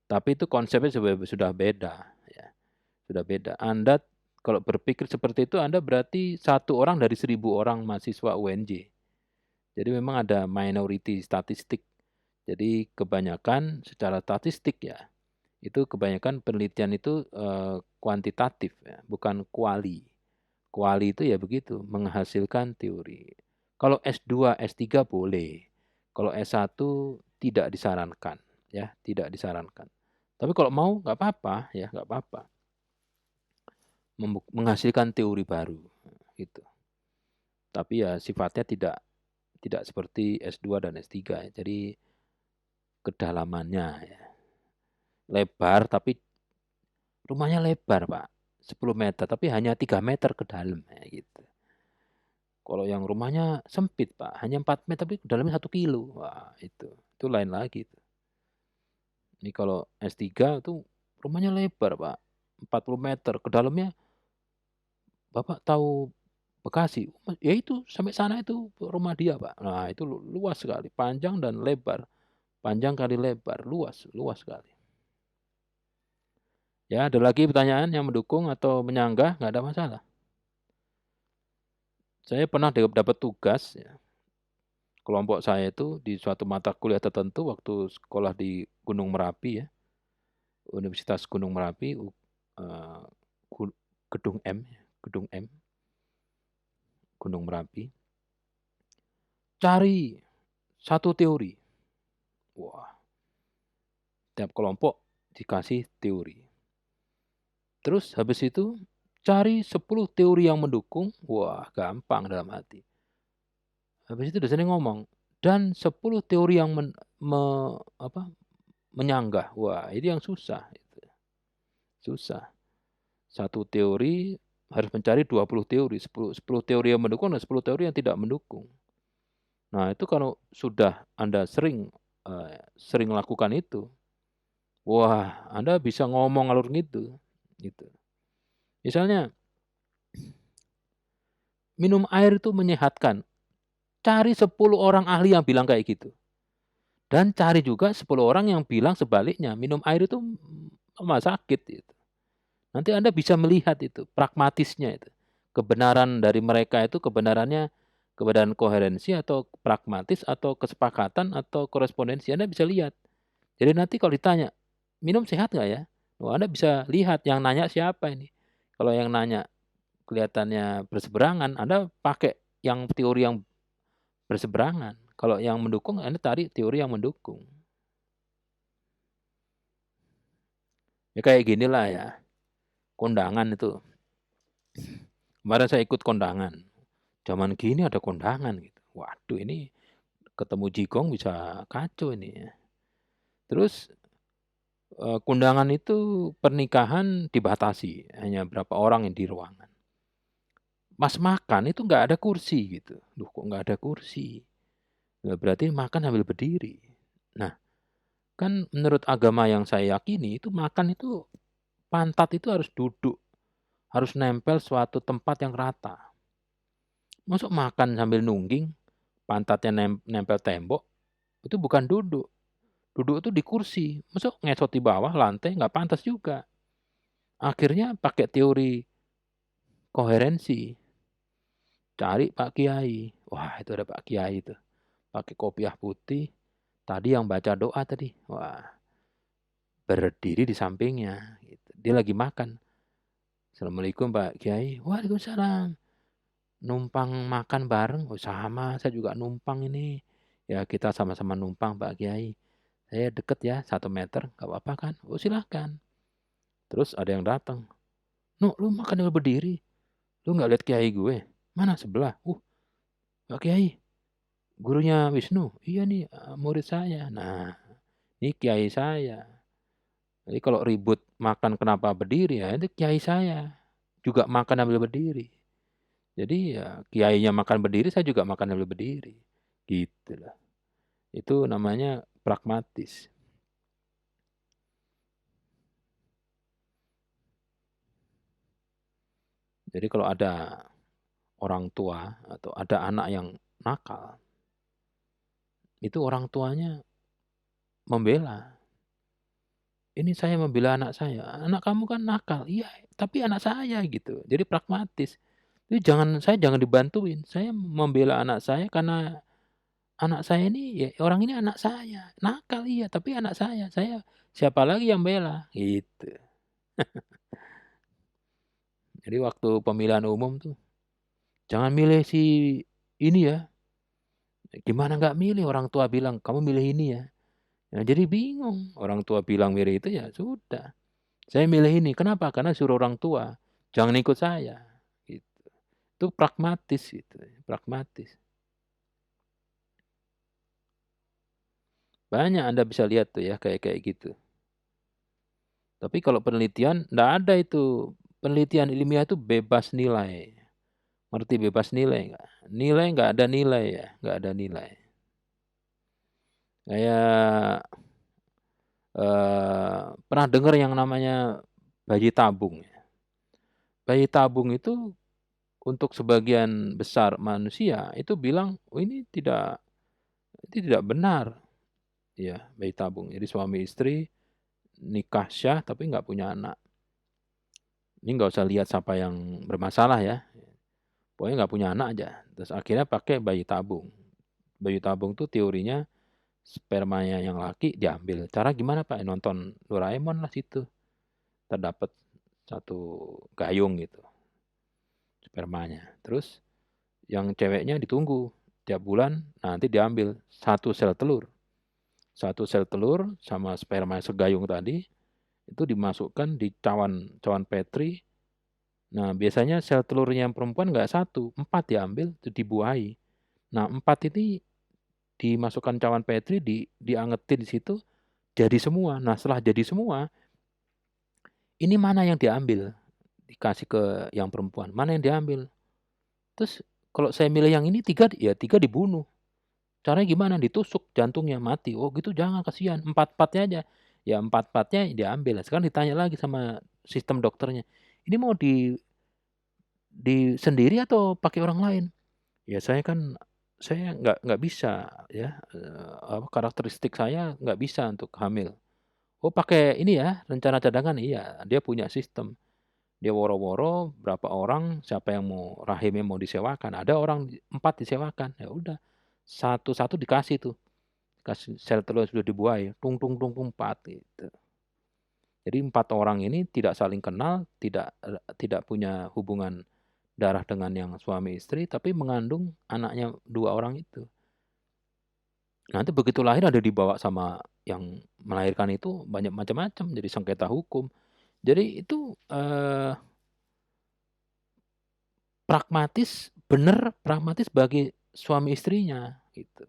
Tapi itu konsepnya sudah beda. Ya. Sudah beda. Anda kalau berpikir seperti itu, Anda berarti 1 orang dari 1.000 orang mahasiswa UNJ. Jadi memang ada minority statistik. Jadi kebanyakan secara statistik ya, itu kebanyakan penelitian itu kuantitatif ya, bukan kuali. Kuali itu ya begitu, menghasilkan teori. Kalau S2, S3 boleh. Kalau S1 tidak disarankan, ya, tidak disarankan. Tapi kalau mau nggak apa-apa, ya, nggak apa-apa. Menghasilkan teori baru, gitu. Tapi ya sifatnya tidak seperti S2 dan S3. Jadi kedalamannya ya. Lebar tapi rumahnya lebar, Pak. 10 meter tapi hanya 3 meter ke dalam ya, gitu. Kalau yang rumahnya sempit, Pak, hanya 4 meter tapi dalamnya 1 kilo. Wah, itu lain lagi itu. Ini kalau S3 itu rumahnya lebar, Pak. 40 meter ke dalamnya. Bapak tahu Bekasi? Ya itu sampai sana itu rumah dia, Pak. Nah, itu luas sekali, panjang dan lebar. Panjang kali lebar, luas sekali. Ya, ada lagi pertanyaan yang mendukung atau menyanggah, nggak ada masalah. Saya pernah dapat tugas ya. Kelompok saya itu di suatu mata kuliah tertentu waktu sekolah di Gunung Merapi ya. Universitas Gunung Merapi, Gedung M, Gunung Merapi. Cari satu teori. Wah, tiap kelompok dikasih teori. Terus habis itu cari 10 teori yang mendukung. Wah, gampang dalam hati. Habis itu dosennya ngomong, dan 10 teori yang menyanggah. Wah, ini yang susah. Susah. Satu teori harus mencari 20 teori. 10 teori yang mendukung dan 10 teori yang tidak mendukung. Nah, itu kalau sudah Anda sering lakukan itu, wah, Anda bisa ngomong alur gitu. Misalnya, minum air itu menyehatkan. Cari 10 orang ahli yang bilang kayak gitu. Dan cari juga 10 orang yang bilang sebaliknya, minum air itu sakit. Gitu. Nanti Anda bisa melihat itu, pragmatisnya itu. Kebenaran dari mereka itu kebenaran koherensi atau pragmatis atau kesepakatan atau korespondensi. Anda bisa lihat. Jadi nanti kalau ditanya, minum sehat nggak ya? Anda bisa lihat yang nanya siapa ini. Kalau yang nanya kelihatannya berseberangan, Anda pakai yang teori yang berseberangan. Kalau yang mendukung, Anda tarik teori yang mendukung. Ya kayak ginilah ya. Kondangan itu. Kemarin saya ikut kondangan. Zaman gini ada kondangan gitu. Waduh, ini ketemu jigong bisa kacau ini ya. Terus kondangan itu pernikahan dibatasi, hanya berapa orang yang di ruangan. Pas makan itu nggak ada kursi gitu. Loh, kok nggak ada kursi? Nah, berarti makan sambil berdiri. Nah, kan menurut agama yang saya yakini itu makan itu pantat itu harus duduk, harus nempel suatu tempat yang rata. Masuk makan sambil nungging, pantatnya nempel tembok, itu bukan duduk. Duduk itu di kursi. Masuk ngesot di bawah lantai nggak pantas juga. Akhirnya pakai teori koherensi. Cari Pak Kiai. Wah, itu ada Pak Kiai itu. Pakai kopiah putih. Tadi yang baca doa tadi. Wah, berdiri di sampingnya. Gitu. Dia lagi makan. Assalamualaikum Pak Kiai. Waalaikumsalam. Numpang makan bareng. Oh, sama, saya juga numpang ini. Ya, kita sama-sama numpang Pak Kiai. Saya deket ya, 1 meter. Gak apa-apa kan? Oh, silahkan. Terus ada yang datang. Nuh, lu makan sambil berdiri. Lu gak lihat Kiai gue? Mana sebelah? Pak Kiai. Gurunya Wisnu. Iya nih, murid saya. Nah, ini Kiai saya. Jadi kalau ribut makan kenapa berdiri ya, itu Kiai saya. Juga makan sambil berdiri. Jadi ya kiainya makan berdiri, saya juga makan sambil berdiri. Gitu lah. Itu namanya pragmatis. Jadi kalau ada orang tua atau ada anak yang nakal, itu orang tuanya membela. Ini saya membela anak saya. Anak kamu kan nakal. Iya, tapi anak saya gitu. Jadi pragmatis. Jadi saya jangan dibantuin. Saya membela anak saya karena anak saya ini ya orang ini anak saya. Nakal iya, tapi anak saya. Saya siapa lagi yang bela? Gitu. Jadi waktu pemilihan umum tuh jangan milih si ini ya. Gimana nggak milih? Orang tua bilang kamu milih ini ya. Nah, jadi bingung. Orang tua bilang milih itu ya sudah. Saya milih ini. Kenapa? Karena suruh orang tua. Jangan ikut saya. Gitu. Itu pragmatis gitu. Pragmatis. Banyak Anda bisa lihat tuh ya kayak gitu. Tapi kalau penelitian enggak ada itu. Penelitian ilmiah itu bebas nilai. Ngerti bebas nilai enggak? Nilai enggak ada nilai ya, enggak ada nilai. Kayak pernah dengar yang namanya bayi tabung. Bayi tabung itu untuk sebagian besar manusia itu bilang, oh ini tidak benar. Ya, bayi tabung. Jadi suami istri nikah syah tapi nggak punya anak. Ini nggak usah lihat siapa yang bermasalah ya. Pokoknya nggak punya anak aja. Terus akhirnya pakai bayi tabung. Bayi tabung tuh teorinya spermanya yang laki diambil. Cara gimana Pak? Nonton Doraemon lah situ. Terdapat satu gayung gitu. Spermanya. Terus yang ceweknya ditunggu. Tiap bulan nanti diambil 1 sel telur. 1 sel telur sama sperma segayung tadi itu dimasukkan di cawan Petri. Nah, biasanya sel telurnya yang perempuan nggak 1, 4 diambil, itu dibuahi. Nah, 4 ini dimasukkan cawan Petri, diangetin di situ, jadi semua. Nah, setelah jadi semua, ini mana yang diambil? Dikasih ke yang perempuan, mana yang diambil? Terus kalau saya milih yang ini 3 dibunuh. Caranya gimana? Ditusuk jantungnya mati. Oh gitu jangan, kasihan. 4-4-nya aja. Ya 4-4-nya diambil. Sekarang ditanya lagi sama sistem dokternya. Ini mau di sendiri atau pakai orang lain? Ya saya nggak bisa ya. Karakteristik saya nggak bisa untuk hamil. Oh pakai ini ya rencana cadangan. Iya dia punya sistem. Dia woro-woro berapa orang, siapa yang mau rahimnya mau disewakan. Ada orang 4 disewakan. Ya udah. Satu-satu dikasih tuh. Kasih sel telur sudah dibuai. Tung 4 gitu. Jadi 4 orang ini tidak saling kenal, tidak punya hubungan darah dengan yang suami istri, tapi mengandung anaknya 2 orang itu. Nanti begitu lahir ada dibawa sama yang melahirkan itu banyak macam-macam, jadi sengketa hukum. Jadi itu pragmatis benar pragmatis bagi suami istrinya gitu.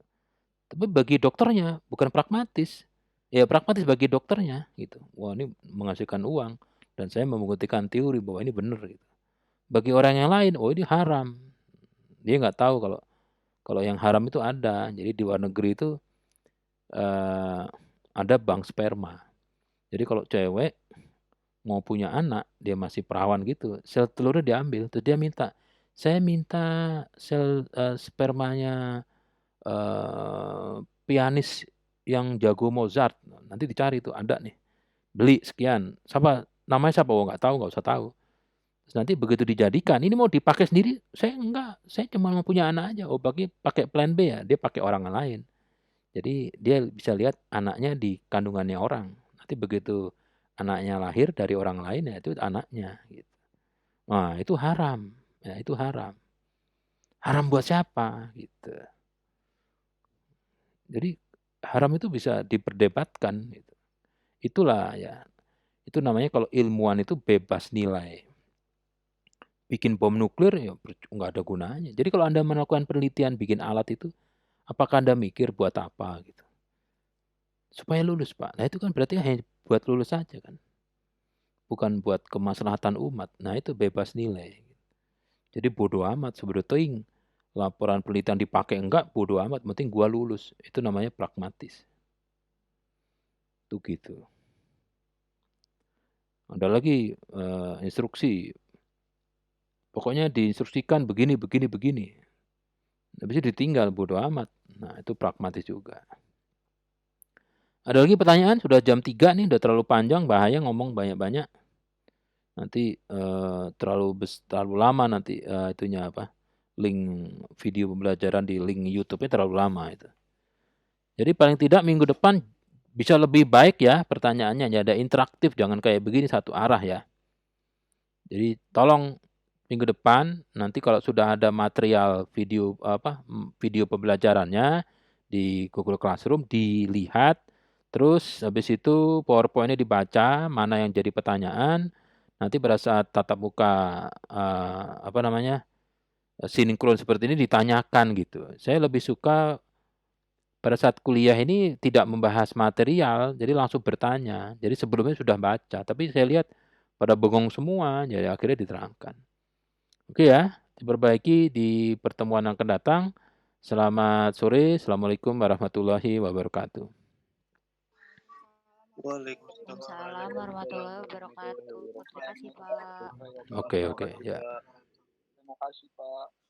Tapi bagi dokternya bukan pragmatis. Ya pragmatis bagi dokternya gitu. Wah ini menghasilkan uang dan saya membuktikan teori bahwa ini benar gitu. Bagi orang yang lain, oh ini haram. Dia nggak tahu kalau yang haram itu ada. Jadi di luar negeri itu ada bank sperma. Jadi kalau cewek mau punya anak, dia masih perawan gitu, sel telurnya diambil, terus dia minta, saya minta sel spermanya pianis yang jago Mozart. Nanti dicari tuh ada nih, beli sekian. Siapa namanya siapa? Oh nggak tahu, nggak usah tahu. Terus nanti begitu dijadikan, ini mau dipakai sendiri, saya enggak, saya cuma mau punya anak aja. Oh pakai plan B ya, dia pakai orang lain. Jadi dia bisa lihat anaknya di kandungannya orang. Nanti begitu anaknya lahir dari orang lain ya itu anaknya gitu. Nah, itu haram. Ya, itu haram. Haram buat siapa gitu. Jadi haram itu bisa diperdebatkan gitu. Itulah ya. Itu namanya kalau ilmuwan itu bebas nilai. Bikin bom nuklir ya nggak ada gunanya. Jadi kalau Anda melakukan penelitian bikin alat itu, apakah Anda mikir buat apa gitu? Supaya lulus, Pak. Nah, itu kan berarti hanya buat lulus saja kan. Bukan buat kemaslahatan umat. Nah, itu bebas nilai. Jadi bodoh amat sebetulnya laporan penelitian dipakai enggak bodoh amat, penting gua lulus. Itu namanya pragmatis. Itu gitu. Ada lagi instruksi. Pokoknya diinstruksikan begini, begini, begini. Habis itu ditinggal bodoh amat. Nah, itu pragmatis juga. Ada lagi pertanyaan? Sudah jam 3 nih, udah terlalu panjang, bahaya ngomong banyak-banyak. Nanti terlalu lama nanti itunya apa? Link video pembelajaran di link YouTube-nya terlalu lama itu. Jadi paling tidak minggu depan bisa lebih baik ya pertanyaannya, ya ada interaktif, jangan kayak begini satu arah ya. Jadi tolong minggu depan nanti kalau sudah ada material video pembelajarannya di Google Classroom dilihat, terus habis itu PowerPoint-nya dibaca mana yang jadi pertanyaan. Nanti pada saat tatap muka sinkron seperti ini ditanyakan gitu. Saya lebih suka pada saat kuliah ini tidak membahas material, jadi langsung bertanya. Jadi sebelumnya sudah baca, tapi saya lihat pada bengong semua, jadi akhirnya diterangkan. Oke ya, diperbaiki di pertemuan yang akan datang. Selamat sore, Assalamualaikum warahmatullahi wabarakatuh. Waalaikumsalam warahmatullahi wabarakatuh. Terima kasih, Pak. Oke, ya. Terima kasih, Pak.